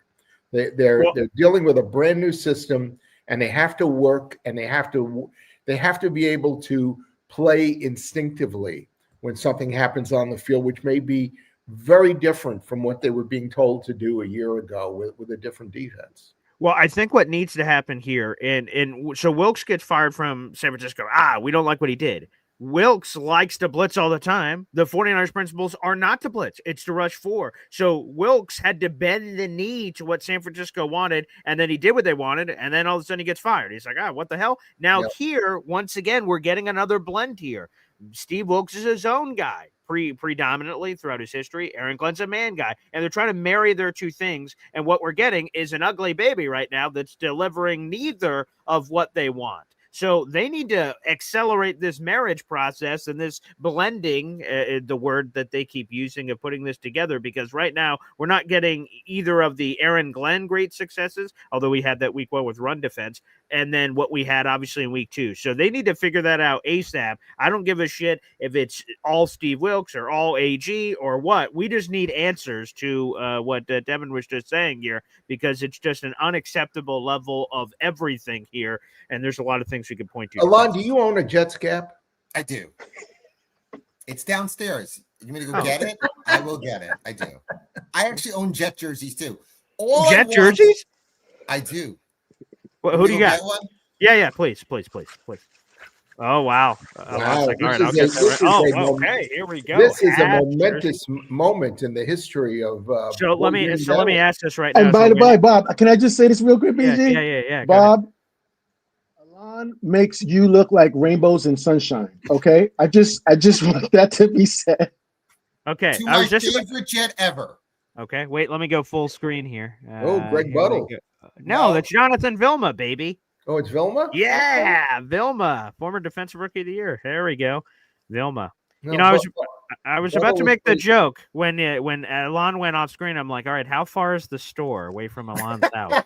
They're dealing with a brand new system, and they have to work, and they have to be able to play instinctively when something happens on the field, which may be very different from what they were being told to do a year ago with a different defense. Well, I think what needs to happen here, and so Wilkes gets fired from San Francisco. We don't like what he did. Wilkes likes to blitz all the time. The 49ers principles are not to blitz. It's to rush 4. So Wilkes had to bend the knee to what San Francisco wanted, and then he did what they wanted, and then all of a sudden he gets fired. He's like, what the hell? Now here, once again, we're getting another blend here. Steve Wilkes is a zone guy predominantly throughout his history. Aaron Glenn's a man guy, and they're trying to marry their two things. And what we're getting is an ugly baby right now that's delivering neither of what they want. So they need to accelerate this marriage process and this blending, the word that they keep using of putting this together, because right now we're not getting either of the Aaron Glenn great successes, although we had that week 1 with run defense, and then what we had obviously in week 2. So they need to figure that out ASAP. I don't give a shit if it's all Steve Wilkes or all AG or what. We just need answers to what Devin was just saying here, because it's just an unacceptable level of everything here. And there's a lot of things we could point to. Alon, do you own a Jets cap? I do. It's downstairs. You want me to go get it? I will get it. I do. I actually own Jet jerseys too. Jet jerseys? I do. Well, who do you got? Yeah, please. Oh, wow. Okay, here we go. This is a momentous moment in the history of. So let me ask this right now. And by the way, Bob, can I just say this real quick, BG? Yeah. Bob, Alon makes you look like rainbows and sunshine. Okay, I just want that to be said. Okay, to my favorite Jet ever. Okay, wait, let me go full screen here. Greg Buttle. No, that's Jonathan Vilma, baby. Oh, it's Vilma? Yeah, Vilma, former defensive rookie of the year. There we go. Vilma. No, you know, I was about to make the joke when Alon went off screen. I'm like, all right, how far is the store away from Alon's house?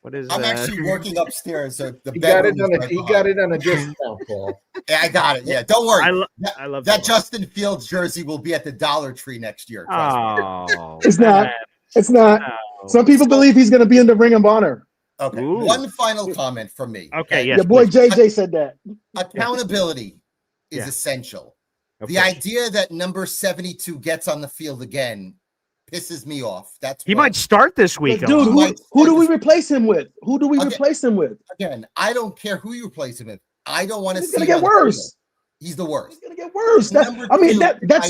What is? I'm actually working upstairs. So he got it on a discount, Paul. Yeah, I got it. Yeah, don't worry. I love that Justin Fields jersey will be at the Dollar Tree next year. It's not. It's not. No. Some people believe he's going to be in the Ring of Honor. Okay. Ooh. One final comment from me. Okay. Yes. Your boy JJ said that. Accountability is essential. The idea that number 72 gets on the field again pisses me off. He might start this week. Dude, who do we replace him with? Who do we replace him with? Again, I don't care who you replace him with. I don't want to see. He's gonna get worse. He's the worst. He's gonna get worse. That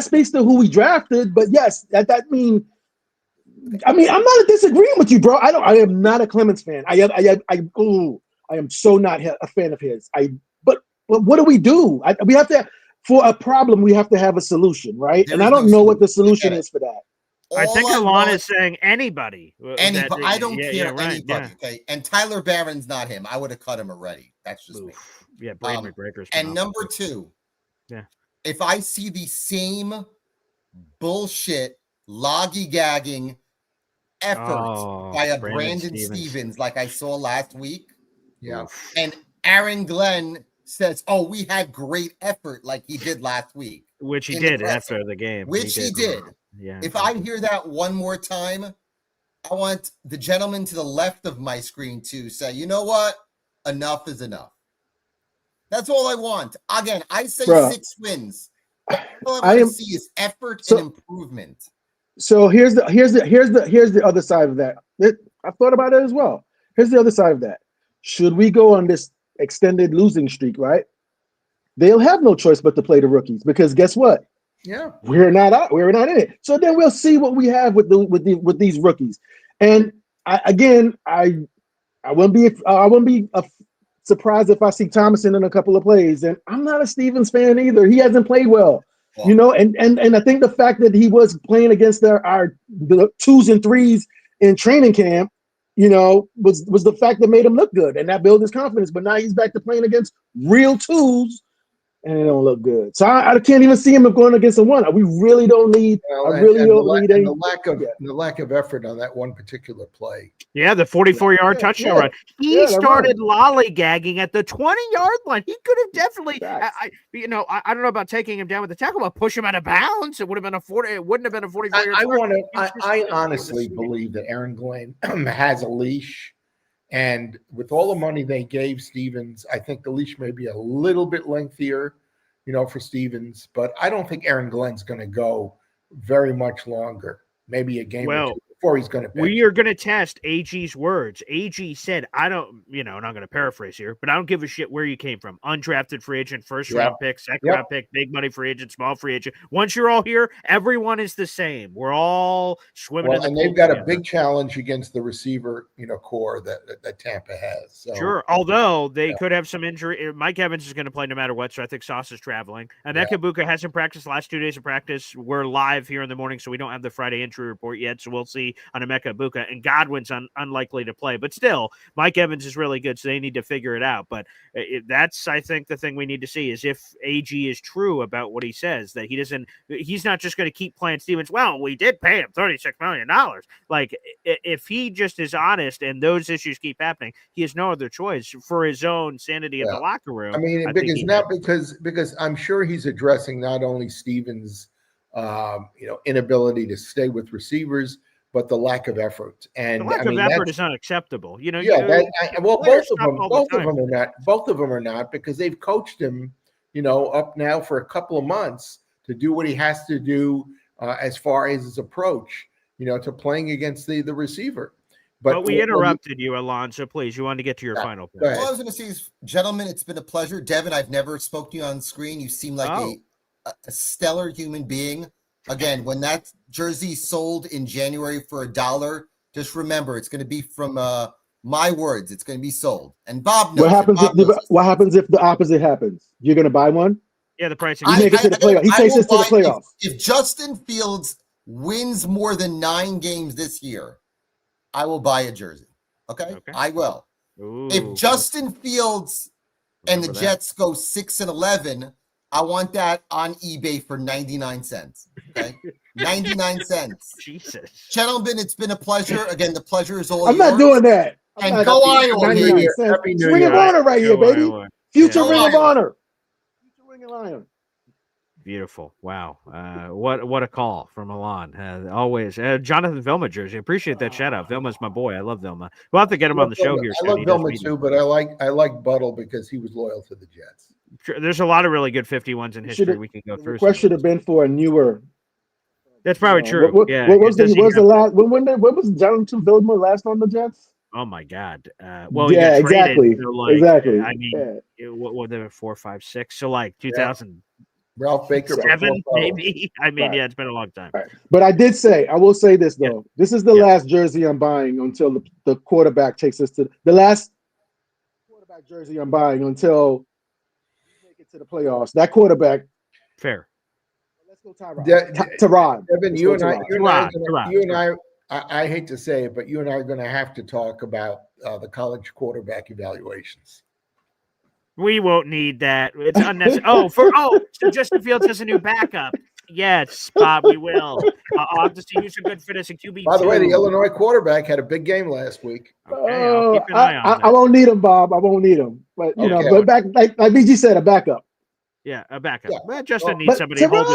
speaks to who we drafted. But yes, that means. I'm not disagreeing with you, bro. I am not a Clemens fan. I am so not a fan of his. But what do? We have to, for a problem, we have to have a solution, right? And I don't know what the solution is for that. I think Alon is saying anybody. Anybody. I don't care anybody. Yeah. Okay. And Tyler Barron's not him. I would have cut him already. That's just me. Yeah, Brady McGregor's. And number 2, if I see the same bullshit, loggy-gagging effort by a Brandon Stevens like I saw last week. Yeah. And Aaron Glenn says, "Oh, we had great effort like he did last week." Which he did after the game. Which he did. Yeah. If I hear that one more time, I want the gentleman to the left of my screen to say, "You know what? Enough is enough." That's all I want. Again, I say 6 wins. All I want to see is effort and improvement. So here's the other side of that. I thought about it as well. Here's the other side of that. Should we go on this extended losing streak, right? They'll have no choice but to play the rookies, because guess what? Yeah, we're not in it. So then we'll see what we have with these rookies. And I wouldn't be surprised if I see Thomason in a couple of plays. And I'm not a Stevens fan either. He hasn't played well. You know, and I think the fact that he was playing against the 2s and 3s in training camp, you know, was the fact that made him look good, and that built his confidence. But now he's back to playing against real 2s, and it don't look good. So I can't even see him going against a 1. We really don't need. The lack of effort on that one particular play. Yeah, the 44-yard touchdown run. He started lollygagging at the 20-yard line. He could have definitely. I don't know about taking him down with the tackle, but push him out of bounds. It would have been a 40. It wouldn't have been a 44-yard. I honestly believe that Aaron Glenn has a leash. And with all the money they gave Stevens, I think the leash may be a little bit lengthier, for Stevens. But I don't think Aaron Glenn's going to go very much longer. Maybe a game or 2 before he's going to. We are going to test AG's words. AG said, "I don't, and I'm going to paraphrase here, but I don't give a shit where you came from. Undrafted free agent, first round pick, second round pick, big money free agent, small free agent. Once you're all here, everyone is the same. We're all swimming in the pool. And they've got a big challenge against the receiver, core that Tampa has. So. Sure. Although they could have some injury. Mike Evans is going to play no matter what, so I think Sauce is traveling. And Ekabuka hasn't practiced last 2 days of practice. We're live here in the morning, so we don't have the Friday injury report yet. So we'll see maybe on Emeka Egbuka, and Godwin's unlikely to play. But still, Mike Evans is really good, so they need to figure it out. But that's, I think, the thing we need to see is if AG is true about what he says, that he's not just going to keep playing Stevens. Well, we did pay him $36 million. Like, if he just is honest and those issues keep happening, he has no other choice for his own sanity in the locker room. I mean, because I'm sure he's addressing not only Stevens' inability to stay with receivers, but the lack of effort. And the lack of effort is unacceptable. Both of them are not, because they've coached him, up now for a couple of months to do what he has to do as far as his approach, to playing against the receiver. But we interrupted you, Alon, so please, you wanted to get to your final point. All I was going to say is, gentlemen, it's been a pleasure. Devin, I've never spoken to you on screen. You seem like a stellar human being. Again, when that jersey sold in January for $1, just remember, it's going to be from my words. It's going to be sold. And Bob knows. What happens if the opposite happens? You're going to buy one? Yeah, the price. You make it to the playoffs. He takes us to the playoffs. If Justin Fields wins more than 9 games this year, I will buy a jersey. Okay? I will. Ooh. If Justin Fields and the Jets go 6-11, I want that on eBay for 99 cents. Okay? 99 cents. Jesus. Gentlemen, it's been a pleasure. Again, the pleasure is all I'm yours. not doing that. And go Iowa. Ring of Honor right here, baby. Future Ring of Honor. Future Ring of Honor. Beautiful. Wow. What a call from Alon. Always. Jonathan Vilma jersey. Appreciate that shout out. Vilma's my boy. I love Vilma. We'll have to get him on the show here. I love Vilma too, but I like Buttle because he was loyal to the Jets. There's a lot of really good 51s in history we can go through. The request should have been for a newer. That's probably true. What was the last? When was Jonathan Vilma last on the Jets? Oh my God! Yeah, exactly. Exactly. I mean, what were there? 4, 5, 6. So like 2000. Ralph Baker, 7 maybe. I mean, it's been a long time. Right. But I will say this though. This is the last jersey I'm buying until the quarterback takes us to the last quarterback jersey I'm buying until we make it to the playoffs. That quarterback. Fair. Let's go Tyrod. Devin, you and I, I hate to say it, but you and I are going to have to talk about the college quarterback evaluations. We won't need that. It's unnecessary. So Justin Fields has a new backup. Yes, Bob, we will. I'll have to see who's a good fit as a QB. By the way, the Illinois quarterback had a big game last week. Okay, I'll keep an eye on that. I won't need him, Bob. I won't need him. But but back like BG said, a backup. Yeah, a backup. Well, Justin needs somebody. Tyrod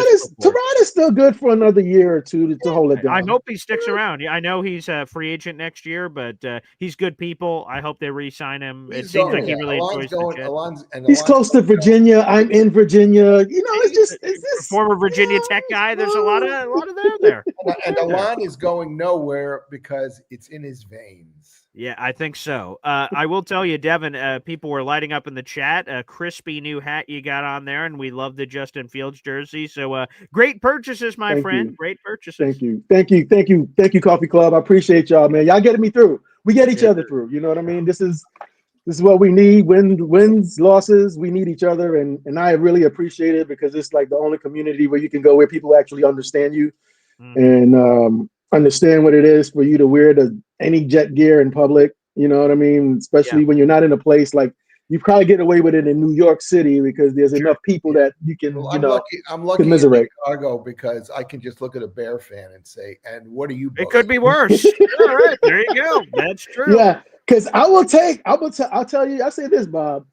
is still good for another year or two to hold it down. I hope he sticks around. Yeah, I know he's a free agent next year, but he's good people. I hope they re-sign him. It seems like he really enjoys the Jets. He's close to Virginia. I'm in Virginia. It's just former Virginia Tech guy. There's a lot of that there. And Alon is going nowhere because it's in his veins. Yeah, I think so. I will tell you, Devin, people were lighting up in the chat. A crispy new hat you got on there, and we love the Justin Fields jersey. So great purchases, my friend. Great purchases. Thank you, Coffee Club. I appreciate y'all, man. Y'all getting me through. We get each other through. You know what I mean? This is what we need. Wins, losses, we need each other, and I really appreciate it because it's like the only community where you can go where people actually understand you and understand what it is for you to wear any Jet gear in public. You know what I mean? Especially when you're not in a place like you probably get away with it in New York City because there's enough people that you can, I'm lucky commiserate. In Chicago because I can just look at a Bear fan and say, "And what are you?" It could be worse. All right, there you go. That's true. Yeah, because I'll tell you. I say this, Bob.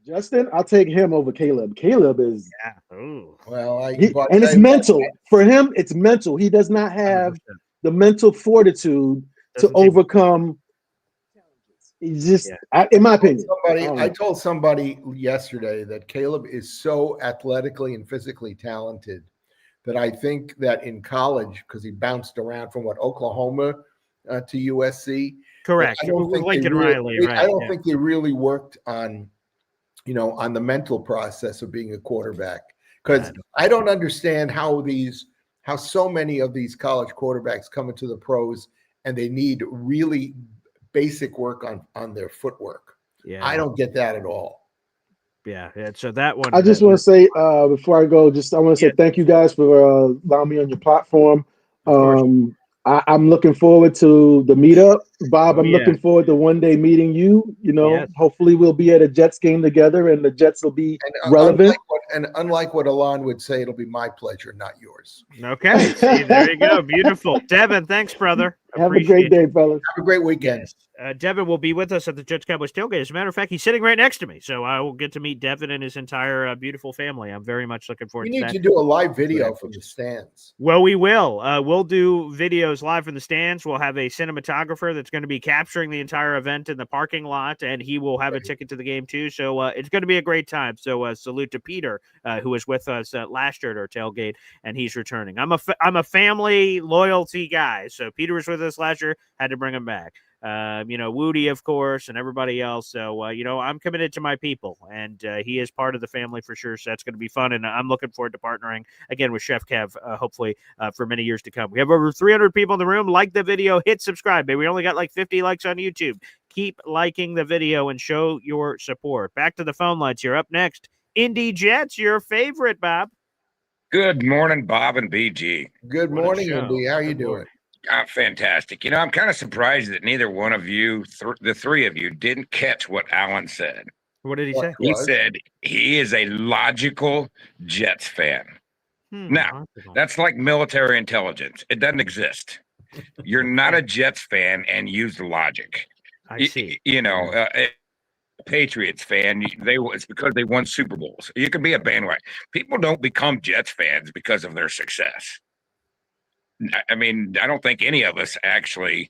Justin, I'll take him over Caleb. Caleb is and it's mental for him. It's mental. He does not have the mental fortitude to overcome. He's just, in my opinion. I told somebody yesterday that Caleb is so athletically and physically talented that I think that in college, because he bounced around from Oklahoma to USC. Correct. I don't think Lincoln Riley. Right. I don't think they really worked on, on the mental process of being a quarterback. Because I don't understand how so many of these college quarterbacks come into the pros and they need really basic work on their footwork. Yeah, I don't get that at all. Yeah. So that one. I just want to say before I go, I want to say thank you guys for allowing me on your platform. I'm looking forward to the meetup, Bob. Oh I'm yeah. looking forward to one day meeting you. Yes. Hopefully we'll be at a Jets game together, and the Jets will be And relevant. unlike what Alon would say, it'll be my pleasure, not yours. Okay. See, there you go. Beautiful. Devin, thanks, brother. Have a great day, fellas. Have a great weekend. Yes. Devin will be with us at the Jets Cowboys tailgate. As a matter of fact, he's sitting right next to me, so I will get to meet Devin and his entire beautiful family. I'm very much looking forward We to need that. to do a live video from the stands. Well, we will. We'll do videos live from the stands. We'll have a cinematographer that's going to be capturing the entire event in the parking lot, and he will have a ticket to the game too. So it's going to be a great time. So salute to Peter, who was with us last year at our tailgate, and he's returning. I'm a family loyalty guy. So Peter was with us last year, had to bring him back. Woody, of course, and everybody else. So, I'm committed to my people, and he is part of the family for sure. So that's going to be fun, and I'm looking forward to partnering again with Chef Kev, hopefully for many years to come. We have over 300 people in the room. Like the video, hit subscribe. Baby. We only got like 50 likes on YouTube. Keep liking the video and show your support. Back to the phone lines here. Up next, Indy Jets, your favorite, Bob. Good morning, Bob and BG. Good morning, Indy. How you doing? Fantastic. I'm kind of surprised that neither one of you, the three of you, didn't catch what Alan said. What did he say? He said he is a logical Jets fan. Now, that's like military intelligence. It doesn't exist. You're not a Jets fan and use logic. I see. Patriots fan, it's because they won Super Bowls. You can be a bandwagon. People don't become Jets fans because of their success. I mean, I don't think any of us actually.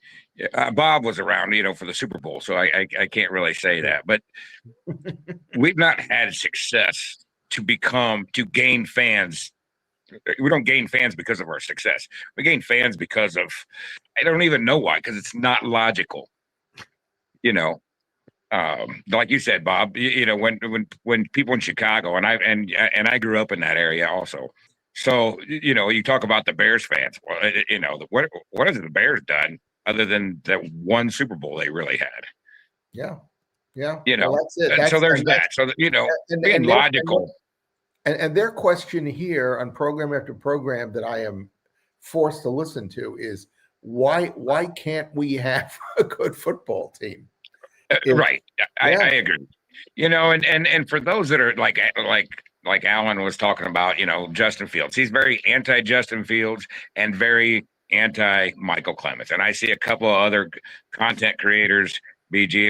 Bob was around, for the Super Bowl, so I can't really say that. But we've not had success to gain fans. We don't gain fans because of our success. We gain fans because of, I don't even know why, because it's not logical. Like you said, Bob. When people in Chicago, and I grew up in that area also. So, you talk about the Bears fans. Well, what has the Bears done other than that one Super Bowl they really had? Yeah. Well, that's it. So there's that. So, being logical. And their question here on program after program that I am forced to listen to is, why can't we have a good football team? Right. I agree. And for those that are like Alan was talking about, Justin Fields, he's very anti-Justin Fields and very anti-Michael Clemens. And I see a couple of other content creators, BG,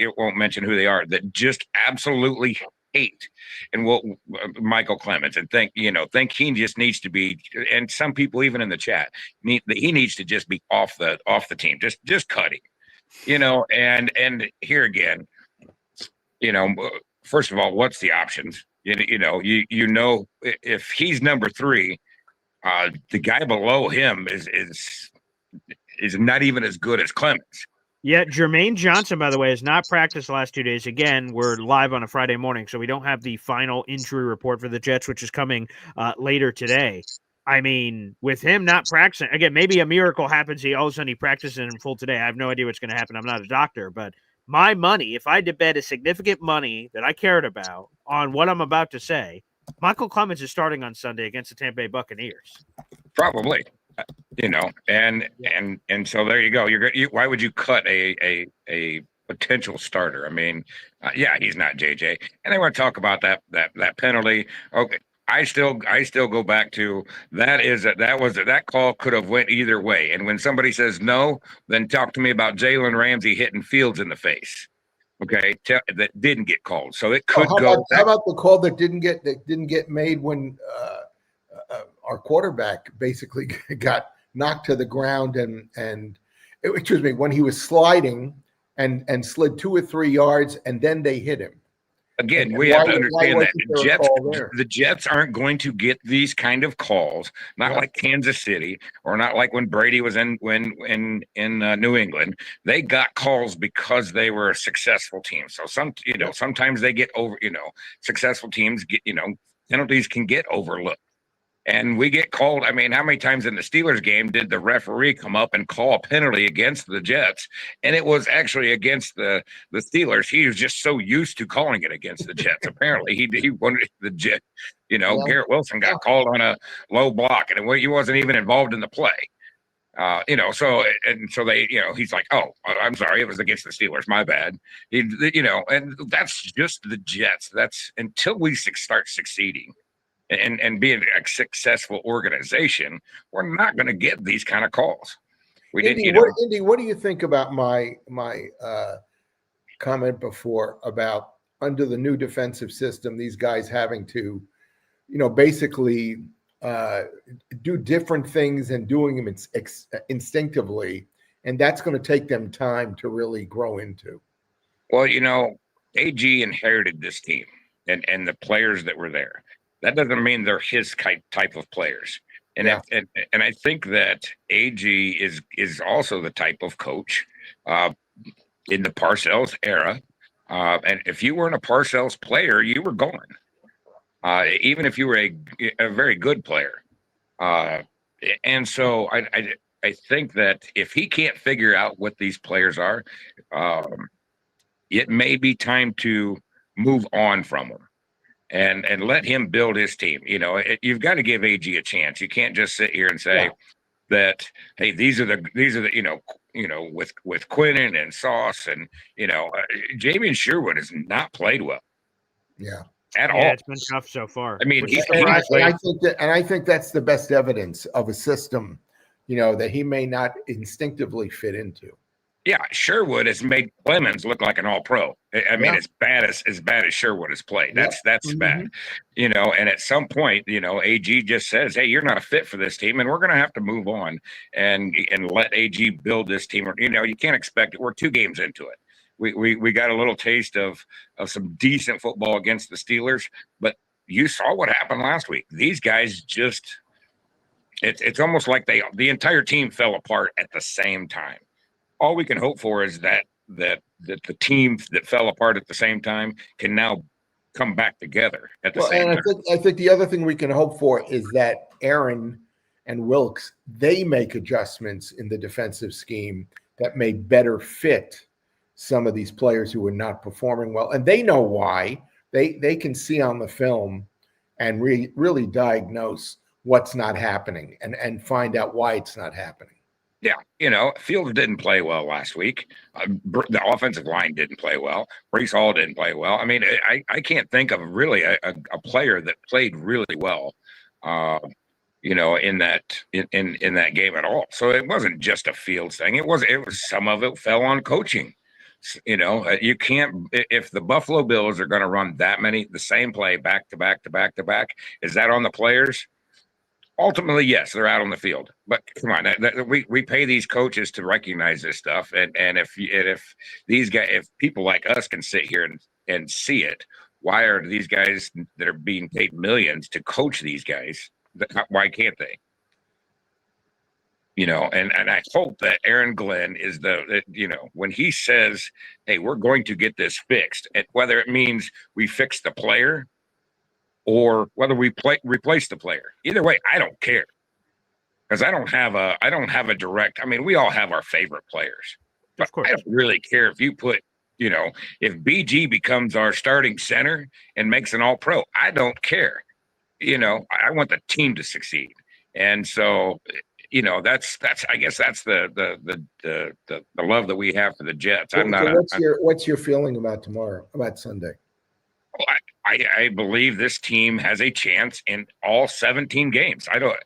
it won't mention who they are, that just absolutely hate Michael Clemens and think he just needs to be, and some people even in the chat, he needs to just be off the team, just cut him, and here again, first of all, what's the options? If he's number 3, the guy below him is not even as good as Clemens. Yeah, Jermaine Johnson, by the way, has not practiced the last 2 days. Again, we're live on a Friday morning, so we don't have the final injury report for the Jets, which is coming later today. I mean, with him not practicing, again, maybe a miracle happens. All of a sudden he practices in full today. I have no idea what's going to happen. I'm not a doctor, but my money, if I had to bet a significant money that I cared about on what I'm about to say, Michael Clemens is starting on Sunday against the Tampa Bay Buccaneers. Probably, and so there you go. Why would you cut a potential starter? I mean, he's not JJ, and I want to talk about that penalty. Okay. I still go back to that call could have went either way. And when somebody says no, then talk to me about Jalen Ramsey hitting Fields in the face. Okay, that didn't get called, so it could go. How about the call that didn't get made when our quarterback basically got knocked to the ground when he was sliding and slid 2 or 3 yards and then they hit him. Again, we have to understand that the Jets aren't going to get these kind of calls, not like Kansas City or not like when Brady was in New England. They got calls because they were a successful team. So sometimes they get over. Successful teams get penalties can get overlooked. And we get called. I mean, how many times in the Steelers game did the referee come up and call a penalty against the Jets? And it was actually against the Steelers. He was just so used to calling it against the Jets. Apparently, he wanted the Jets. Garrett Wilson got called on a low block, and he wasn't even involved in the play. So they, he's like, oh, I'm sorry, it was against the Steelers, my bad. And that's just the Jets. That's until we start succeeding and being a successful organization, we're not going to get these kind of calls. Indy, what do you think about my comment before about under the new defensive system, these guys having to, basically do different things and doing them instinctively, and that's going to take them time to really grow into? Well, AG inherited this team and the players that were there. That doesn't mean they're his type of players. And I think that AG is also the type of coach in the Parcells era. And if you weren't a Parcells player, you were gone. Even if you were a very good player. And so I think that if he can't figure out what these players are, it may be time to move on from them and let him build his team. You've got to give AG a chance. You can't just sit here and say that, hey, these are the with Quinnen and Sauce and Jamin Sherwood has not played well. Yeah. At all. It's been tough so far. I mean, I think that's the best evidence of a system, that he may not instinctively fit into. Yeah, Sherwood has made Clemens look like an all-pro. I mean, as bad as Sherwood has played. That's bad. And at some point, AG just says, hey, you're not a fit for this team, and we're going to have to move on and let AG build this team. You can't expect it. We're 2 games into it. We got a little taste of some decent football against the Steelers, but you saw what happened last week. These guys just it's almost like the entire team fell apart at the same time. All we can hope for is that the team that fell apart at the same time can now come back together at the same time. I think the other thing we can hope for is that Aaron and Wilkes, they make adjustments in the defensive scheme that may better fit some of these players who are not performing well, and they know why. They can see on the film and really diagnose what's not happening and find out why it's not happening. Yeah, Fields didn't play well last week. The offensive line didn't play well. Breece Hall didn't play well. I mean, I can't think of really a player that played really well, in that game at all. So it wasn't just a Fields thing. It was some of it fell on coaching. You can't, if the Buffalo Bills are going to run the same play back to back to back to back, is that on the players? Ultimately, yes, they're out on the field. But come on, we pay these coaches to recognize this stuff. And if these guys, if people like us can sit here and see it, why are these guys that are being paid millions to coach these guys? Why can't they? And I hope that Aaron Glenn is when he says, hey, we're going to get this fixed, and whether it means we fix the player or whether we replace the player. Either way, I don't care. Because I don't have a direct, we all have our favorite players. But of course. I don't really care if you put, if BG becomes our starting center and makes an all-pro, I don't care. I want the team to succeed. And so that's I guess that's the love that we have for the Jets. What's your feeling about Sunday? Well, I believe this team has a chance in all 17 games. I don't,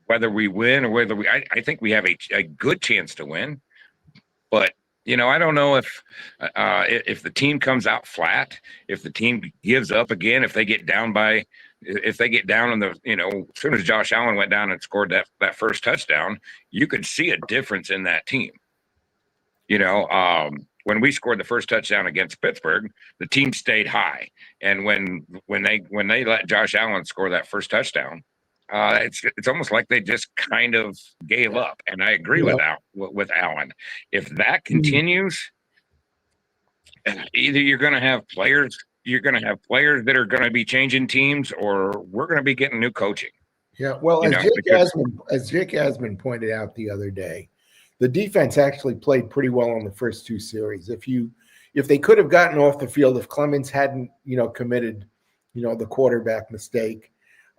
whether we win or whether I think we have a good chance to win, but I don't know if the team comes out flat, if the team gives up again, if they get down on the, as soon as Josh Allen went down and scored that first touchdown, you could see a difference in that team. When we scored the first touchdown against Pittsburgh, the team stayed high. And when they let Josh Allen score that first touchdown, it's almost like they just kind of gave up. And I agree with Allen. If that continues, either you're going to have players that are going to be changing teams, or we're going to be getting new coaching. Yeah. Well, as Jake Asman pointed out the other day, the defense actually played pretty well on the first 2 series. If they could have gotten off the field, if Clemens hadn't, committed, the quarterback mistake,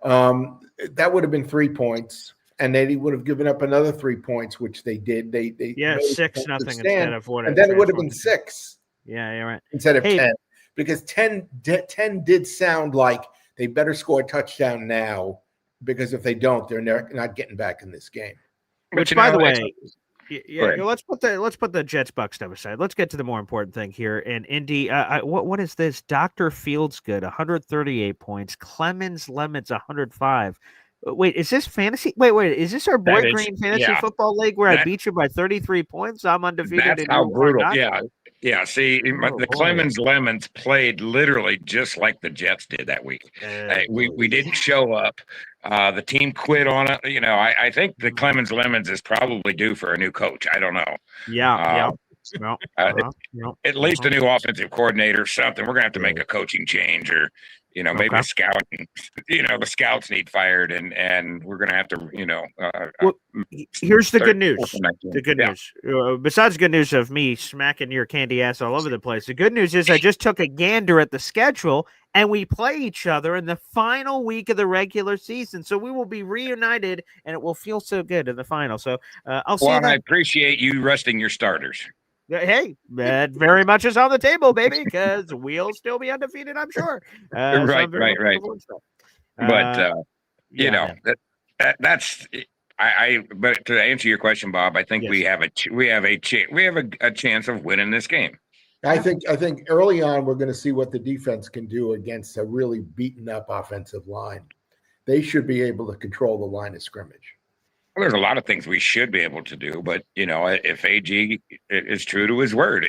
That would have been 3 points, and then he would have given up another 3 points, which they did. They 6-0 instead of what, and then it would have been 6. Yeah, you're right. Instead of 10, because 10 did sound like they better score a touchdown now, because if they don't, they're not getting back in this game. Which, by the way, let's put the Jets Bucks stuff aside. Let's get to the more important thing here. And Indy, what is this? Dr. Fields good, 138 points. Clemens Lemons 105. Wait, is this fantasy? Wait, is this our Boy Green Fantasy Football League where I beat you by 33 points? I'm undefeated. That's how brutal. Yeah. See, the Clemens Lemons played literally just like the Jets did that week. We didn't show up. The team quit on it. I think the Clemens Lemons is probably due for a new coach. I don't know. At least a new offensive coordinator, something. We're gonna have to make a coaching change, or maybe a scouting. The scouts need fired, and we're gonna have to. Here's the good news. The good news. Besides good news of me smacking your candy ass all over the place, the good news is I just took a gander at the schedule, and we play each other in the final week of the regular season. So we will be reunited, and it will feel so good in the final. So I'll see you then. I appreciate you resting your starters. Hey, that very much is on the table, baby, because we'll still be undefeated, I'm sure. Right. But that's. But to answer your question, Bob, I think we have a chance of winning this game. I think early on we're going to see what the defense can do against a really beaten up offensive line. They should be able to control the line of scrimmage. Well, there's a lot of things we should be able to do, but if AG is true to his word,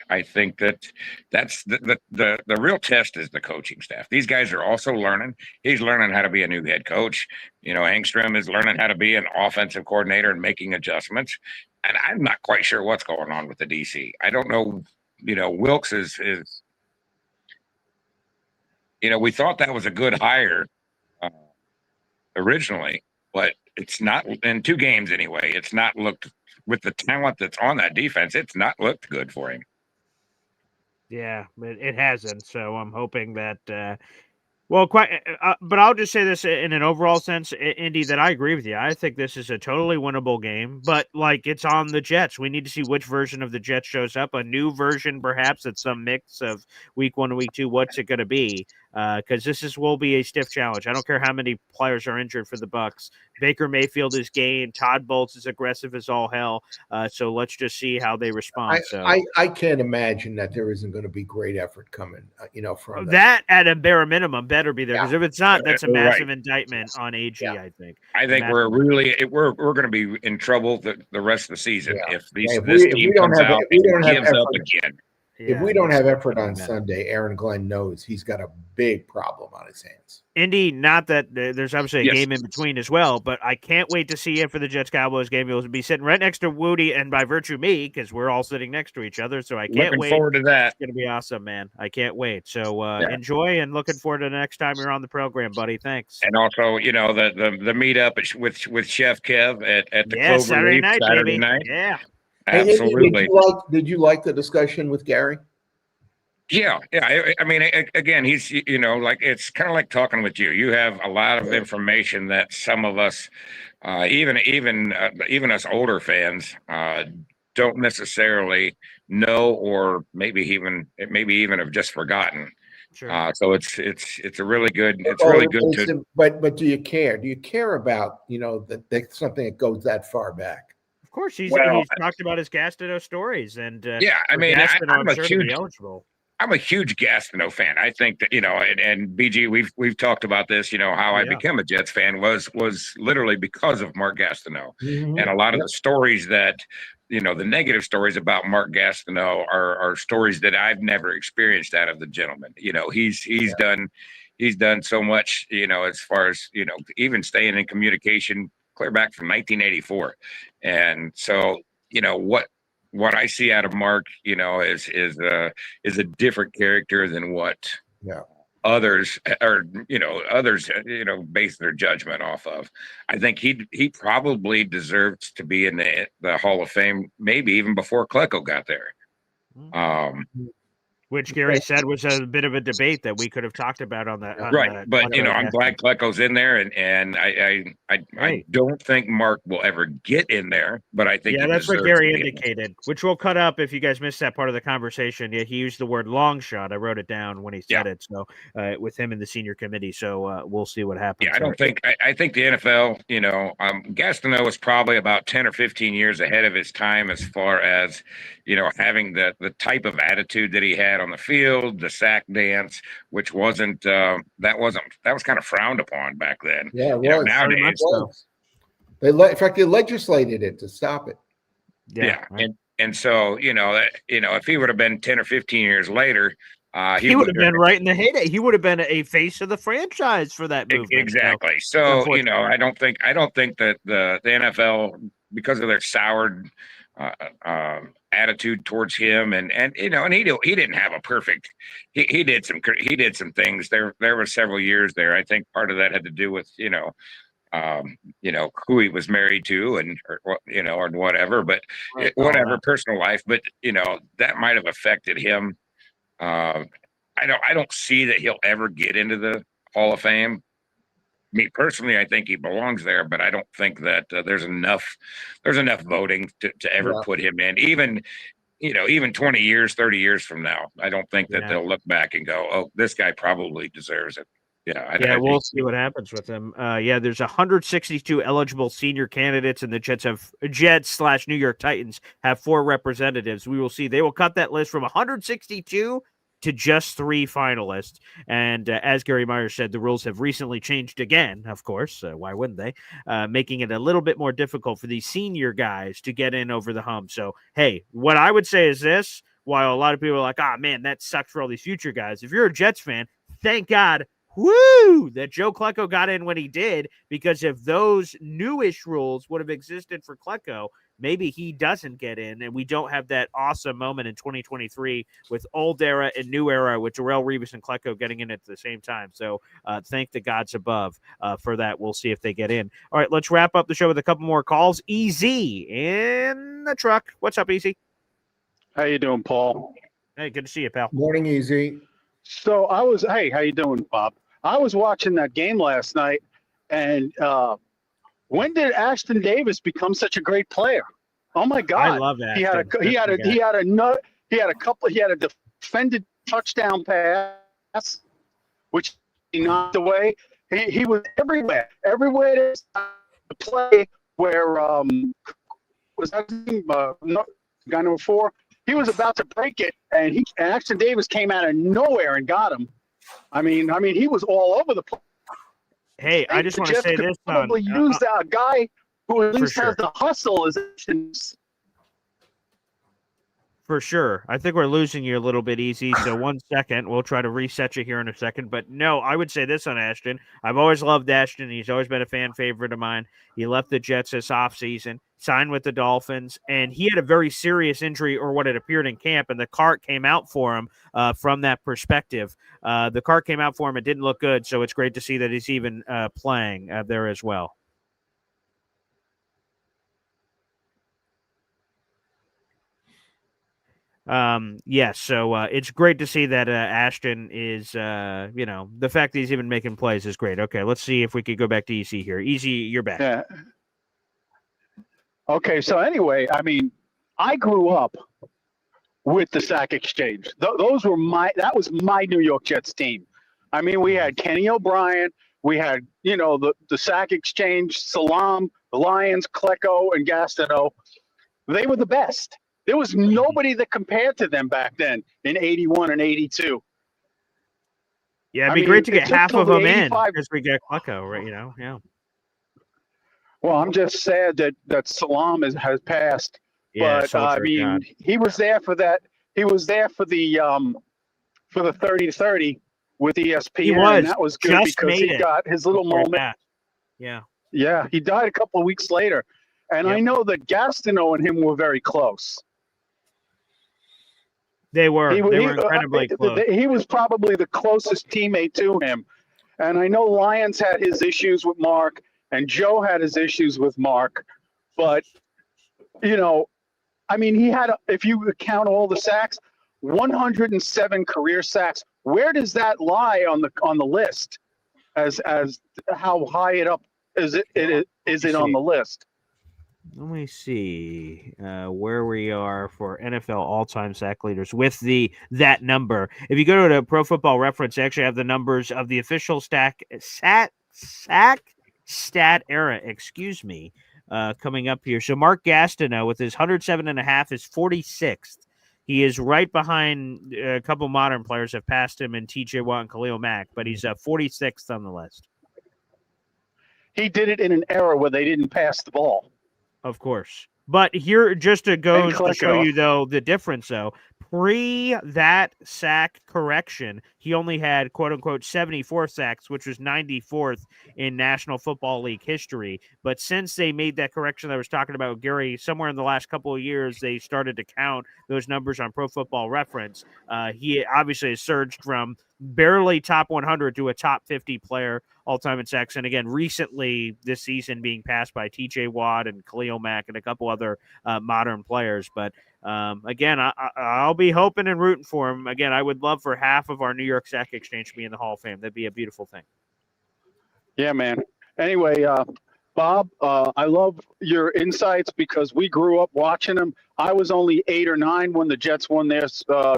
I think that's the real test is the coaching staff. These guys are also learning. He's learning how to be a new head coach. Engstrom is learning how to be an offensive coordinator and making adjustments. And I'm not quite sure what's going on with the DC. I don't know. Wilkes is. We thought that was a good hire originally, but it's not in 2 games anyway. It's not looked with the talent that's on that defense. It's not looked good for him. Yeah, it hasn't. So I'm hoping that. But I'll just say this in an overall sense, Indy, that I agree with you. I think this is a totally winnable game, but it's on the Jets. We need to see which version of the Jets shows up. A new version, perhaps. It's some mix of week 1 and week 2. What's it going to be? Because will be a stiff challenge. I don't care how many players are injured for the Bucks. Baker Mayfield is game. Todd Bowles is aggressive as all hell. So let's just see how they respond. I can't imagine that there isn't going to be great effort coming. From that at a bare minimum better be there, because if it's not, that's a massive indictment on AG. I think. I think we're going to be in trouble the rest of the season if this team comes out and gives up again. If we don't have effort on Sunday, Aaron Glenn knows he's got a big problem on his hands. Indy, not that there's obviously a game in between as well, but I can't wait to see you for the Jets-Cowboys game. You'll be sitting right next to Woody, and by virtue me, because we're all sitting next to each other, so I can't wait. Looking forward to that. It's going to be awesome, man. I can't wait. So enjoy, and looking forward to the next time you're on the program, buddy. Thanks. And also, the meetup with Chef Kev at the Clover Saturday Leaf, night, Saturday baby. night. Yeah. Absolutely. Did you like the discussion with Gary? Yeah. I mean, again, he's it's kind of like talking with you. You have a lot of information that some of us, even us older fans, don't necessarily know, or maybe even have just forgotten. Sure. So it's a really good. It's really good. But do you care? Do you care about that something that goes that far back? Of course, he's talked about his Gastineau stories, and I mean, I'm a huge eligible. I'm a huge Gastineau fan. I think that and BG, we've talked about this. How I became a Jets fan was literally because of Mark Gastineau, and a lot of the stories that the negative stories about Mark Gastineau are stories that I've never experienced out of the gentleman. He's done so much. As far as even staying in communication clear back from 1984, and so what I see out of Mark, is a different character than what others base their judgment off of. I think he probably deserves to be in the Hall of Fame, maybe even before Klecko got there. which Gary said was a bit of a debate that we could have talked about on that. Right, but I'm glad Klecko's in there, and I don't think Mark will ever get in there, but I think that's what Gary indicated, which we'll cut up if you guys missed that part of the conversation. Yeah, he used the word long shot. I wrote it down when he said it. So with him in the senior committee, so we'll see what happens. Yeah, I think the NFL, Gastineau is probably about 10 or 15 years ahead of his time as far as having the type of attitude that he had on the field, the sack dance, which wasn't that was kind of frowned upon back then. Yeah, it was. Nowadays, in fact, they legislated it to stop it. Yeah, right. and so if he would have been 10 or 15 years later, he would have been right in the heyday. He would have been a face of the franchise for that movement. Exactly. So I don't think that the NFL, because of their soured attitude towards him, and he didn't have a perfect. He did some things. There were several years there. I think part of that had to do with who he was married to or whatever, but whatever personal life. But that might have affected him. I don't see that he'll ever get into the Hall of Fame. Me personally, I think he belongs there, but I don't think that there's enough voting to ever put him in. Even 20 years, 30 years from now, I don't think that they'll look back and go, "Oh, this guy probably deserves it." We'll see what happens with him. There's 162 eligible senior candidates, and the Jets/New York Titans have 4 representatives. We will see. They will cut that list from 162 to just 3 finalists. And as Gary Myers said, the rules have recently changed again, of course. Why wouldn't they? Making it a little bit more difficult for these senior guys to get in over the hump. So, hey, what I would say is this, while a lot of people are like, man, that sucks for all these future guys. If you're a Jets fan, thank God that Joe Klecko got in when he did, because if those newish rules would have existed for Klecko, maybe he doesn't get in, and we don't have that awesome moment in 2023 with old era and new era with Darrelle Revis and Klecko getting in at the same time. So thank the gods above for that. We'll see if they get in. All right, let's wrap up the show with a couple more calls. Easy in the truck. What's up, Easy? How you doing, Paul? Hey, good to see you, pal. Morning, Easy. So hey, how you doing, Bob? I was watching that game last night, and when did Ashton Davis become such a great player? Oh my God! I love that. He had a defended touchdown pass, which he knocked away. He was everywhere. Everywhere to play where was that guy number 4? He was about to break it, and Ashton Davis came out of nowhere and got him. I mean, he was all over the place. Hey, I just want to say this. Probably use a guy who at least has the hustle as For sure. I think we're losing you a little bit, Easy. So 1 second. We'll try to reset you here in a second. But no, I would say this on Ashton. I've always loved Ashton. He's always been a fan favorite of mine. He left the Jets this offseason, signed with the Dolphins, and he had a very serious injury, or what it appeared in camp, and the cart came out for him from that perspective. The cart came out for him. It didn't look good, so it's great to see that he's even playing there as well. So it's great to see that Ashton is, the fact that he's even making plays is great. Okay, let's see if we could go back to EC here. Easy, you're back. Yeah. Okay, so anyway, I mean, I grew up with the Sack Exchange. That was my New York Jets team. I mean, we had Kenny O'Brien, we had, the Sack Exchange, Salam, the Lions, Klecko, and Gastineau. They were the best. There was nobody that compared to them back then in 81 and 82. Yeah, it'd be great to get half of them in because we get Klecko, right? Yeah. Well, I'm just sad that Salam has passed. Yeah, but I mean, he was there for that. He was there for the 30-30 with ESPN. And that was good because he got his little moment. Yeah. Yeah, he died a couple of weeks later. And I know that Gastineau and him were very close. They were incredibly close. He was probably the closest teammate to him. And I know Lyons had his issues with Mark, and Joe had his issues with Mark. But, I mean, he had, if you count all the sacks, 107 career sacks. Where does that lie on the list? As how high it up is it on the list? Let me see where we are for NFL all-time sack leaders with that number. If you go to the Pro Football Reference, they actually have the numbers of the official sack stat era. Excuse me, coming up here. So Mark Gastineau with his 107.5 is 46th. He is right behind a couple modern players have passed him in T.J. Watt and Khalil Mack, but he's 46th on the list. He did it in an era where they didn't pass the ball. Of course. But here just goes to show you, though, the difference, though. Pre that sack correction, he only had, quote-unquote, 74 sacks, which was 94th in National Football League history. But since they made that correction that I was talking about, Gary, somewhere in the last couple of years, they started to count those numbers on Pro Football Reference. He obviously has surged from barely top 100 to a top 50 player all-time in sacks. And again, recently this season being passed by T.J. Watt and Khalil Mack and a couple other modern players. But again, I'll be hoping and rooting for him. Again, I would love for half of our New York Sack Exchange to be in the Hall of Fame. That'd be a beautiful thing. Yeah, man. Anyway, Bob, I love your insights because we grew up watching them. I was only 8 or 9 when the Jets won their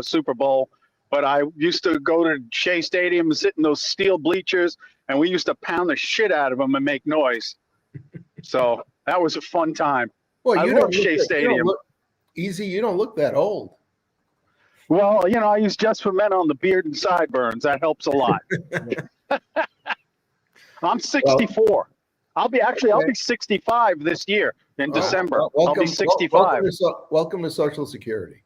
Super Bowl, but I used to go to Shea Stadium and sit in those steel bleachers, and we used to pound the shit out of them and make noise. So that was a fun time. Well, I love Shea Stadium. You don't look that old. Well, I use Just for Men on the beard and sideburns. That helps a lot. I'm 64. I'll be 65 this year in December. I'll be 65. Welcome to Social Security.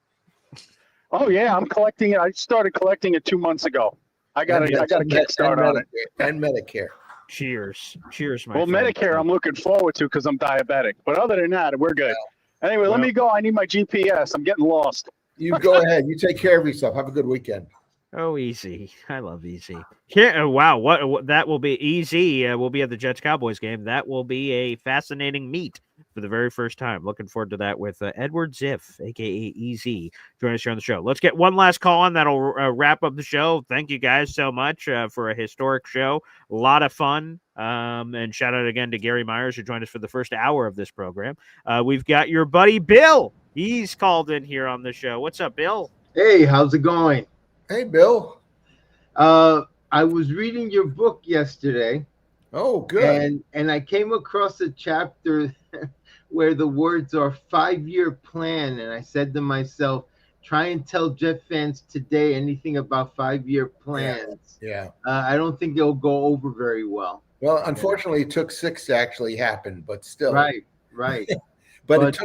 Oh yeah, I'm collecting it. I started collecting it 2 months ago. I got a kickstart on it. And Medicare. Cheers, my friend. Medicare, I'm looking forward to because I'm diabetic. But other than that, we're good. Anyway, let me go. I need my GPS. I'm getting lost. You go ahead. You take care of yourself. Have a good weekend. Oh, easy. I love easy. Yeah, wow, what that will be easy. We'll be at the Jets-Cowboys game. That will be a fascinating meet for the very first time. Looking forward to that with Edward Ziff, a.k.a. EZ, joining us here on the show. Let's get one last call on. That'll wrap up the show. Thank you guys so much for a historic show. A lot of fun. And shout out again to Gary Myers, who joined us for the first hour of this program. We've got your buddy Bill. He's called in here on the show. What's up, Bill? Hey, how's it going? Hey, Bill. I was reading your book yesterday. Oh, good. And I came across a chapter where the words are 5-year plan. And I said to myself, try and tell Jet fans today anything about 5-year plans. Yeah. I don't think it'll go over very well. Well, unfortunately, it took 6 to actually happen, but still. Right. but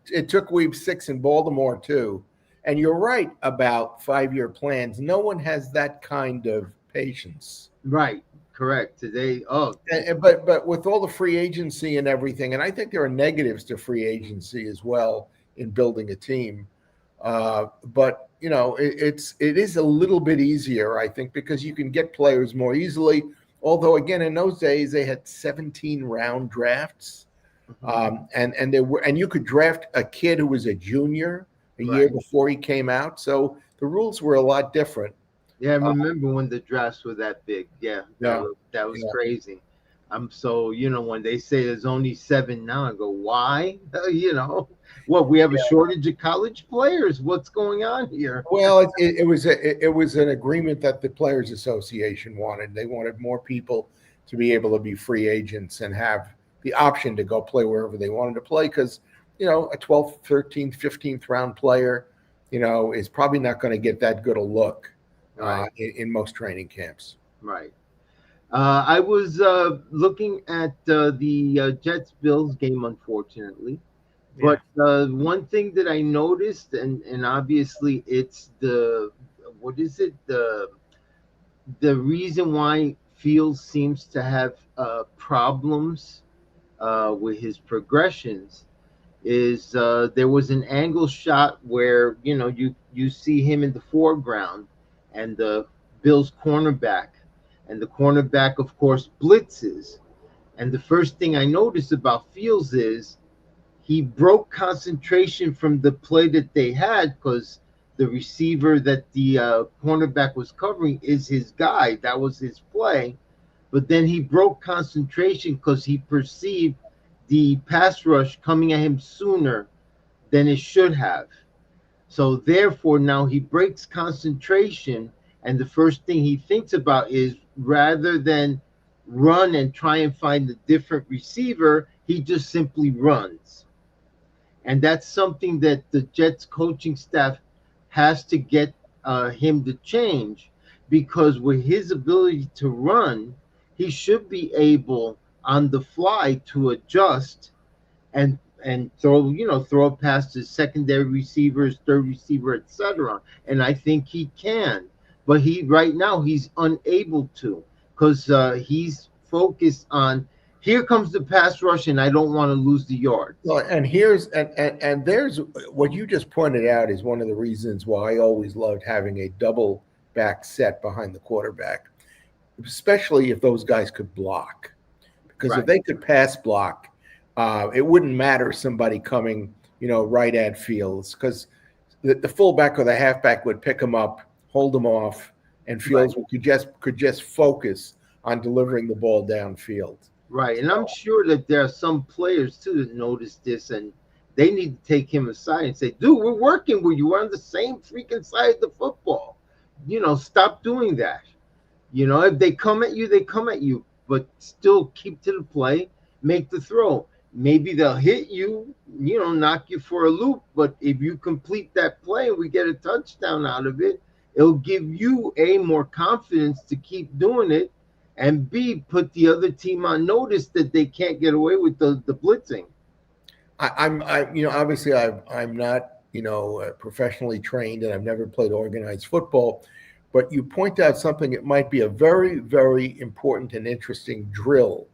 it took Week 6 in Baltimore, too. And you're right about 5-year plans. No one has that kind of patience. Right. Correct. Today. But with all the free agency and everything, and I think there are negatives to free agency as well in building a team. But it is a little bit easier, I think, because you can get players more easily. Although again, in those days they had 17 round drafts, and you could draft a kid who was a junior a year before he came out. So the rules were a lot different. Yeah, I remember when the drafts were that big. Yeah, that was crazy. So when they say there's only 7 now, I go, why? We have a shortage of college players. What's going on here? Well, it was an agreement that the Players Association wanted. They wanted more people to be able to be free agents and have the option to go play wherever they wanted to play, because a 12th, 13th, 15th round player, is probably not going to get that good a look in most training camps. Right. I was looking at the Jets-Bills game, unfortunately. But one thing that I noticed, and obviously it's the reason why Fields seems to have problems with his progressions is there was an angle shot where you see him in the foreground and the Bills cornerback, and the cornerback of course blitzes, and the first thing I noticed about Fields is he broke concentration from the play that they had, because the receiver that the cornerback was covering is his guy. That was his play. But then he broke concentration because he perceived the pass rush coming at him sooner than it should have. So therefore, now he breaks concentration, and the first thing he thinks about is rather than run and try and find a different receiver, he just simply runs. And that's something that the Jets coaching staff has to get him to change, because with his ability to run, he should be able on the fly to adjust and throw past his secondary receivers, third receiver, etc. And I think he can, but right now he's unable to, because he's focused on, here comes the pass rush and I don't want to lose the yards. Well, and there's what you just pointed out is one of the reasons why I always loved having a double back set behind the quarterback, especially if those guys could block, because if they could pass block, it wouldn't matter somebody coming, right at Fields, because the fullback or the halfback would pick him up, hold him off, and Fields could just focus on delivering the ball downfield. Right, and I'm sure that there are some players too that notice this, and they need to take him aside and say, "Dude, we're working with you. We're on the same freaking side of the football. Stop doing that. If they come at you, they come at you, but still keep to the play, make the throw. Maybe they'll hit you, knock you for a loop, but if you complete that play and we get a touchdown out of it, it'll give you more confidence to keep doing it, and B, put the other team on notice that they can't get away with the blitzing." Obviously I'm not, professionally trained, and I've never played organized football, but you point out something that might be a very, very important and interesting drill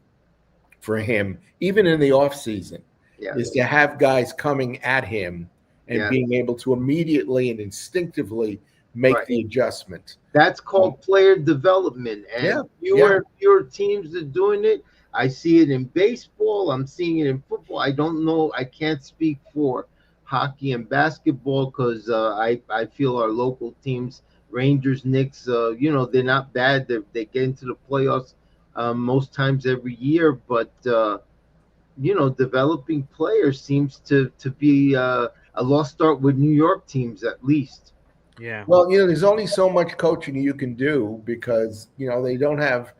for him, even in the off season, is to have guys coming at him and being able to immediately and instinctively make the adjustment. That's called player development, and fewer teams are doing it. I see it in baseball. I'm seeing it in football. I don't know. I can't speak for hockey and basketball, because I feel our local teams, Rangers, Knicks, they're not bad. They get into the playoffs most times every year, but developing players seems to be a lost start with New York teams, at least. Yeah. Well, there's only so much coaching you can do, because they don't have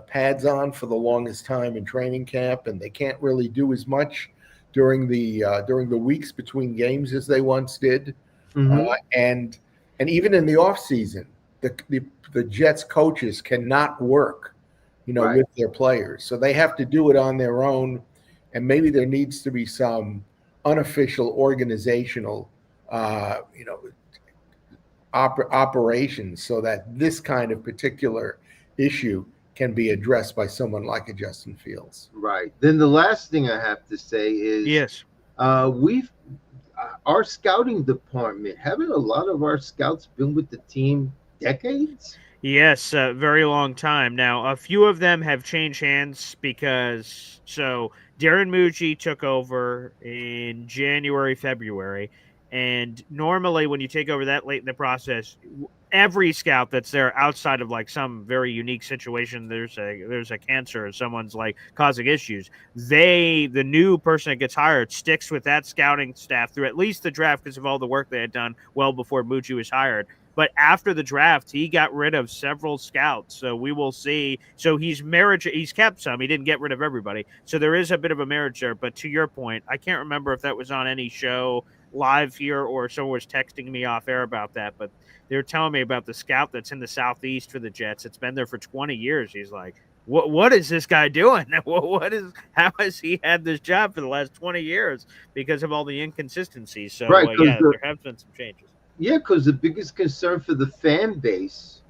pads on for the longest time in training camp, and they can't really do as much during the weeks between games as they once did. And even in the off season, the Jets coaches cannot work, with their players, so they have to do it on their own. And maybe there needs to be some unofficial organizational, operations, so that this kind of particular issue can be addressed by someone like a Justin Fields. Right. Then the last thing I have to say is, our scouting department, haven't a lot of our scouts been with the team decades? Yes, very long time. Now, a few of them have changed hands because Darren Mucci took over in January, February, and normally when you take over that late in the process, every scout that's there outside of like some very unique situation, there's a cancer or someone's like causing issues, the new person that gets hired sticks with that scouting staff through at least the draft because of all the work they had done well before Mucci was hired. But after the draft, he got rid of several scouts. So we will see. So he's kept some. He didn't get rid of everybody. So there is a bit of a marriage there. But to your point, I can't remember if that was on any show live here or someone was texting me off air about that. But they were telling me about the scout that's in the Southeast for the Jets. It's been there for 20 years. He's like, what is this guy doing? How has he had this job for the last 20 years because of all the inconsistencies? So there have been some changes. Yeah, because the biggest concern for the fan base,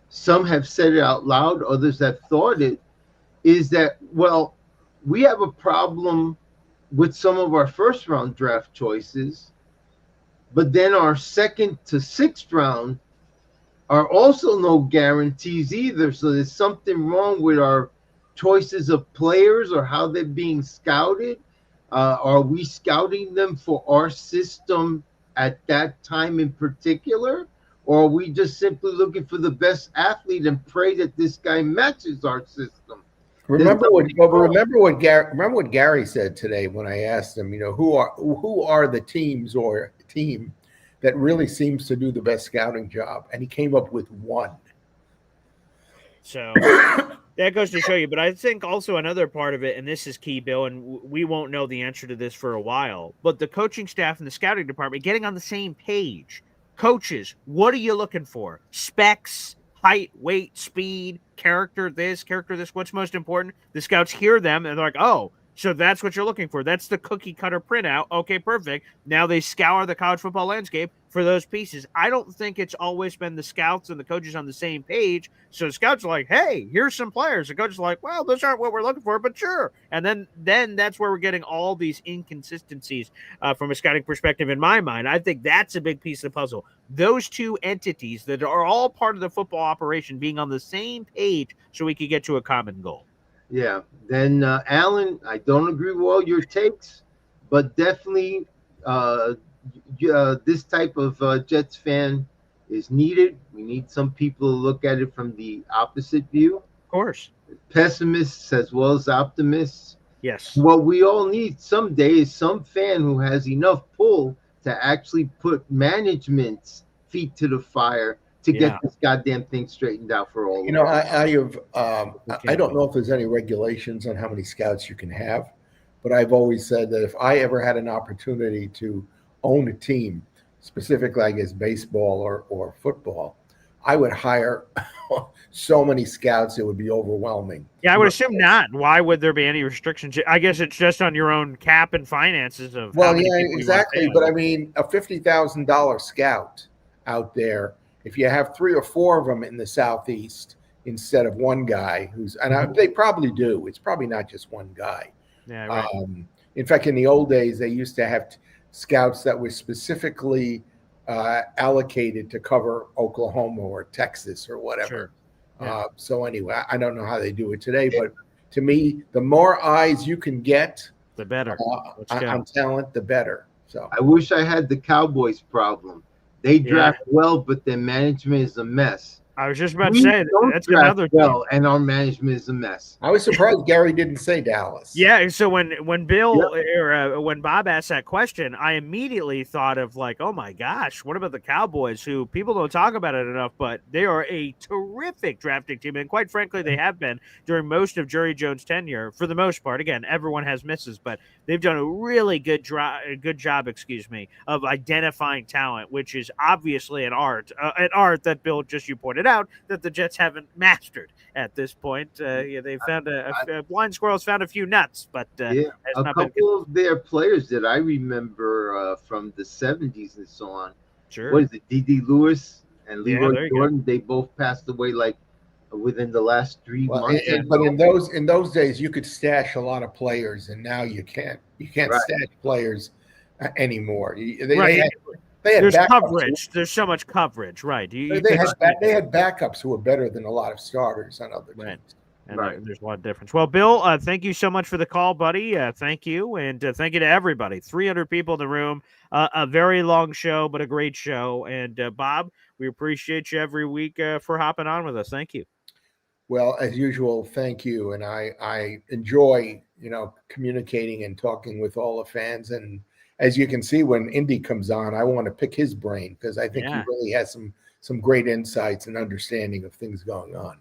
some have said it out loud, others have thought it, is that, well, we have a problem with some of our first round draft choices, but then our second to sixth round are also no guarantees either. So there's something wrong with our choices of players or how they're being scouted. Are we scouting them for our system at that time in particular? Or are we just simply looking for the best athlete and pray that this guy matches our system? Remember what Gary said today when I asked him, who are the teams or team that really seems to do the best scouting job, and he came up with one. So that goes to show you. But I think also another part of it, and this is key, Bill, and we won't know the answer to this for a while, but the coaching staff and the scouting department getting on the same page. Coaches, what are you looking for? Specs, height, weight, speed, character this, what's most important? The scouts hear them and they're like, oh, so that's what you're looking for. That's the cookie cutter printout. Okay, perfect. Now they scour the college football landscape for those pieces. I don't think it's always been the scouts and the coaches on the same page. So the scouts are like, hey, here's some players. The coaches are like, well, those aren't what we're looking for, but sure. And then that's where we're getting all these inconsistencies from a scouting perspective in my mind. I think that's a big piece of the puzzle. Those two entities that are all part of the football operation being on the same page so we could get to a common goal. Yeah. Then, Alan, I don't agree with all your takes, but definitely this type of Jets fan is needed. We need some people to look at it from the opposite view. Of course. Pessimists as well as optimists. Yes. What we all need someday is some fan who has enough pull to actually put management's feet to the fire to get this goddamn thing straightened out for all of us. I don't know if there's any regulations on how many scouts you can have, but I've always said that if I ever had an opportunity to own a team, specifically, I guess, baseball or football, I would hire so many scouts, it would be overwhelming. Yeah, I would assume not. Why would there be any restrictions? I guess it's just on your own cap and finances of. Well, yeah, exactly. But I mean, a $50,000 scout out there, if you have 3 or 4 of them in the Southeast instead of one guy they probably do. It's probably not just one guy. Yeah, right. In fact, in the old days, they used to have scouts that were specifically allocated to cover Oklahoma or Texas or whatever. Sure. Yeah. So anyway, I don't know how they do it today, but to me, the more eyes you can get, the better on talent, the better. So I wish I had the Cowboys problem. They draft well, but their management is a mess. I was just about to say that's another well, and our management is a mess. I was surprised Gary didn't say Dallas. Yeah, so when Bill or when Bob asked that question, I immediately thought of like, oh my gosh, what about the Cowboys? Who people don't talk about it enough, but they are a terrific drafting team, and quite frankly, they have been during most of Jerry Jones' tenure. For the most part, again, everyone has misses, but they've done a really good job, of identifying talent, which is obviously an art that Bill you pointed out that the Jets haven't mastered at this point. They found a blind squirrel's found a few nuts, but a couple of their players that I remember from the 70s and so on. Sure. What is it? D.D. Lewis and Leroy Jordan. They both passed away like within the last 3 months. But in those days, you could stash a lot of players, and now you can't. You can't stash players anymore. There's coverage. There's so much coverage, right? They had backups who were better than a lot of starters on other teams. And there's a lot of difference. Well, Bill, thank you so much for the call, buddy. Thank you, and thank you to everybody. 300 people in the room. A very long show, but a great show. And Bob, we appreciate you every week for hopping on with us. Thank you. Well, as usual, thank you, and I enjoy communicating and talking with all the fans. And as you can see, when Indy comes on, I want to pick his brain because I think he really has some great insights and understanding of things going on.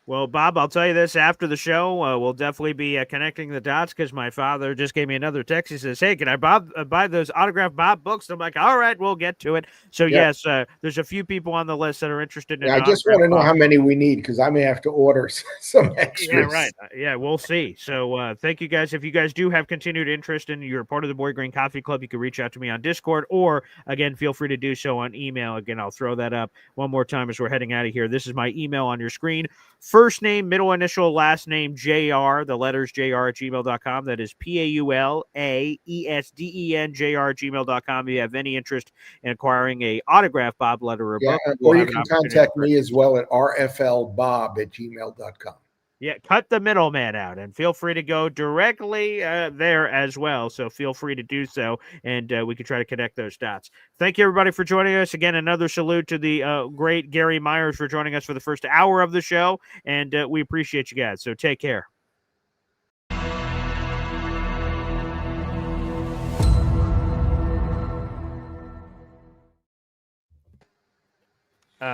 Well, Bob, I'll tell you this after the show. We'll definitely be connecting the dots because my father just gave me another text. He says, hey, can I buy those autographed Bob books? I'm like, all right, we'll get to it. So, yes, there's a few people on the list that are interested in I just want to know how many we need because I may have to order some extras. Yeah, right. Yeah, we'll see. So thank you, guys. If you guys do have continued interest and you're part of the Boy Green Coffee Club, you can reach out to me on Discord or, again, feel free to do so on email. Again, I'll throw that up one more time as we're heading out of here. This is my email on your screen. First name, middle initial, last name, JR, the letters JR@gmail.com. That is PAULAESDEN@gmail.com. If you have any interest in acquiring a autographed Bob letter or book. Or you can contact me as well at rflbob@gmail.com. Yeah, cut the middleman out, and feel free to go directly there as well. So feel free to do so, and we can try to connect those dots. Thank you, everybody, for joining us. Again, another salute to the great Gary Myers for joining us for the first hour of the show, and we appreciate you guys. So take care.